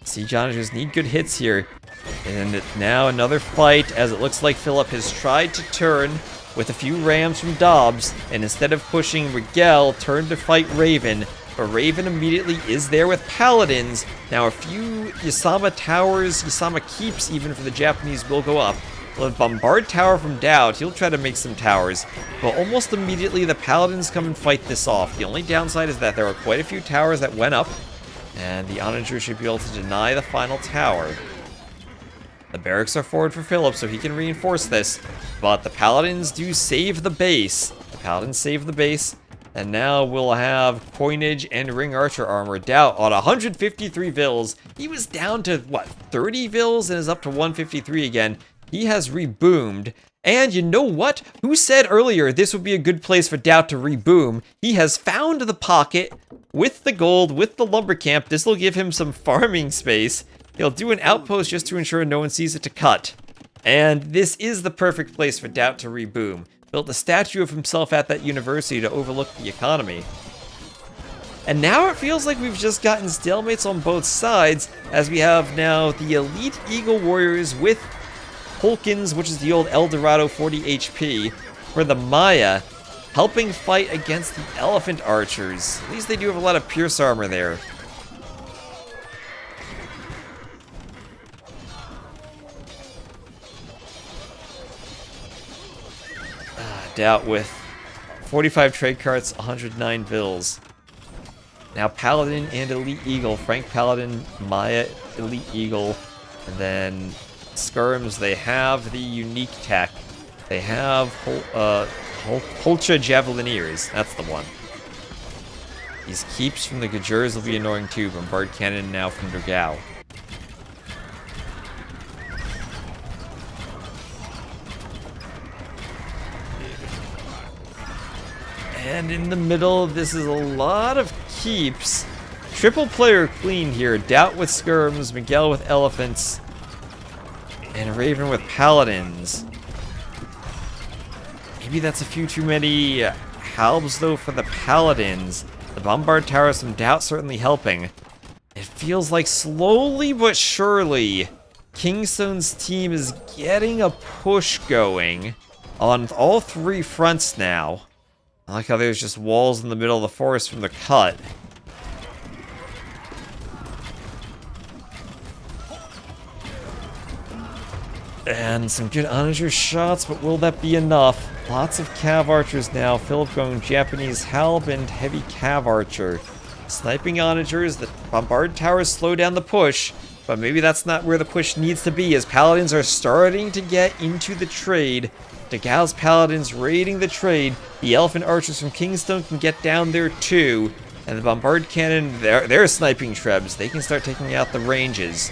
Siege Onagers need good hits here. And now another fight, as it looks like Philip has tried to turn with a few rams from Dobbs, and instead of pushing Miguel, turned to fight Raven. But Raven immediately is there with Paladins. Now a few Yasama towers, Yasama keeps even for the Japanese will go up. With Bombard Tower from DauT, he'll try to make some towers. But almost immediately the Paladins come and fight this off. The only downside is that there are quite a few towers that went up. And the Onager should be able to deny the final tower. The barracks are forward for Philip, so he can reinforce this. But the Paladins do save the base. The Paladins save the base. And now we'll have Coinage and Ring Archer armor. DauT on 153 vills. He was down to, what, 30 vills and is up to 153 again. He has reboomed. And you know what? Who said earlier this would be a good place for DauT to reboom? He has found the pocket with the gold, with the lumber camp, this will give him some farming space. He'll do an outpost just to ensure no one sees it to cut. And this is the perfect place for DauT to reboom. Built a statue of himself at that university to overlook the economy. And now it feels like we've just gotten stalemates on both sides, as we have now the elite Eagle Warriors with Hulkins, which is the old El Dorado 40 HP, for the Maya, helping fight against the Elephant Archers. At least they do have a lot of Pierce armor there. DauT with 45 trade carts, 109 bills. Now Paladin and Elite Eagle. Frank Paladin, Maya, Elite Eagle. And then Skirms, they have the unique tech. They have Holcha Javelineers. That's the one. These keeps from the Gajurs will be annoying too. Bombard Cannon now from Dragao. And in the middle, this is a lot of keeps. Triple player clean here. DauT with Skirms, Miguel with Elephants, and Raven with Paladins. Maybe that's a few too many halbs, though, for the Paladins. The Bombard Towers from DauT certainly helping. It feels like slowly but surely, KingstoNe's team is getting a push going on all three fronts now. I like how there's just walls in the middle of the forest from the cut. And some good onager shots, but will that be enough? Lots of cav archers now. Philip going Japanese halb and heavy cav archer. Sniping onagers, the bombard towers slow down the push, but maybe that's not where the push needs to be, as paladins are starting to get into the trade. Dagao's paladins raiding the trade. The elephant archers from KingstoNe can get down there too. And the bombard cannon, they're sniping trebs. They can start taking out the ranges.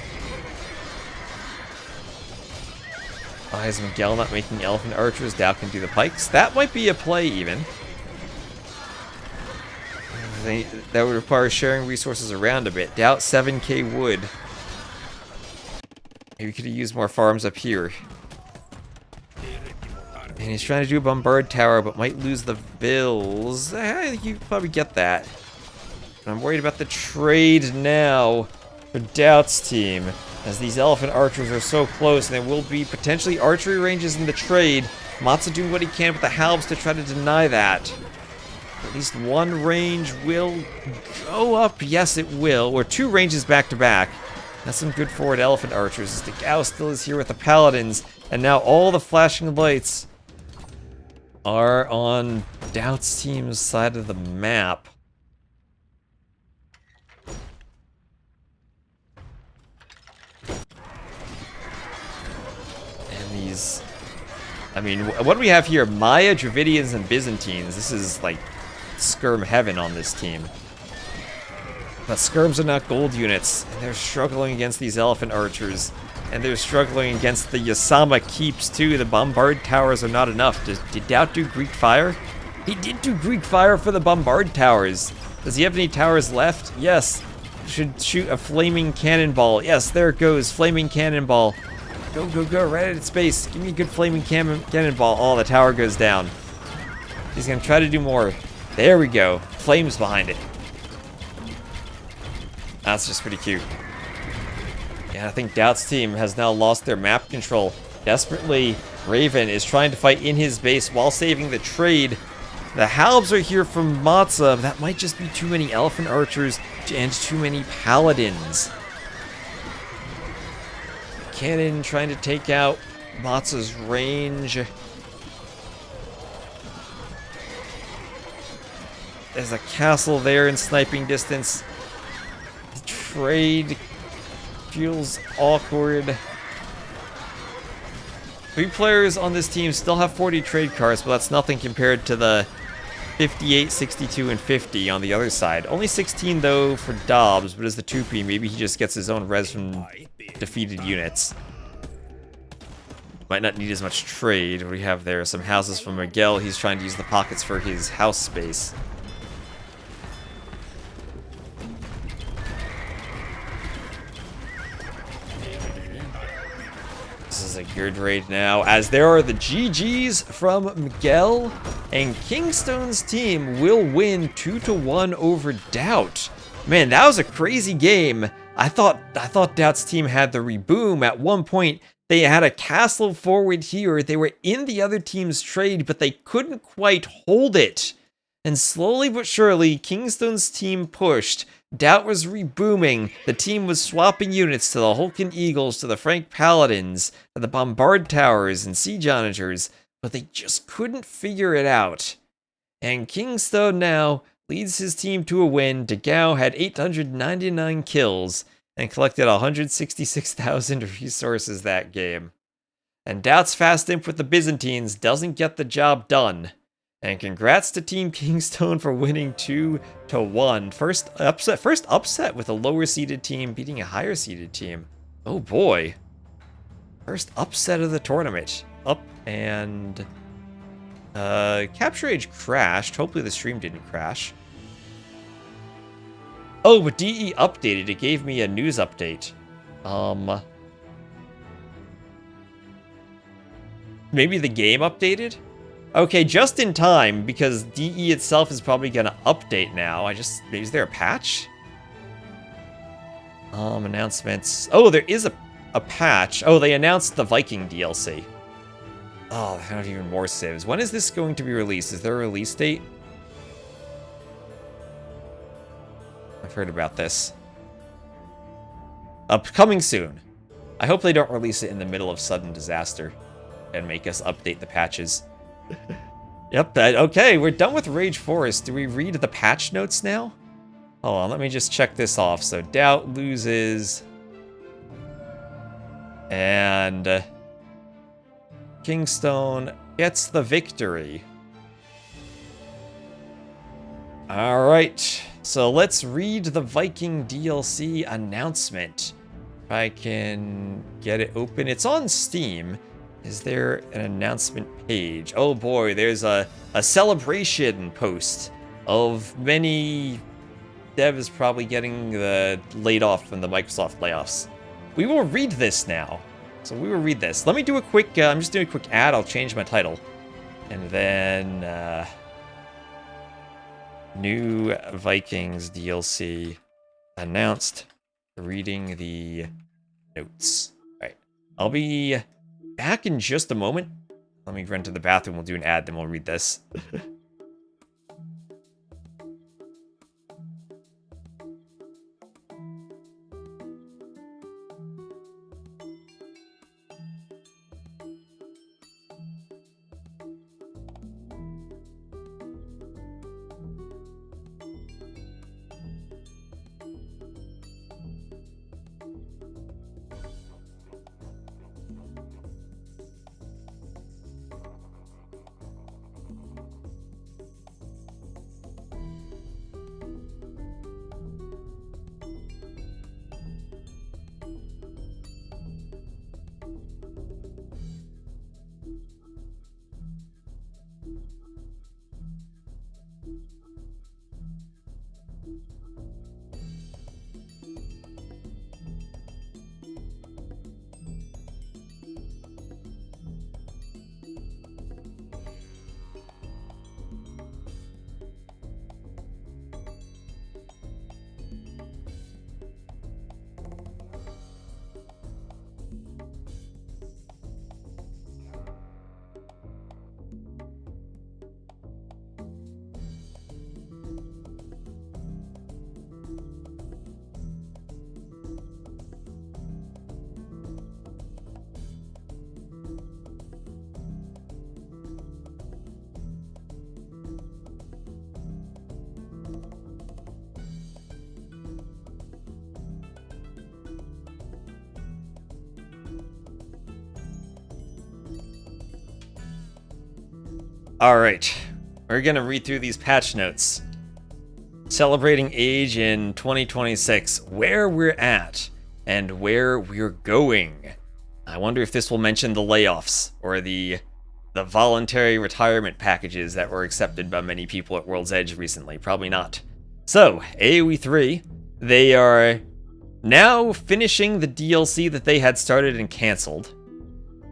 Why is Miguel not making elephant archers? DauT can do the pikes. That might be a play even. That would require sharing resources around a bit. DauT 7k wood. Maybe we could have used more farms up here. And he's trying to do a bombard tower, but might lose the bills. You probably get that. I'm worried about the trade now for DauT's team, as these elephant archers are so close, and there will be potentially archery ranges in the trade. Matsu doing what he can with the halbs to try to deny that. At least one range will go up. Yes, it will. Or two ranges back to back. That's some good forward elephant archers. DauT still is here with the paladins, and now all the flashing lights are on DauT's team's side of the map. And these... I mean, what do we have here? Maya, Dravidians, and Byzantines. This is like skirm heaven on this team. But skirms are not gold units, and they're struggling against these elephant archers. And they're struggling against the Yasama keeps too. The bombard towers are not enough. Did DauT do Greek fire? He did do Greek fire for the bombard towers. Does he have any towers left? Yes. Should shoot a flaming cannonball. Yes, there it goes. Flaming cannonball. Go, go, go. Right at its base. Give me a good flaming cannonball. Oh, the tower goes down. He's going to try to do more. There we go. Flames behind it. That's just pretty cute. Yeah, I think DauT's team has now lost their map control. Desperately, Raven is trying to fight in his base while saving the trade. The halbs are here from Matza. That might just be too many elephant archers and too many paladins. Cannon trying to take out Matza's range. There's a castle there in sniping distance. The trade feels awkward. 3 players on this team still have 40 trade cards, but that's nothing compared to the 58, 62, and 50 on the other side. Only 16 though for Dobbs, but as the 2P, maybe he just gets his own res from defeated units. Might not need as much trade. What do we have there? Some houses from Miguel. He's trying to use the pockets for his house space. is a good raid now, as there are the GGs from Miguel, and KingstoNe's team will win 2-1 over DauT. Man, that was a crazy game. I thought DauT's team had the reboom. At one point, they had a castle forward here. They were in the other team's trade, but they couldn't quite hold it. And slowly but surely, KingstoNe's team pushed. DauT was rebooming. The team was swapping units to the Hulken Eagles, to the Frank Paladins, to the Bombard Towers and Siege Onagers, but they just couldn't figure it out. And KingstoNe now leads his team to a win. DeGao had 899 kills and collected 166,000 resources that game. And DauT's fast imp with the Byzantines doesn't get the job done. And congrats to Team KingstoNe for winning 2-1. First upset with a lower seeded team beating a higher seeded team. Oh boy. First upset of the tournament. Up and Capture Age crashed. Hopefully the stream didn't crash. Oh, but DE updated. It gave me a news update. Maybe the game updated? Okay, just in time, because DE itself is probably gonna update now. Is there a patch? Announcements. Oh, there is a patch. Oh, they announced the Viking DLC. Oh, they have even more civs. When is this going to be released? Is there a release date? I've heard about this. Coming soon. I hope they don't release it in the middle of sudden disaster and make us update the patches. Yep, okay, we're done with Rage Forest. Do we read the patch notes now? Hold on, let me just check this off. So DauT loses. And KingstoNe gets the victory. Alright, so let's read the Viking DLC announcement. If I can get it open. It's on Steam. Is there an announcement page? Oh boy, there's a celebration post of many devs probably getting laid off from the Microsoft layoffs. We will read this now. So we will read this. Let me do a quick, I'm just doing a quick ad. I'll change my title. And then, new Vikings DLC announced. Reading the notes. All right. I'll be back in just a moment. Let me run to the bathroom. We'll do an ad, then we'll read this. Alright, we're gonna read through these patch notes. Celebrating Age in 2026, where we're at, and where we're going. I wonder if this will mention the layoffs, or the voluntary retirement packages that were accepted by many people at World's Edge recently. Probably not. So, AoE 3, they are now finishing the DLC that they had started and canceled.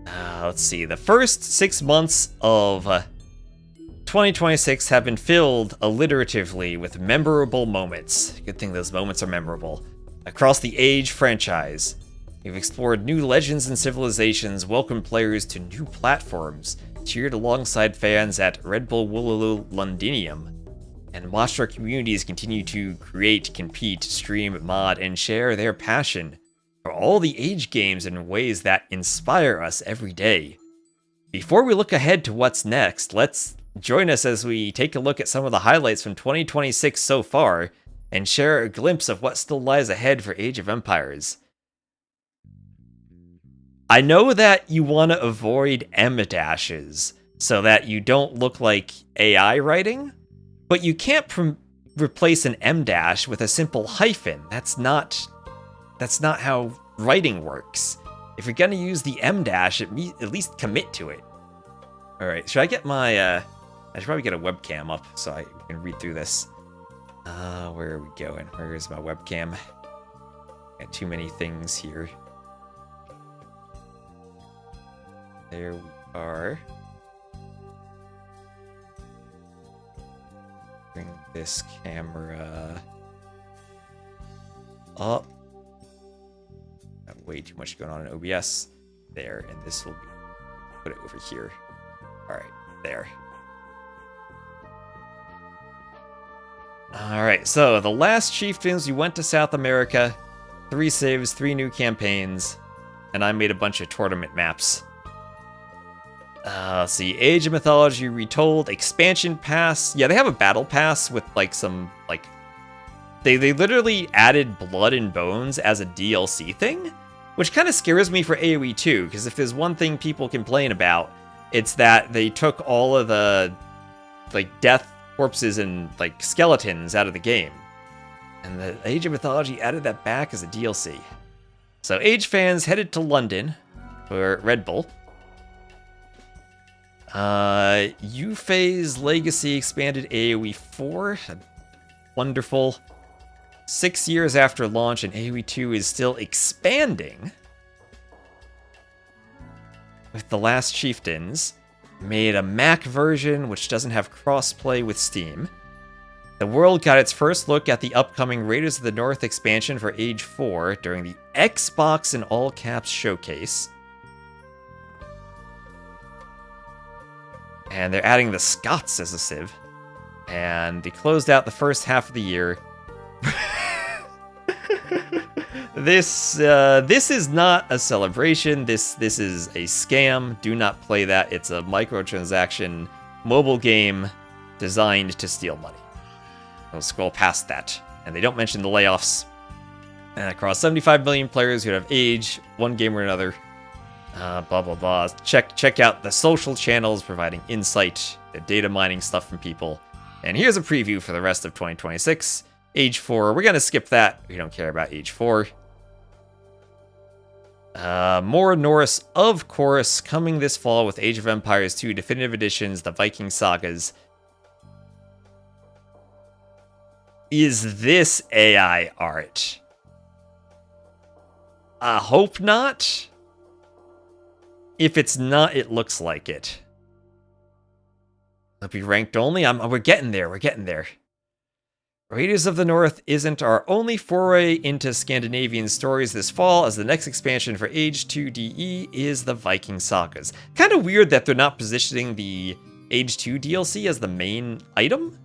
Let's see. The first 6 months of 2026 have been filled alliteratively with memorable moments. Good thing those moments are memorable. Across the Age franchise, we've explored new legends and civilizations, welcomed players to new platforms, cheered alongside fans at Red Bull Woolulu Londinium, and watched our communities continue to create, compete, stream, mod, and share their passion for all the Age games in ways that inspire us every day. Before we look ahead to what's next, let's join us as we take a look at some of the highlights from 2026 so far, and share a glimpse of what still lies ahead for Age of Empires. I know that you want to avoid M-dashes so that you don't look like AI writing, but you can't replace an M-dash with a simple hyphen. That's not how writing works. If you're gonna use the M-dash, at least commit to it. Alright, should I get my, I should probably get a webcam up so I can read through this. Where are we going? Where is my webcam? Got too many things here. There we are. Bring this camera up. Got way too much going on in OBS. There, and this will be, put it over here. Alright, there. Alright, so the last Chieftains, we went to South America. 3 saves, 3 new campaigns, and I made a bunch of tournament maps. Let's see, Age of Mythology Retold, Expansion Pass. Yeah, they have a Battle Pass with, like, some, like... They literally added Blood and Bones as a DLC thing, which kind of scares me for AoE 2, because if there's one thing people complain about, it's that they took all of the, like, death corpses and, like, skeletons out of the game. And the Age of Mythology added that back as a DLC. So Age fans headed to London for Red Bull. U-Phase Legacy expanded AoE 4. Wonderful. 6 years after launch, and AoE 2 is still expanding. With The Last Chieftains, made a Mac version which doesn't have crossplay with Steam. The world got its first look at the upcoming Raiders of the North expansion for Age 4 during the Xbox in all caps showcase. And they're adding the Scots as a civ. And they closed out the first half of the year. This is not a celebration. This is a scam. Do not play that. It's a microtransaction mobile game designed to steal money. I'll scroll past that. And they don't mention the layoffs. And across 75 million players who have Age, one game or another. Blah, blah, blah. Check out the social channels providing insight, the data mining stuff from people. And here's a preview for the rest of 2026. Age 4, we're going to skip that. We don't care about Age 4. More Norse, of course, coming this fall with Age of Empires 2 Definitive Editions, the Viking Sagas. Is this AI art? I hope not. If it's not, it looks like it. It'll be ranked only. We're getting there. We're getting there. Raiders of the North isn't our only foray into Scandinavian stories this fall, as the next expansion for Age 2 DE is the Viking Sagas. Kind of weird that they're not positioning the Age 2 DLC as the main item.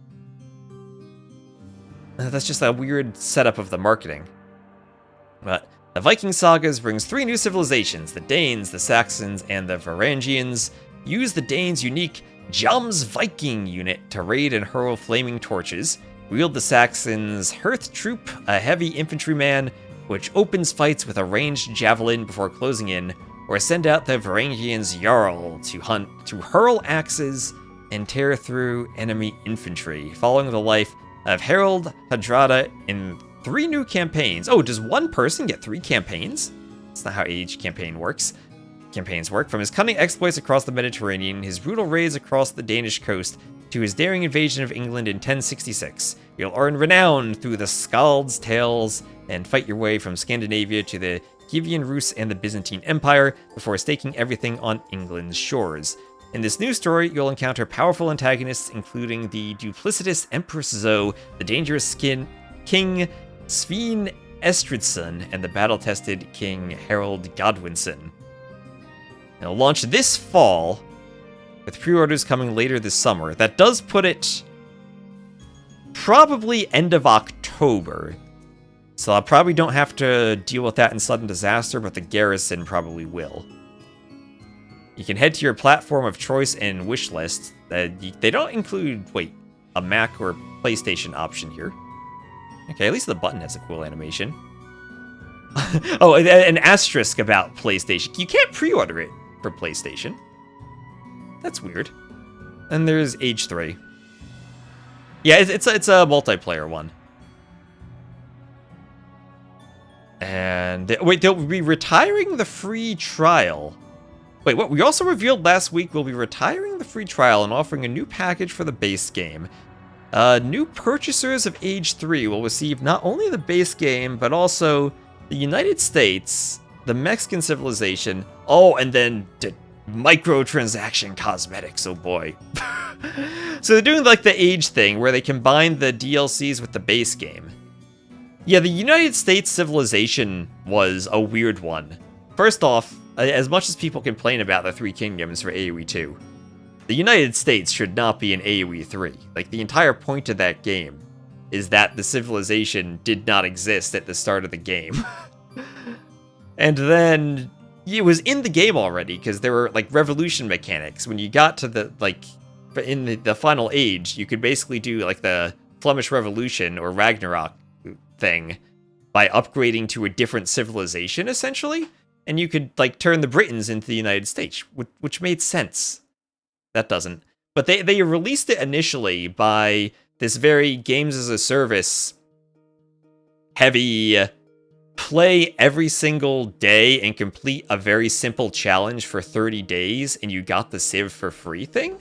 That's just a weird setup of the marketing. But the Viking Sagas brings 3 new civilizations, the Danes, the Saxons, and the Varangians. Use the Danes' unique Jom's Viking unit to raid and hurl flaming torches. Wield the Saxons' Hearth Troop, a heavy infantryman, which opens fights with a ranged javelin before closing in, or send out the Varangians' Jarl to hurl axes and tear through enemy infantry, following the life of Harold Hadrada in 3 new campaigns. Oh, does one person get 3 campaigns? That's not how Age campaigns work. From his cunning exploits across the Mediterranean, his brutal raids across the Danish coast, to his daring invasion of England in 1066. You'll earn renown through the Skald's Tales and fight your way from Scandinavia to the Kievan Rus and the Byzantine Empire before staking everything on England's shores. In this new story, you'll encounter powerful antagonists including the duplicitous Empress Zoe, the dangerous King Svein Estridsson, and the battle-tested King Harold Godwinson. It'll launch this fall, with pre-orders coming later this summer. That does put it probably end of October. So I probably don't have to deal with that in Sudden Disaster, but the Garrison probably will. You can head to your platform of choice and wish list. They don't include, a Mac or PlayStation option here. Okay, at least the button has a cool animation. Oh, an asterisk about PlayStation. You can't pre-order it for PlayStation. That's weird. And there's Age 3. Yeah, it's a multiplayer one. And they'll be retiring the free trial. Wait, what? We also revealed last week we'll be retiring the free trial and offering a new package for the base game. New purchasers of Age 3 will receive not only the base game, but also the United States, the Mexican civilization, and then the microtransaction cosmetics, oh boy. So they're doing like the Age thing, where they combine the DLCs with the base game. Yeah, the United States civilization was a weird one. First off, as much as people complain about the Three Kingdoms for AoE 2, the United States should not be in AoE 3. Like, the entire point of that game is that the civilization did not exist at the start of the game. And then it was in the game already, because there were, like, revolution mechanics. When you got to the, like, in the final age, you could basically do, like, the Flemish Revolution or Ragnarok thing by upgrading to a different civilization, essentially. And you could, like, turn the Britons into the United States, which made sense. That doesn't. But they released it initially by this very games-as-a-service heavy play every single day and complete a very simple challenge for 30 days and you got the Civ for free thing,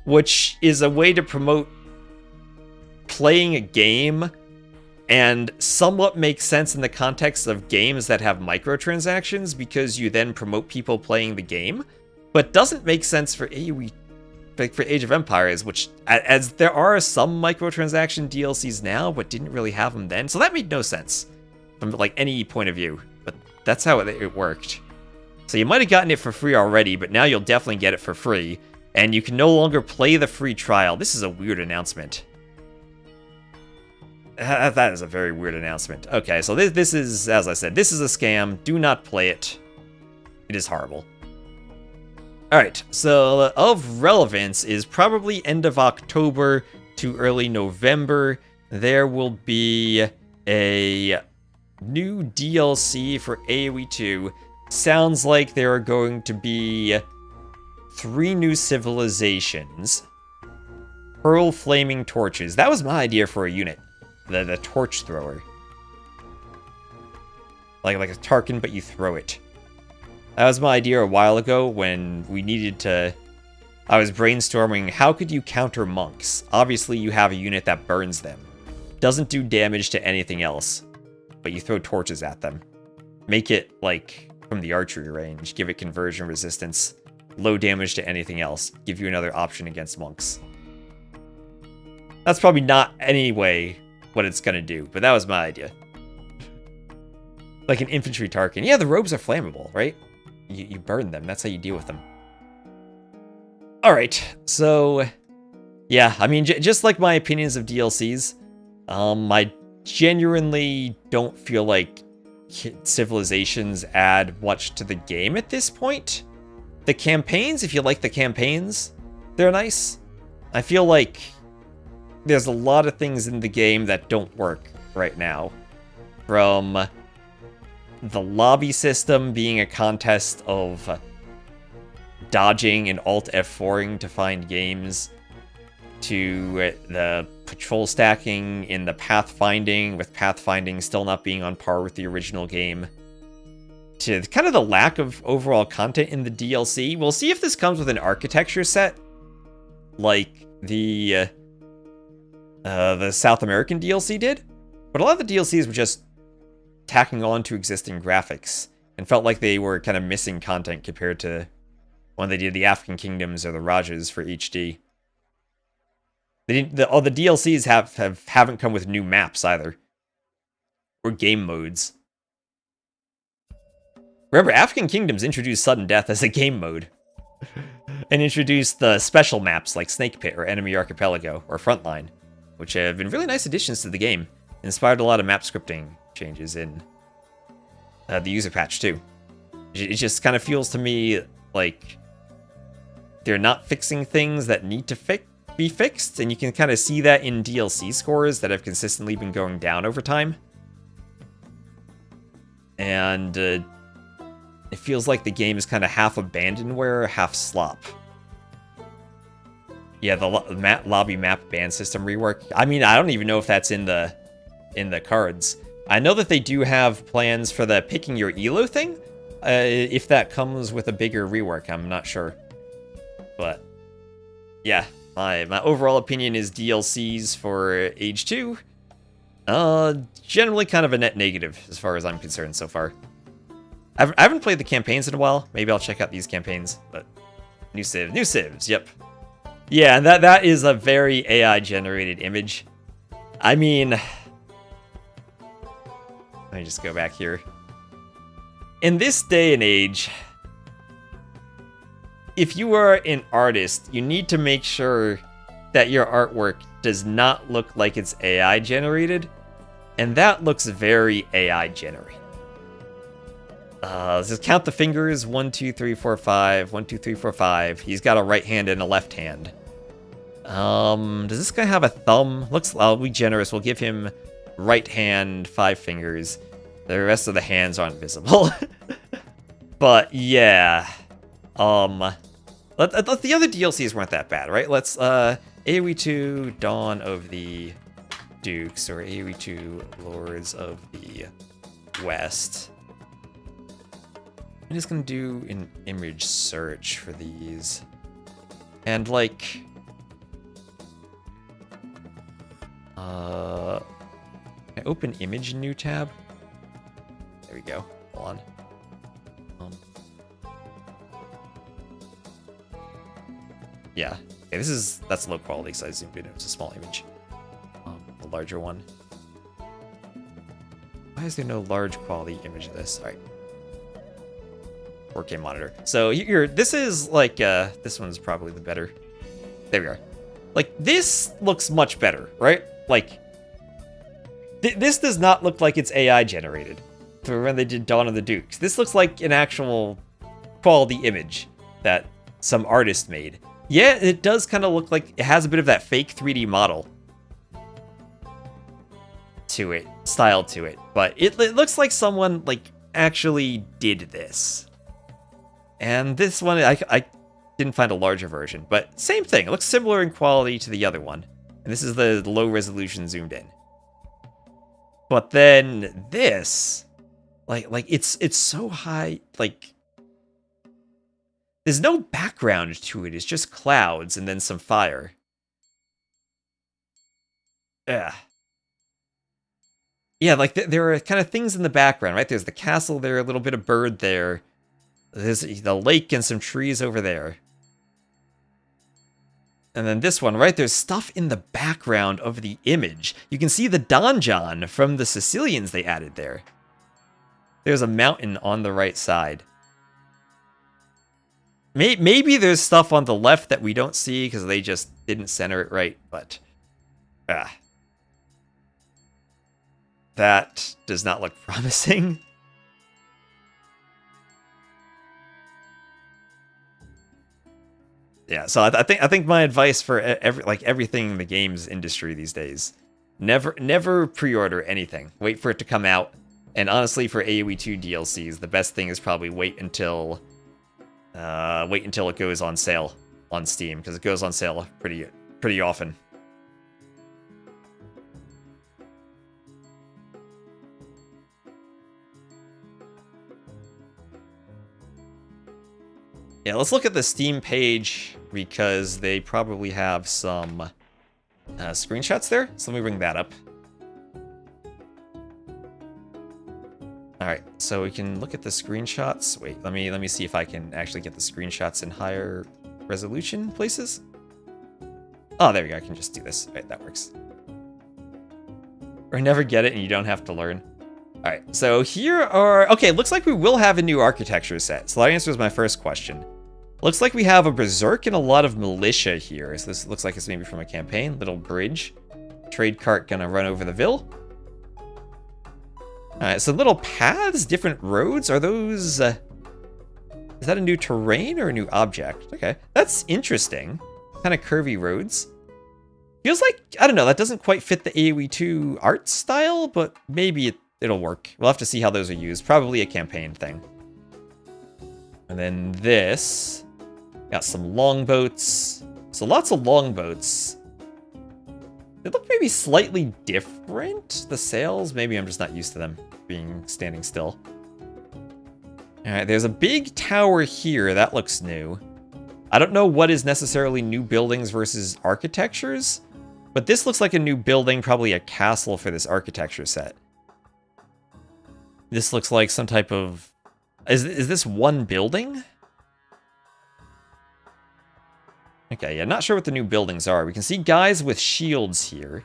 which is a way to promote playing a game and somewhat makes sense in the context of games that have microtransactions because you then promote people playing the game, but doesn't make sense for AoE, like for Age of Empires, which, as there are some microtransaction DLCs now, but didn't really have them then, so that made no sense from like any point of view, but that's how it worked. So you might have gotten it for free already, but now you'll definitely get it for free, and you can no longer play the free trial. This is a weird announcement. That is a very weird announcement. Okay, so this is, as I said, this is a scam. Do not play it. It is horrible. Alright, so of relevance is probably end of October to early November. There will be a new DLC for AoE 2. Sounds like there are going to be 3 new civilizations. Hurl flaming torches. That was my idea for a unit. The torch thrower. Like a Tarkin, but you throw it. That was my idea a while ago when we needed to... I was brainstorming, how could you counter monks? Obviously, you have a unit that burns them. Doesn't do damage to anything else, but you throw torches at them. Make it, like, from the archery range. Give it conversion resistance. Low damage to anything else. Give you another option against monks. That's probably not anyway what it's gonna do, but that was my idea. Like an infantry Tarkin. Yeah, the robes are flammable, right? You burn them. That's how you deal with them. Alright, so... yeah, I mean, just like my opinions of DLCs, I genuinely don't feel like civilizations add much to the game at this point. The campaigns, if you like the campaigns, they're nice. I feel like there's a lot of things in the game that don't work right now. From the lobby system being a contest of dodging and Alt F4ing to find games, to the patrol stacking in the pathfinding, with pathfinding still not being on par with the original game, to kind of the lack of overall content in the DLC. We'll see if this comes with an architecture set, like the South American DLC did. But a lot of the DLCs were just tacking on to existing graphics and felt like they were kind of missing content compared to when they did the African Kingdoms or the Rajas for HD. They didn't, all the DLCs haven't come with new maps either. Or game modes. Remember, African Kingdoms introduced Sudden Death as a game mode. And introduced the special maps like Snake Pit or Enemy Archipelago or Frontline, which have been really nice additions to the game. Inspired a lot of map scripting changes in the user patch too. It just kind of feels to me like they're not fixing things that need to be fixed, and you can kind of see that in DLC scores that have consistently been going down over time. And it feels like the game is kind of half abandonware, half slop. Yeah, the lobby map ban system rework. I mean, I don't even know if that's in the cards. I know that they do have plans for the picking your elo thing. If that comes with a bigger rework, I'm not sure. But yeah, my overall opinion is DLCs for Age 2. Generally kind of a net negative as far as I'm concerned so far. I haven't played the campaigns in a while. Maybe I'll check out these campaigns, but new civs, yep. Yeah, and that is a very AI-generated image. I mean, let me just go back here. In this day and age, if you are an artist, you need to make sure that your artwork does not look like it's AI-generated, and that looks very AI-generated. Let's just count the fingers. 1, 2, 3, 4, 5. 1, 2, 3, 4, 5. He's got a right hand and a left hand. Does this guy have a thumb? I'll be generous. We'll give him right hand, 5 fingers. The rest of the hands aren't visible. But yeah. The other DLCs weren't that bad, right? Let's AoE 2 Dawn of the Dukes, or AoE 2 Lords of the West. I'm just gonna do an image search for these. And like can I open image in new tab? There we go. Hold on. Yeah. Okay, that's low quality, so I zoomed in. It was a small image. The larger one. Why is there no large quality image of this? All right. 4K monitor. So this is like this one's probably the better. There we are. Like this looks much better, right? Like this does not look like it's AI generated. For when they did Dawn of the Dukes, this looks like an actual quality image that some artist made. Yeah, it does kind of look like it has a bit of that fake 3D model to it, style to it, but it looks like someone like actually did this. And this one, I didn't find a larger version, but same thing. It looks similar in quality to the other one. And this is the low resolution zoomed in. But then this, like it's so high, like there's no background to it. It's just clouds and then some fire. Yeah. Yeah, like there are kind of things in the background, right? There's the castle there, a little bit of bird there. There's the lake and some trees over there. And then this one, right? There's stuff in the background of the image. You can see the donjon from the Sicilians they added there. There's a mountain on the right side. Maybe there's stuff on the left that we don't see because they just didn't center it right, but that does not look promising. Yeah, so I think my advice for everything in the games industry these days, never pre-order anything. Wait for it to come out. And honestly, for AoE 2 DLCs, the best thing is probably wait until it goes on sale on Steam, because it goes on sale pretty often. Yeah, let's look at the Steam page, because they probably have some screenshots there. So let me bring that up. All right, so we can look at the screenshots. Wait, let me see if I can actually get the screenshots in higher resolution places. Oh, there we go. I can just do this. All right, that works. Or never get it and you don't have to learn. All right, so here are... Okay, looks like we will have a new architecture set. So that answers my first question. Looks like we have a berserk and a lot of militia here. So this looks like it's maybe from a campaign. Little bridge. Trade cart gonna run over the Ville. Alright, so little paths, different roads. Are those... is that a new terrain or a new object? Okay, that's interesting. Kind of curvy roads. Feels like, I don't know, that doesn't quite fit the AoE 2 art style, but maybe it'll work. We'll have to see how those are used. Probably a campaign thing. And then this... Got some longboats. So lots of longboats. They look maybe slightly different. The sails, maybe I'm just not used to them being standing still. All right, there's a big tower here. That looks new. I don't know what is necessarily new buildings versus architectures, but this looks like a new building, probably a castle for this architecture set. This looks like some type of... Is this one building? Okay, yeah, not sure what the new buildings are. We can see guys with shields here.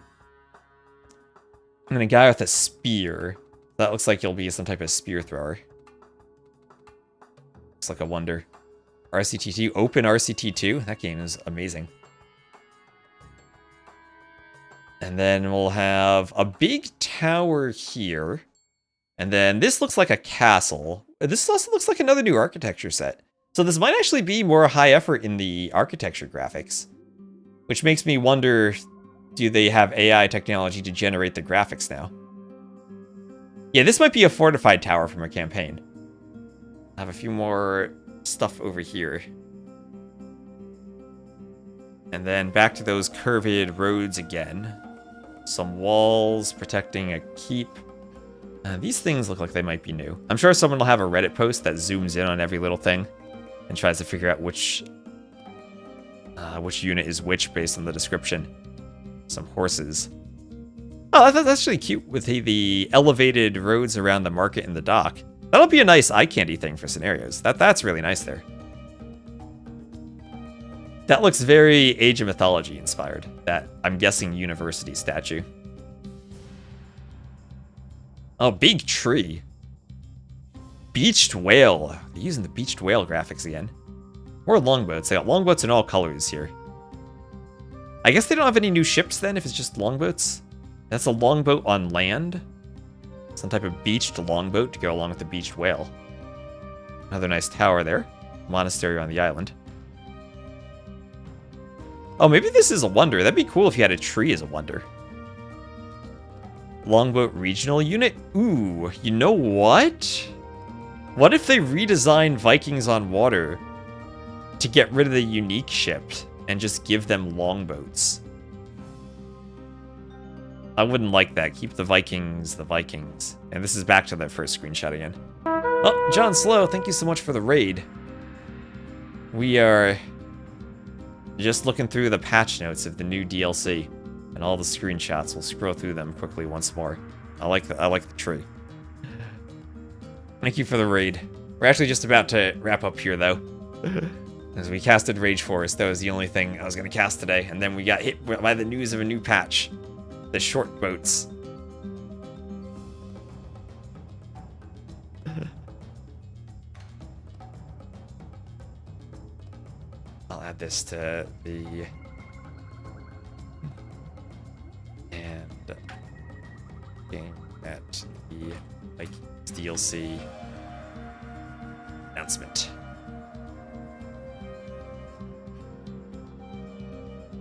And a guy with a spear. That looks like he'll be some type of spear thrower. Looks like a wonder. RCT2, open RCT2. That game is amazing. And then we'll have a big tower here. And then this looks like a castle. This also looks like another new architecture set. So this might actually be more high effort in the architecture graphics. Which makes me wonder, do they have AI technology to generate the graphics now? Yeah, this might be a fortified tower from a campaign. I have a few more stuff over here. And then back to those curved roads again. Some walls protecting a keep. These things look like they might be new. I'm sure someone will have a Reddit post that zooms in on every little thing and tries to figure out which unit is which based on the description. Some horses. Oh, that's actually cute with the elevated roads around the market and the dock. That'll be a nice eye candy thing for scenarios. That's really nice there. That looks very Age of Mythology inspired. That, I'm guessing, university statue. Oh, big tree. Beached whale. They're using the beached whale graphics again. More longboats. They got longboats in all colors here. I guess they don't have any new ships then if it's just longboats. That's a longboat on land. Some type of beached longboat to go along with the beached whale. Another nice tower there. Monastery on the island. Oh, maybe this is a wonder. That'd be cool if you had a tree as a wonder. Longboat regional unit? Ooh, you know what? What if they redesigned Vikings on water to get rid of the unique ships and just give them longboats? I wouldn't like that. Keep the Vikings, the Vikings. And this is back to that first screenshot again. Oh, John Slow, thank you so much for the raid. We are just looking through the patch notes of the new DLC and all the screenshots. We'll scroll through them quickly once more. I like the tree. Thank you for the raid. We're actually just about to wrap up here though. As we casted Rage Forest, that was the only thing I was going to cast today, and then we got hit by the news of a new patch. The short boats. I'll add this to the... And... Game at the Vikings DLC announcement.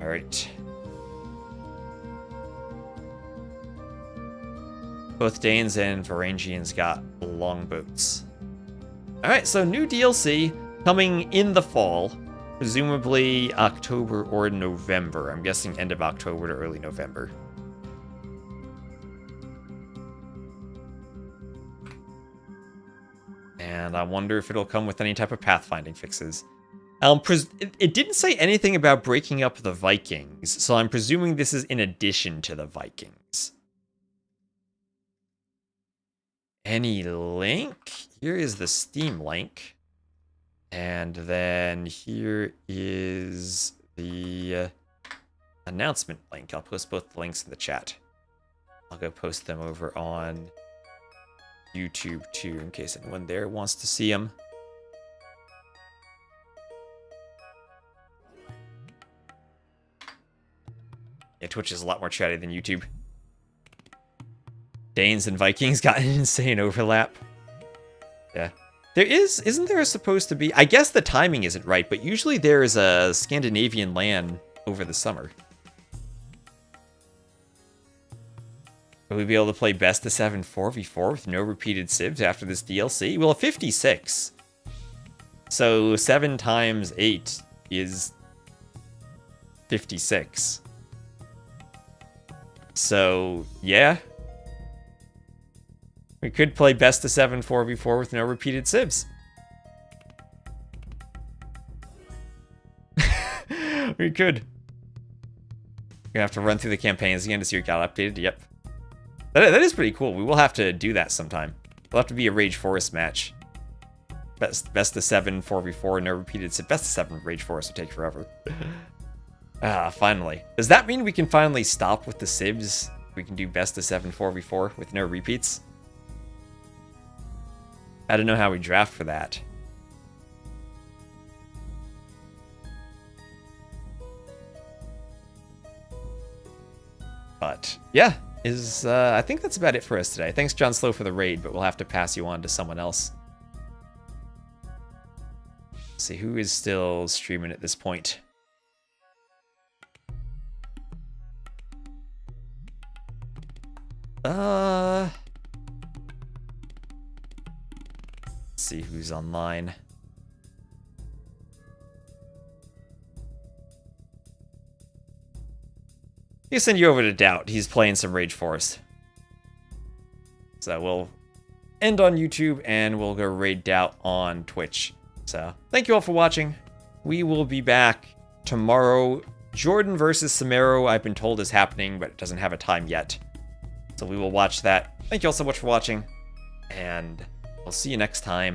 Alright. Both Danes and Varangians got longboats. Alright, so new DLC coming in the fall. Presumably October or November. I'm guessing end of October to early November. And I wonder if it'll come with any type of pathfinding fixes. It didn't say anything about breaking up the Vikings, so I'm presuming this is in addition to the Vikings. any link. Here is the Steam link. And then here is the announcement link. I'll post both links in the chat. I'll go post them over on YouTube too, in case anyone there wants to see them. Yeah, Twitch is a lot more chatty than YouTube. Danes and Vikings got an insane overlap. Yeah. Isn't there supposed to be, I guess the timing isn't right, but usually there is a Scandinavian LAN over the summer. Will we be able to play best of 7 4v4 with no repeated civs after this DLC? Well, 56. So 7 times 8 is 56. So, yeah. We could play best of 7 4v4 with no repeated civs. We could. We're gonna have to run through the campaigns again to see what got updated. Yep. That is pretty cool. We will have to do that sometime. It'll have to be a Rage Forest match. Best of 7 4v4, no repeated civs. Best of 7 Rage Forest will take forever. Finally. Does that mean we can finally stop with the civs? We can do best of 7 4v4 with no repeats? I don't know how we draft for that. But, yeah. I think that's about it for us today. Thanks, John Slow, for the raid, but we'll have to pass you on to someone else. Let's see, who is still streaming at this point? Let's see who's online. I'll send you over to DauT. He's playing some Rage Forest. So we'll end on YouTube and we'll go raid DauT on Twitch. So thank you all for watching. We will be back tomorrow. Jordan versus Samaro, I've been told, is happening, but it doesn't have a time yet. So we will watch that. Thank you all so much for watching, and I'll see you next time.